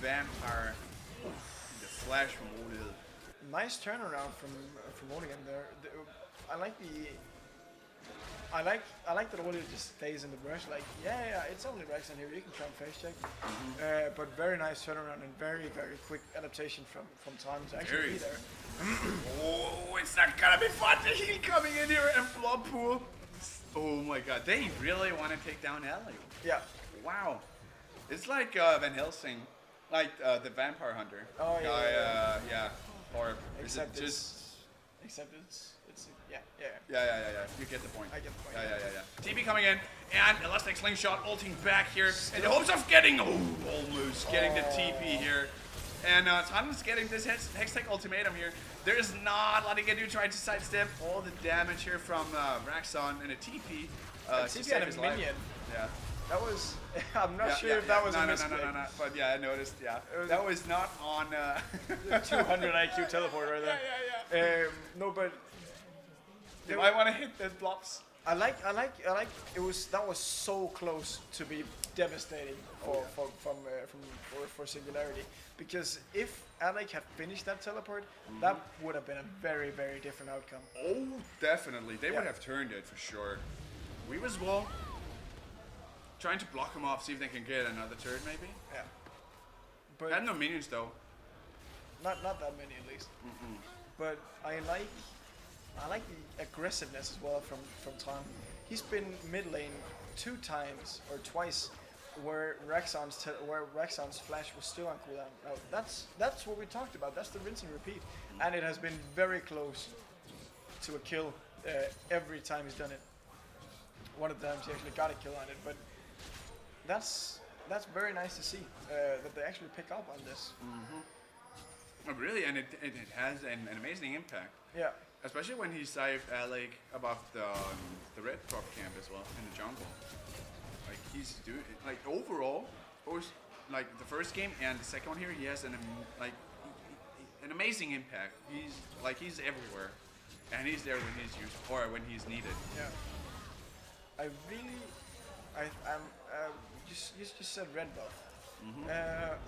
Speaker 1: vampire. The flash from Odil.
Speaker 2: nice turnaround from Roligan there. I like that Roligan just stays in the brush. Like, yeah, it's only Rexon here. You can try and face check. But very nice turnaround and very quick adaptation from Tom to actually be there.
Speaker 1: Oh, it's not gonna be fun. The heal coming in here and blood pool. Oh my god, they really want to take down Ellie.
Speaker 2: Yeah.
Speaker 1: Wow. It's like Van Helsing, like the Vampire Hunter.
Speaker 2: Oh yeah.
Speaker 1: Yeah. Or is it
Speaker 2: Except it's
Speaker 1: Yeah. You get the point.
Speaker 2: I get the point.
Speaker 1: Yeah. TP coming in and Elastic Slingshot ulting back here in the hopes of getting almost getting the TP here. And Tan's getting this Hextech ultimatum here. There's not a lot he can do trying to sidestep all the damage here from Raxon and a TP.
Speaker 2: TP and a minion.
Speaker 1: Yeah.
Speaker 2: That was. I'm not sure if that was a misclick.
Speaker 1: No. But yeah, I noticed. Yeah, that was not on.
Speaker 2: 200 IQ teleport right there.
Speaker 1: Yeah.
Speaker 2: No, but
Speaker 1: Do I want to hit the blobs?
Speaker 2: I like. It was that was so close to be devastating for Singularity, because if Alec had finished that teleport, that would have been a very different outcome.
Speaker 1: Oh, definitely. They would have turned it for sure. We was trying to block him off, see if they can get another turret maybe.
Speaker 2: Yeah. But
Speaker 1: Had no minions though.
Speaker 2: not that many at least. But I like the aggressiveness as well from Tom. He's been mid lane 2 times or twice where Rexon's flash was still on cooldown. Now that's what we talked about. That's the rinse and repeat, and it has been very close to a kill every time he's done it. One of the times he actually got a kill on it, but that's very nice to see that they actually pick up on this.
Speaker 1: Oh, really, and it has an amazing impact.
Speaker 2: Yeah.
Speaker 1: Especially when he saved Alec above the red prop camp as well in the jungle. Like he's doing like overall, both like the first game and the second one here, he has an amazing impact. He's everywhere, and he's there when he's used or when he's needed.
Speaker 2: Yeah. You just said red buff.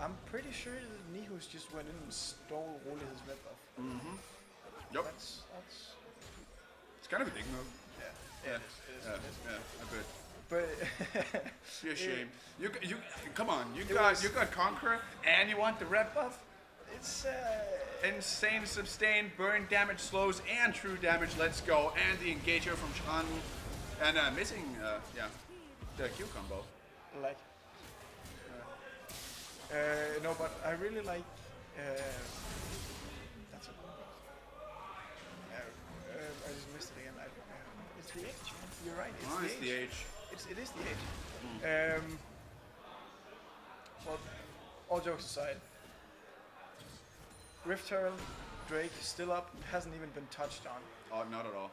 Speaker 2: I'm pretty sure that Nihus just went in and stole all his red buff.
Speaker 1: Yep.
Speaker 2: That's
Speaker 1: It's kind of a big move.
Speaker 2: yeah. It is.
Speaker 1: A bit.
Speaker 2: But
Speaker 1: Be a shame. You come on. You got Conqueror and you want the red buff.
Speaker 2: it's
Speaker 1: Insane sustain, burn damage, slows, and true damage. Let's go. And the engager from Chan. And missing, the Q combo.
Speaker 2: like no, but I really like that's a I just missed it again. It's the H. You're right. It's
Speaker 1: the H.
Speaker 2: It is the H. Well, all jokes aside, Rift Herald, Drake still up, hasn't even been touched on.
Speaker 1: Oh, not at all.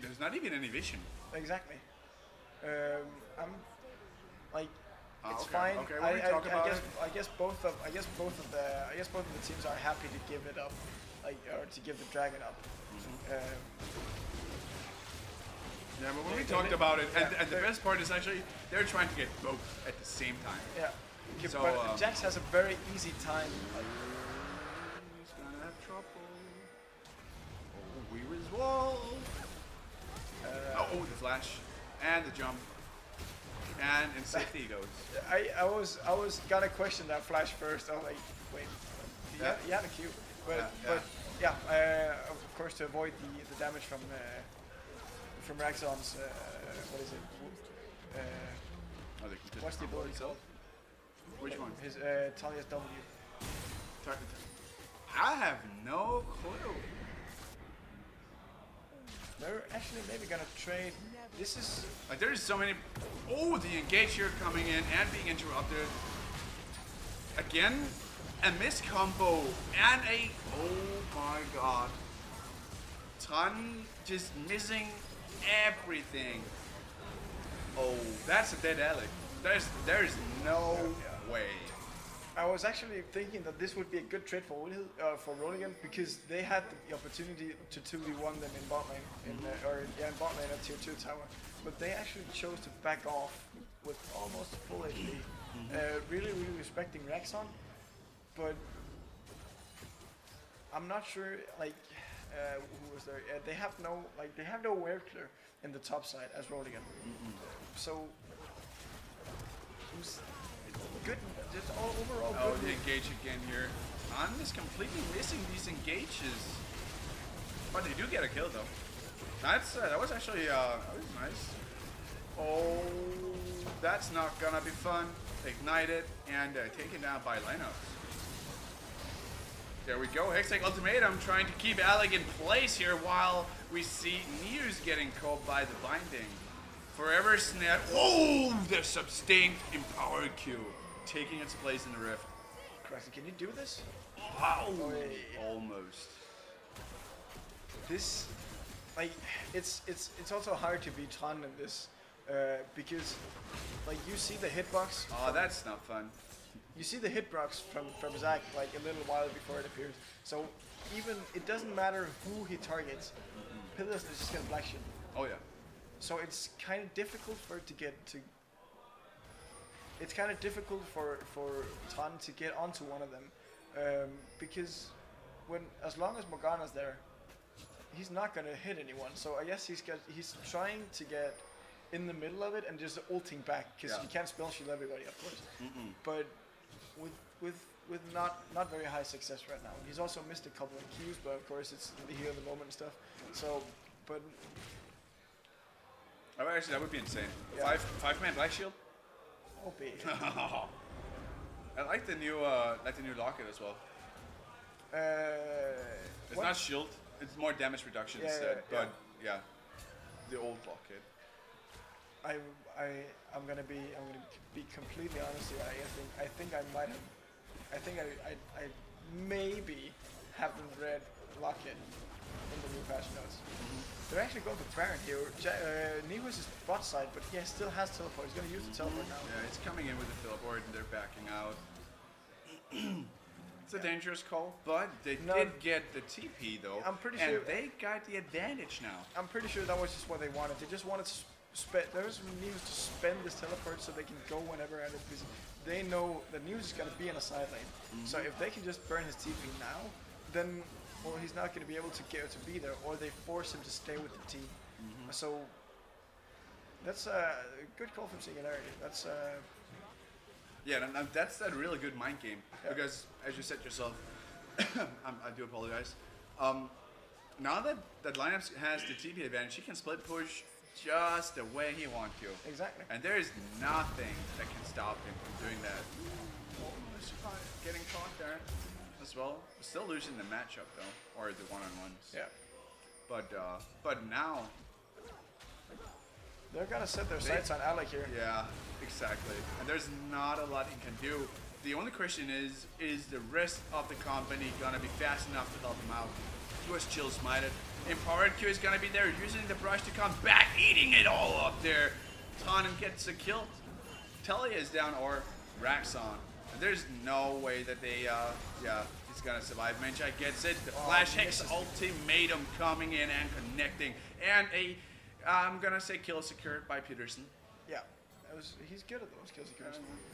Speaker 1: There's not even any vision.
Speaker 2: Exactly. I'm like, it's
Speaker 1: okay.
Speaker 2: fine.
Speaker 1: Okay, when we talk about it.
Speaker 2: I guess both of the teams are happy to give it up, or to give the dragon up.
Speaker 1: Yeah, but when we talked about it, and the best part is actually they're trying to get both at the same time.
Speaker 2: Yeah.
Speaker 1: So,
Speaker 2: but Jax has a very easy time.
Speaker 1: He's gonna have trouble. Oh, we was wall. The flash and the jump, and in safety he goes.
Speaker 2: I was gonna question that flash first. I was like, wait, you had a Q, but of course to avoid the damage from Raxon's what is it? What's the ability called?
Speaker 1: Which one?
Speaker 2: His Talia's W.
Speaker 1: I have no clue.
Speaker 2: They're actually maybe gonna trade. This is
Speaker 1: like there's so many. Oh, the engage here coming in and being interrupted. Again, a miss combo and a. Oh my god. Ton just missing everything. Oh, that's a dead Alec. There's no way.
Speaker 2: I was actually thinking that this would be a good trade for Roligan, because they had the opportunity to 2v1 them in bot lane, in bot lane at tier 2 tower, but they actually chose to back off with almost full HP. Really respecting Raxon, but I'm not sure. Like, who was there? They have no wave clear in the top side as Roligan. So, who's good? Just overall
Speaker 1: Oh,
Speaker 2: good.
Speaker 1: the engage again here. Han is completely missing these engages. But they do get a kill though. That was actually that was nice. Oh, that's not gonna be fun. Ignited and taken down by Linux. There we go. Hextech Ultimatum trying to keep Alec in place here while we see News getting caught by the binding. Forever Snap. Oh, the sustained Empower Q taking its place in the rift.
Speaker 2: Christ, can you do this?
Speaker 1: Wow.
Speaker 2: Oy.
Speaker 1: Almost.
Speaker 2: This, like, it's also hard to be Tron in this because, like, you see the hitbox.
Speaker 1: Oh, that's not fun.
Speaker 2: You see the hitbox from Zac like a little while before it appears. So even it doesn't matter who he targets, Pillars is just gonna black shield.
Speaker 1: Oh yeah.
Speaker 2: So it's kind of difficult for it to get to. It's kind of difficult for Tron to get onto one of them because as long as Morgana's there, he's not gonna hit anyone. So I guess he's trying to get in the middle of it and just ulting back because you can't spell shield everybody, of course. But with not very high success right now. He's also missed a couple of Qs, but of course it's the heat of the moment and stuff. So, but
Speaker 1: Oh, actually, that would be insane.
Speaker 2: Yeah.
Speaker 1: Five-man Black Shield.
Speaker 2: oh be
Speaker 1: I like the new locket as well. It's
Speaker 2: what?
Speaker 1: not shield. It's more damage reduction instead.
Speaker 2: yeah.
Speaker 1: But yeah, the old locket.
Speaker 2: I'm gonna be completely honest here. I think I maybe haven't read Locket in the new patch notes. They're actually going for Baron here. Nihus is bot side, but he still has teleport. He's gonna use the teleport now.
Speaker 1: Yeah, it's coming in with the teleport and they're backing out. It's a dangerous call, but they did get the TP though.
Speaker 2: I'm pretty
Speaker 1: and
Speaker 2: sure
Speaker 1: they got the advantage now.
Speaker 2: I'm pretty sure that was just what they wanted. They just wanted to spend. There was Nihus to spend this teleport so they can go whenever at it because they know that Nihus is gonna be in a side lane. So if they can just burn his TP now, then well he's not gonna be able to get to be there, or they force him to stay with the team. So that's a good call from Singularity. That's
Speaker 1: Yeah, and that's a really good mind game because, as you said yourself, I do apologize. Now that Lineup has the TP advantage, he can split push just the way he wants to.
Speaker 2: exactly.
Speaker 1: And there is nothing that can stop him from doing that. Oh, getting caught there as well. Still losing the matchup though, or the one-on-ones.
Speaker 2: Yeah.
Speaker 1: But now,
Speaker 2: They're gonna set their sights on Alec here.
Speaker 1: yeah, exactly. And there's not a lot he can do. The only question is the rest of the company gonna be fast enough to help him out? He was chill smited. Empowered Q is gonna be there using the brush to come back, eating it all up there. Tannen gets a kill. Talia is down, or Raxon. And there's no way that they, he's gonna survive. Menchai gets it. The Flash Hex ultimatum coming in and connecting. And I'm gonna say kill secured by Peterson.
Speaker 2: Yeah. He's good at those kills.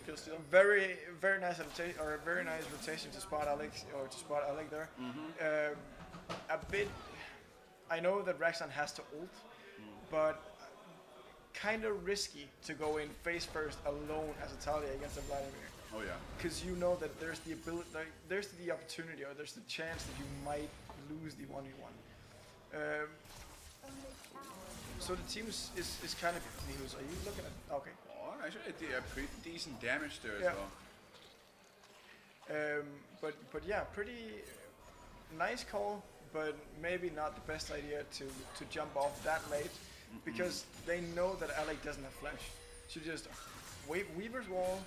Speaker 1: Kill steal.
Speaker 2: Very nice rotation, or a very nice rotation to spot Alex, or to spot Alec there. A bit. I know that Raxon has to ult, but kind of risky to go in face first alone as a Talia against a Vladimir,
Speaker 1: Oh yeah.
Speaker 2: because you know that there's the ability, there's the opportunity, or there's the chance that you might lose the 1v1. So the team is kind of confused. Are you looking at? Okay.
Speaker 1: Oh, actually, it did a pretty decent damage there as
Speaker 2: Yeah.
Speaker 1: well.
Speaker 2: But yeah, pretty nice call, but maybe not the best idea to jump off that late, because they know that Alec doesn't have flash. So just wait Weaver's wall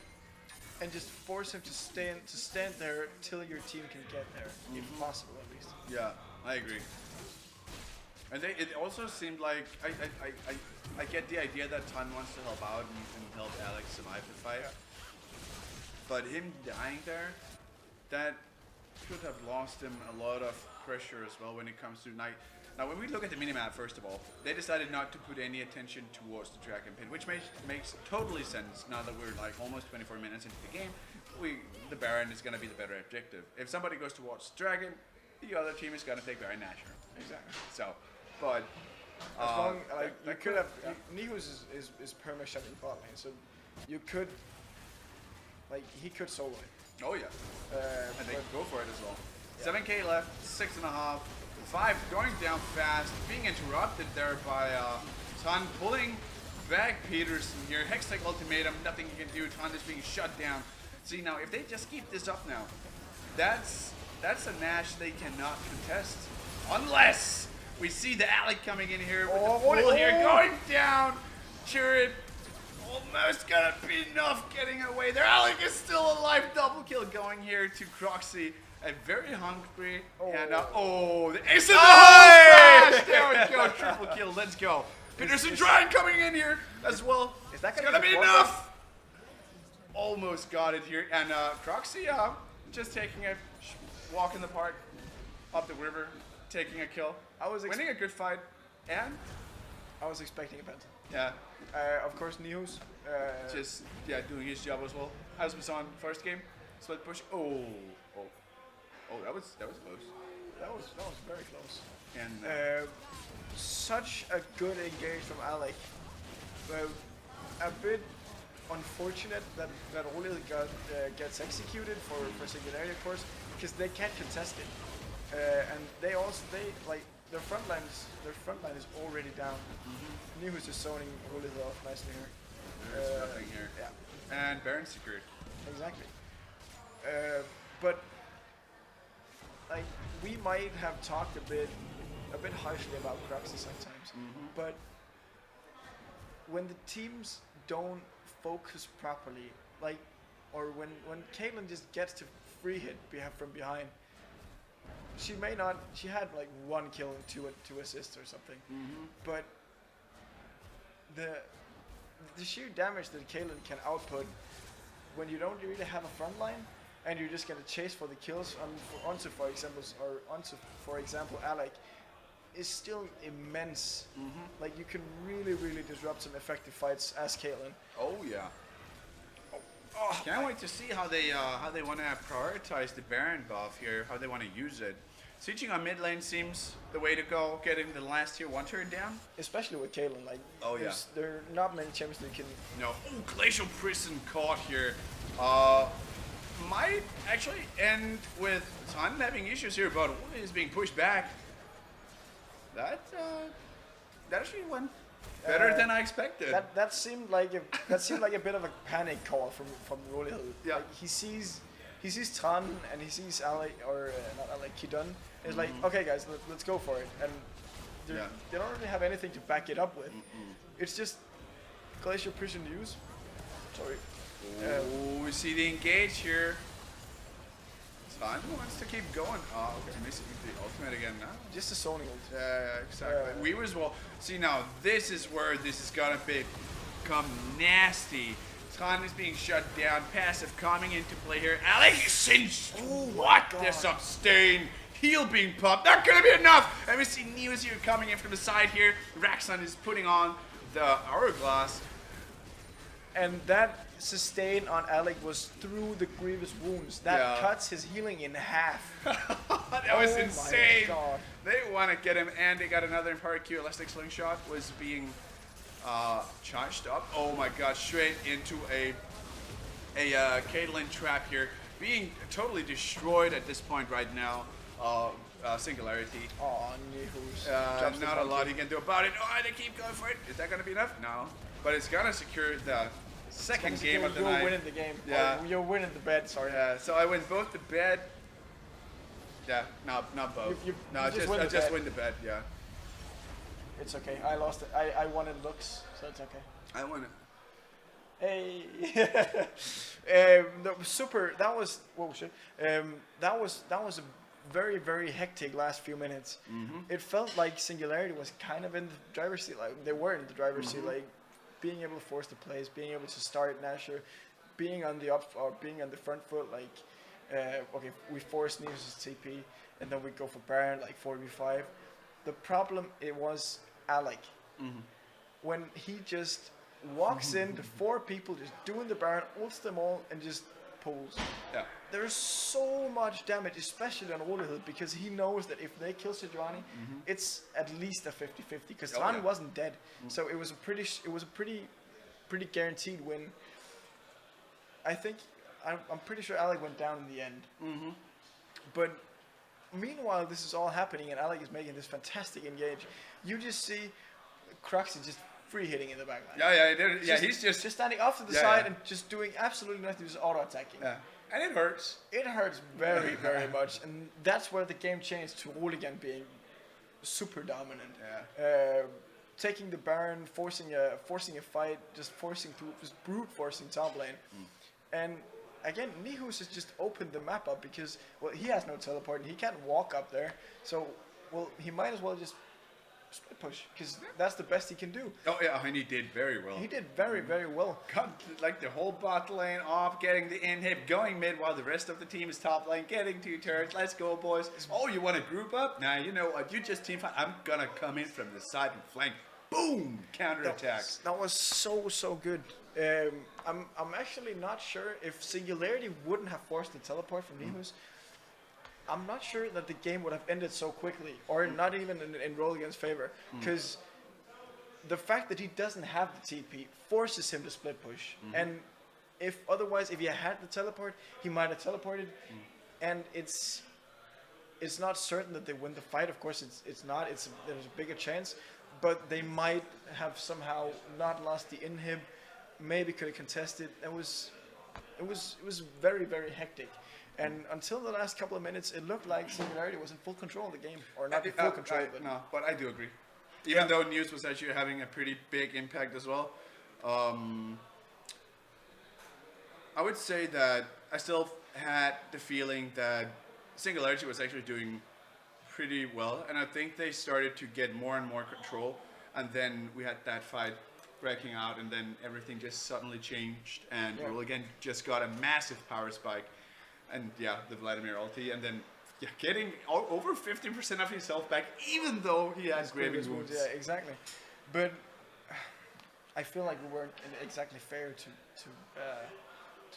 Speaker 2: and just force him to stand there till your team can get there, if possible at least.
Speaker 1: Yeah, I agree. And it also seemed like I get the idea that Tan wants to help out and help Alex survive the fight.
Speaker 2: Yeah.
Speaker 1: But him dying there, that could have lost him a lot of pressure as well when it comes to night. Now, when we look at the minimap, first of all, they decided not to put any attention towards the Dragon Pit, which makes totally sense now that we're like almost 24 minutes into the game. The Baron is going to be the better objective. If somebody goes towards Dragon, the other team is gonna take Baron Nashor.
Speaker 2: Exactly.
Speaker 1: So, but
Speaker 2: As long like you
Speaker 1: that
Speaker 2: could have
Speaker 1: yeah.
Speaker 2: Nihus is perma shutting bot lane, so you could like he could solo it.
Speaker 1: Oh yeah, and they
Speaker 2: but
Speaker 1: go for it as well. 7k left, 6.5, 5 going down fast, being interrupted there by Ton pulling back Peterson here. Hextech ultimatum, nothing he can do. Ton is being shut down. See now, if they just keep this up now, that's a Nash they cannot contest, unless we see the Alec coming in here with the full here going down. Turret almost gonna be enough getting away there. Alec is still alive. Double kill going here to Croxy. And very hungry. And the ace of the flash! There we go. Triple kill. Let's go. Peterson Drine coming in here as well.
Speaker 2: Is that
Speaker 1: gonna be enough? Almost got it here. And Croxy just taking a walk in the park up the river, taking a kill.
Speaker 2: I was
Speaker 1: winning a good fight. And
Speaker 2: I was expecting a penta.
Speaker 1: yeah,
Speaker 2: Of course, Nihus.
Speaker 1: just doing his job as well. As we saw in the first game. Split push. Oh, that was close.
Speaker 2: That was very close.
Speaker 1: And
Speaker 2: Such a good engage from Alec. A bit unfortunate that Roligan gets executed for Singularity, of course, because they can't contest it. And they like their front line is already down. Nihus is zoning Roligan off nicely here.
Speaker 1: there's nothing here.
Speaker 2: Yeah,
Speaker 1: And Baron secured.
Speaker 2: exactly. But like we might have talked a bit harshly about Croxy sometimes, but when the teams don't focus properly, like, or when Caitlyn just gets to free hit from behind, she had like 1 kill and two assists or something, but the sheer damage that Caitlyn can output when you don't really have a front line and you're just gonna chase for the kills onto for example Alec is still immense. Like you can really disrupt some effective fights as Caitlyn.
Speaker 1: Oh yeah. Can't wait to see how they want to prioritize the Baron buff here, how they want to use it. Sieging on mid lane seems the way to go, getting the last tier 1 turn down.
Speaker 2: Especially with Caitlyn, like
Speaker 1: Oh, yeah.
Speaker 2: there are not many champions that can.
Speaker 1: No, Glacial Prison caught here. Might actually end with Ton having issues here, but Ole is being pushed back. That actually went better than I expected.
Speaker 2: That seemed like a bit of a panic call from Rolly.
Speaker 1: Yeah.
Speaker 2: Like he sees Tran and he sees Alec or not Alec Kidun. It's like, okay guys, let's go for it. And they don't really have anything to back it up with. It's just Glacial Prison use. Sorry.
Speaker 1: We see the engage here. Ton wants to keep going. Oh, okay, missing the ultimate again now.
Speaker 2: Just a zoning ult.
Speaker 1: Yeah, exactly. We as well. See now, this is where this is gonna become nasty. Ton is being shut down. Passive coming into play here. Alex cinched. What? The sustain. Heal being popped. Not gonna be enough. And we see Neos here coming in from the side here. Raxon is putting on the hourglass.
Speaker 2: And that sustain on Alec was through the grievous wounds. That cuts his healing in half.
Speaker 1: That was insane.
Speaker 2: My God.
Speaker 1: They want to get him, and they got another Empowered Q. Elastic Slingshot was being charged up. Oh my God! Straight into a Caitlyn trap here, being totally destroyed at this point right now. Singularity.
Speaker 2: Oh, Nihus.
Speaker 1: Not a lot he can do about it. Oh, they keep going for it. Is that gonna be enough? No. But it's gonna secure the second game of the night.
Speaker 2: You're winning the game.
Speaker 1: Yeah.
Speaker 2: Oh, you're winning the bet, sorry.
Speaker 1: Yeah, so I win both the bet. Yeah, not both.
Speaker 2: You
Speaker 1: I just win the bet, yeah.
Speaker 2: It's okay. I lost it. I won in looks, so it's okay.
Speaker 1: I won it.
Speaker 2: Hey. That was whoa shit. That was a very hectic last few minutes. It felt like Singularity was kind of in the driver's seat. Like they were in the driver's seat. Like being able to force the plays, being able to start Nashor, being on the up or being on the front foot. Like okay, we force Neos' TP, and then we go for Baron like 4v5. The problem it was Alec when he just walks in, the 4 people just doing the Baron, ults them all, and just pulls.
Speaker 1: Yeah.
Speaker 2: There's so much damage, especially on Roligan, because he knows that if they kill Sejuani, it's at least a 50-50. Because
Speaker 1: Oh,
Speaker 2: Tran
Speaker 1: yeah.
Speaker 2: wasn't dead, so it was a pretty guaranteed win. I think I'm pretty sure Alec went down in the end. But meanwhile, this is all happening, and Alec is making this fantastic engage. You just see Cruxy just free hitting in the backline.
Speaker 1: He's just
Speaker 2: standing off to the
Speaker 1: Yeah,
Speaker 2: side
Speaker 1: yeah.
Speaker 2: and just doing absolutely nothing, just auto attacking.
Speaker 1: yeah, and it hurts.
Speaker 2: It hurts very, very much, and that's where the game changed to Roligan being super dominant.
Speaker 1: Yeah.
Speaker 2: Taking the Baron, forcing a fight, just brute forcing top lane, and again, Nihus has just opened the map up because he has no teleport and he can't walk up there, so he might as well just split push because that's the best he can do.
Speaker 1: Oh yeah, and he did very well.
Speaker 2: He did very, very well.
Speaker 1: Cut like the whole bot lane off, getting the inhib, going mid while the rest of the team is top lane, getting 2 turrets. Let's go, boys. Oh, you want to group up? Nah, you know what? You just team fight. I'm gonna come in from the side and flank. Boom! Counter attack.
Speaker 2: That was so good. I'm actually not sure if Singularity wouldn't have forced the teleport from Nihus. I'm not sure that the game would have ended so quickly, or not even in Roligan's favor, because the fact that he doesn't have the TP forces him to split push. And if he had the teleport, he might have teleported, and it's not certain that they win the fight. Of course, it's not. There's a bigger chance, but they might have somehow not lost the inhib. Maybe could have contested. It was very, very hectic. And until the last couple of minutes, it looked like Singularity was in full control of the game, or not in full control.
Speaker 1: But I do agree. Even though News was actually having a pretty big impact as well, I would say that I still had the feeling that Singularity was actually doing pretty well, and I think they started to get more and more control. And then we had that fight breaking out, and then everything just suddenly changed, and Roligan just got a massive power spike. And the Vladimir ulti, and then getting over 15% of his health back, even though he has graving wounds.
Speaker 2: Yeah, exactly. But I feel like we weren't exactly fair to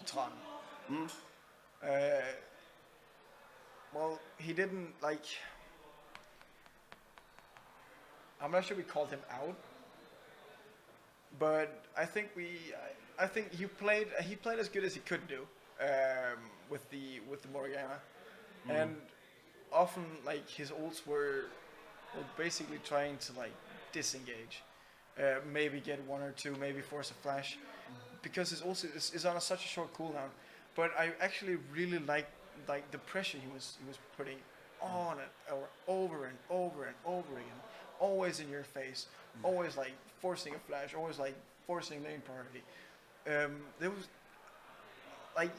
Speaker 2: Tran. He didn't like. I'm not sure we called him out, but I think he played as good as he could do. With the Morgana, and often like his ults were basically trying to like disengage, maybe get 1 or 2, maybe force a flash, because his ult is on such a short cooldown. But I actually really like the pressure he was putting on it over and over and over again, always in your face, always like forcing a flash, always like forcing lane priority. There was like.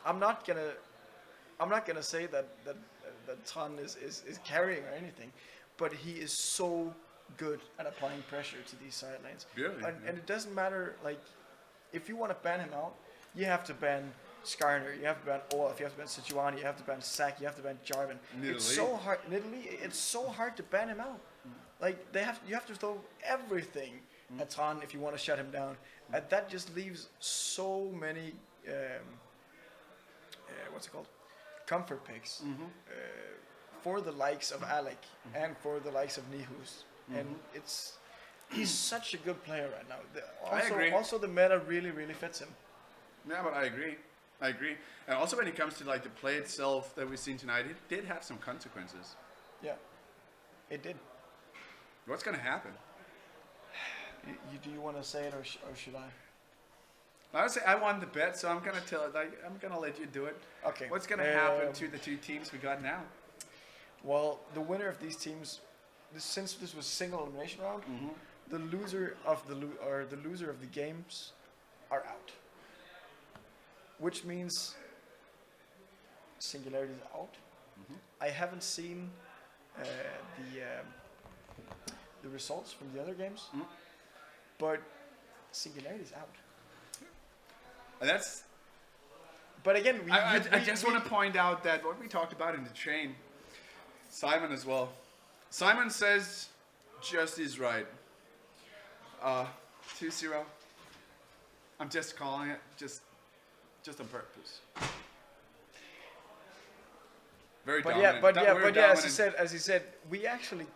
Speaker 2: I'm not gonna say that Tran is carrying or anything, but he is so good at applying pressure to these side lanes.
Speaker 1: Really?
Speaker 2: And it doesn't matter, like, if you want to ban him out, you have to ban Skarner, you have to ban Olaf, you have to ban Sejuani, you have to ban Sak, you have to ban Jarvan. It's so hard. It's so hard to ban him out. Like you have to throw everything at Tran if you want to shut him down, and that just leaves so many. What's it called? Comfort picks for the likes of Alec and for the likes of Nihus, and he's such a good player right now.
Speaker 1: I agree.
Speaker 2: Also, the meta really, really fits him.
Speaker 1: Yeah, but I agree, and also when it comes to like the play itself that we've seen tonight, it did have some consequences.
Speaker 2: Yeah, it did.
Speaker 1: What's gonna happen?
Speaker 2: Do you want to say it or should I?
Speaker 1: I would say I won the bet, so I'm gonna let you do it.
Speaker 2: Okay.
Speaker 1: What's gonna happen to the 2 teams we got now?
Speaker 2: Well, the winner of these teams, since this was a single elimination round, the loser of the games are out, which means Singularity is out. I haven't seen the results from the other games, but Singularity is out.
Speaker 1: And that's.
Speaker 2: But again,
Speaker 1: I just want to point out that what we talked about in the train, Simon as well. Simon says, "Just is right." 2-0. I'm just calling it. Just just on purpose. Very
Speaker 2: But
Speaker 1: dominant.
Speaker 2: yeah,
Speaker 1: Dominant.
Speaker 2: as he said, we actually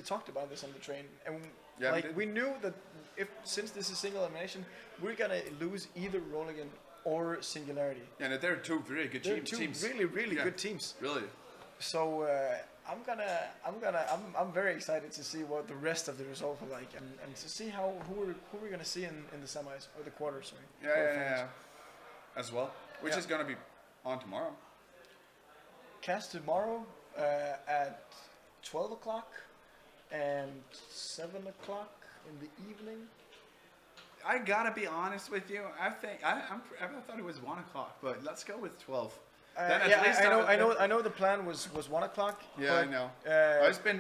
Speaker 2: talked about this on the train, and
Speaker 1: Yeah, we
Speaker 2: like
Speaker 1: did.
Speaker 2: we knew that since this is single elimination, we're gonna lose either Roligan or Singularity.
Speaker 1: Yeah, and they're two very good
Speaker 2: They're
Speaker 1: teams.
Speaker 2: two really
Speaker 1: Yeah.
Speaker 2: good teams.
Speaker 1: Really.
Speaker 2: So I'm very excited to see what the rest of the results are like, and to see who we're gonna see in the semis or the quarters. Sorry.
Speaker 1: Yeah. As well, which
Speaker 2: Yeah.
Speaker 1: is gonna be on tomorrow.
Speaker 2: Cast tomorrow at 12 o'clock and 7 o'clock in the evening.
Speaker 1: I gotta be honest with you. I think I thought it was 1 o'clock, but let's go with 12. Then at least
Speaker 2: I know the plan was 1 o'clock.
Speaker 1: Yeah,
Speaker 2: but,
Speaker 1: I know.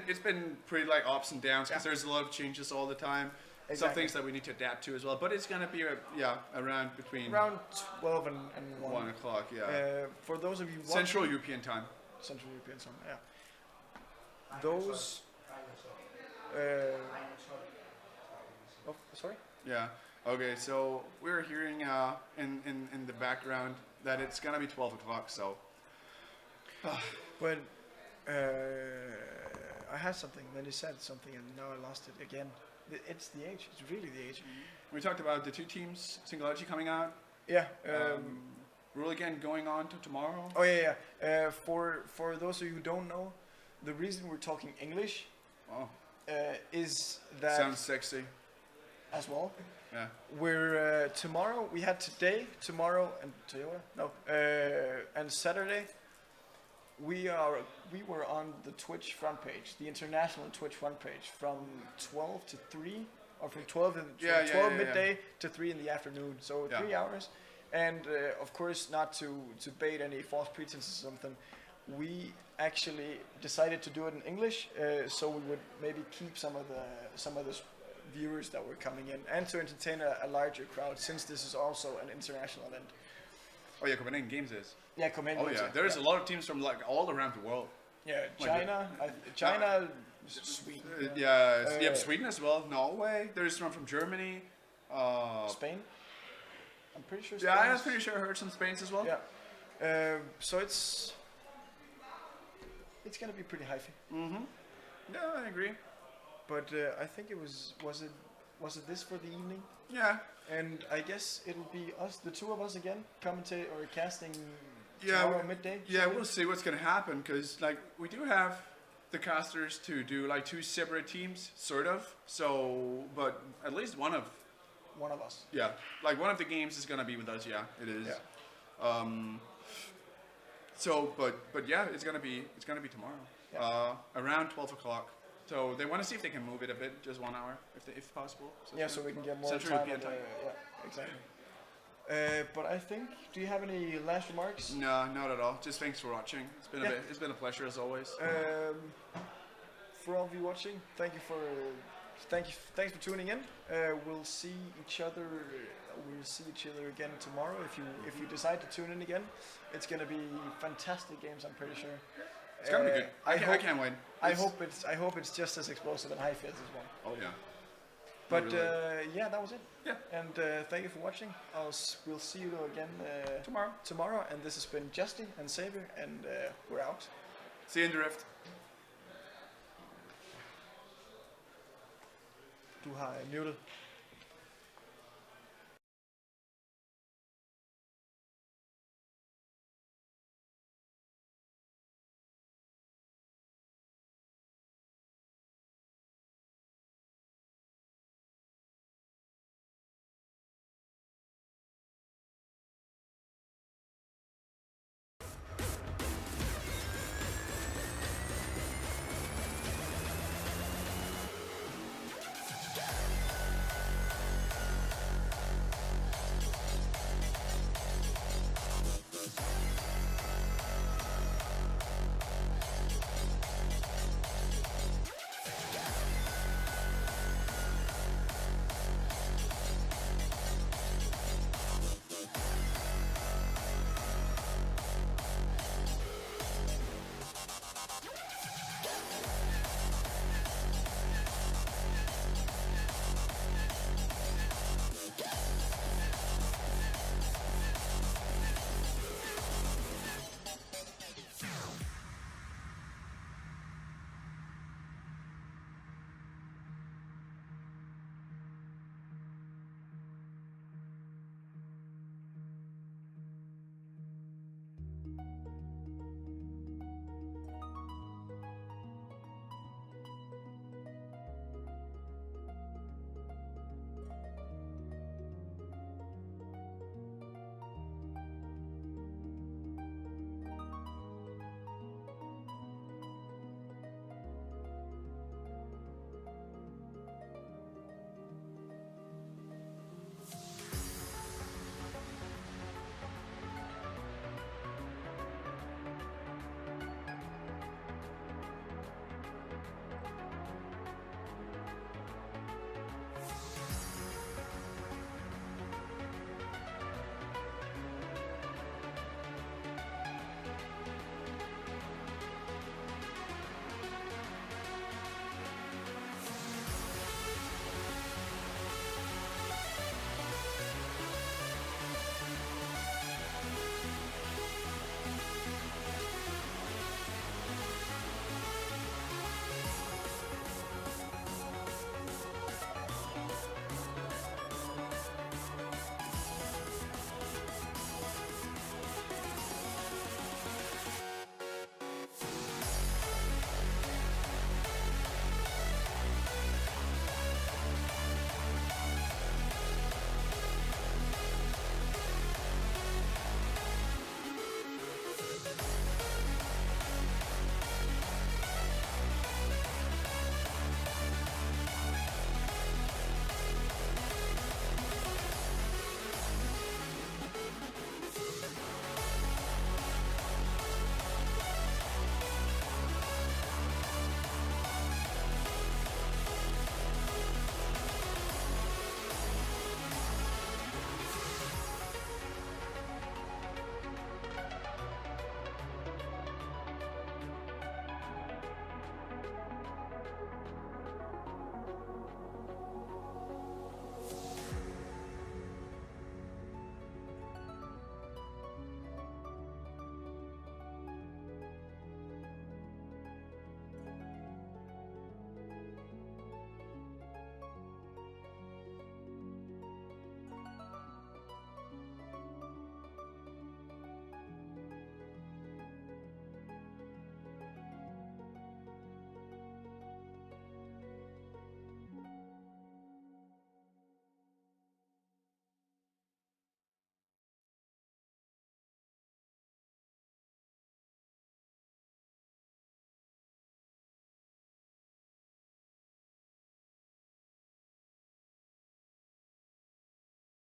Speaker 1: It's been pretty like ups and downs because
Speaker 2: Yeah.
Speaker 1: there's a lot of changes all the time. Some
Speaker 2: Exactly.
Speaker 1: things that we need to adapt to as well. But it's gonna be around between
Speaker 2: around 12 and 1.
Speaker 1: 1 o'clock. Yeah,
Speaker 2: For those of you watching,
Speaker 1: Central European time.
Speaker 2: Central European time, yeah. Those. Oh, sorry.
Speaker 1: Yeah. Okay. So we're hearing in the background that it's gonna be 12 o'clock. So
Speaker 2: But I had something, then he said something, and now I lost it again. It's the age. It's really the age.
Speaker 1: we talked about the two teams, Singularity coming out.
Speaker 2: Yeah.
Speaker 1: Roligan going on to tomorrow.
Speaker 2: Oh yeah. For those of you who don't know, the reason we're talking English
Speaker 1: Oh,
Speaker 2: is that
Speaker 1: sounds sexy.
Speaker 2: as well.
Speaker 1: Yeah.
Speaker 2: We're tomorrow. We had today, tomorrow, and Toyota. No, and Saturday. We were on the Twitch front page, the international Twitch front page, from 12 to 3, or from 12 midday to 3 in the afternoon. So
Speaker 1: Yeah.
Speaker 2: 3 hours. And of course, not to bait any false pretenses or something, we actually decided to do it in English, so we would maybe keep some of the viewers that were coming in, and to entertain a larger crowd, since this is also an international event.
Speaker 1: Oh yeah, Copenhagen Games is.
Speaker 2: Yeah, Copenhagen.
Speaker 1: Oh yeah, there's a lot of teams from like all around the world.
Speaker 2: Yeah,
Speaker 1: Like
Speaker 2: China, Sweden,
Speaker 1: Yeah, Sweden as well. Norway. There's one from Germany.
Speaker 2: Spain. I'm pretty sure. Spain
Speaker 1: Yeah, I'm
Speaker 2: is-
Speaker 1: pretty sure I heard some Spains as well.
Speaker 2: Yeah. So it's gonna be pretty hyphy.
Speaker 1: Yeah, I agree.
Speaker 2: But I think it was it this for the evening?
Speaker 1: Yeah,
Speaker 2: And I guess it'll be us, the two of us again, commentate or casting
Speaker 1: Yeah,
Speaker 2: tomorrow midday.
Speaker 1: yeah. We'll see what's gonna happen because like we do have the casters to do like two separate teams, sort of. So, but at least one of
Speaker 2: One of us.
Speaker 1: like one of the games is gonna be with us. Yeah, it is.
Speaker 2: Yeah.
Speaker 1: So, but yeah, it's gonna be tomorrow,
Speaker 2: Yeah.
Speaker 1: around 12 o'clock. So they want to see if they can move it a bit, just 1 hour, if possible.
Speaker 2: Yeah, so we can get more
Speaker 1: Central
Speaker 2: time.
Speaker 1: European time.
Speaker 2: Yeah, exactly. But I think, do you have any last remarks?
Speaker 1: No, not at all. Just thanks for watching.
Speaker 2: Yeah.
Speaker 1: It's been a pleasure as always.
Speaker 2: For all of you watching, thanks for tuning in. We'll see each other. We'll see each other again tomorrow. If you decide to tune in again, it's gonna be fantastic games. I'm pretty sure.
Speaker 1: It's gonna be good. I can't wait.
Speaker 2: I hope it's just as explosive and high as well.
Speaker 1: Oh yeah.
Speaker 2: But
Speaker 1: Really.
Speaker 2: yeah, that was it.
Speaker 1: Yeah.
Speaker 2: And thank you for watching. We'll see you again
Speaker 1: Tomorrow.
Speaker 2: And this has been Justy and Xavier, and we're out.
Speaker 1: See you in the rift.
Speaker 2: Du har muted.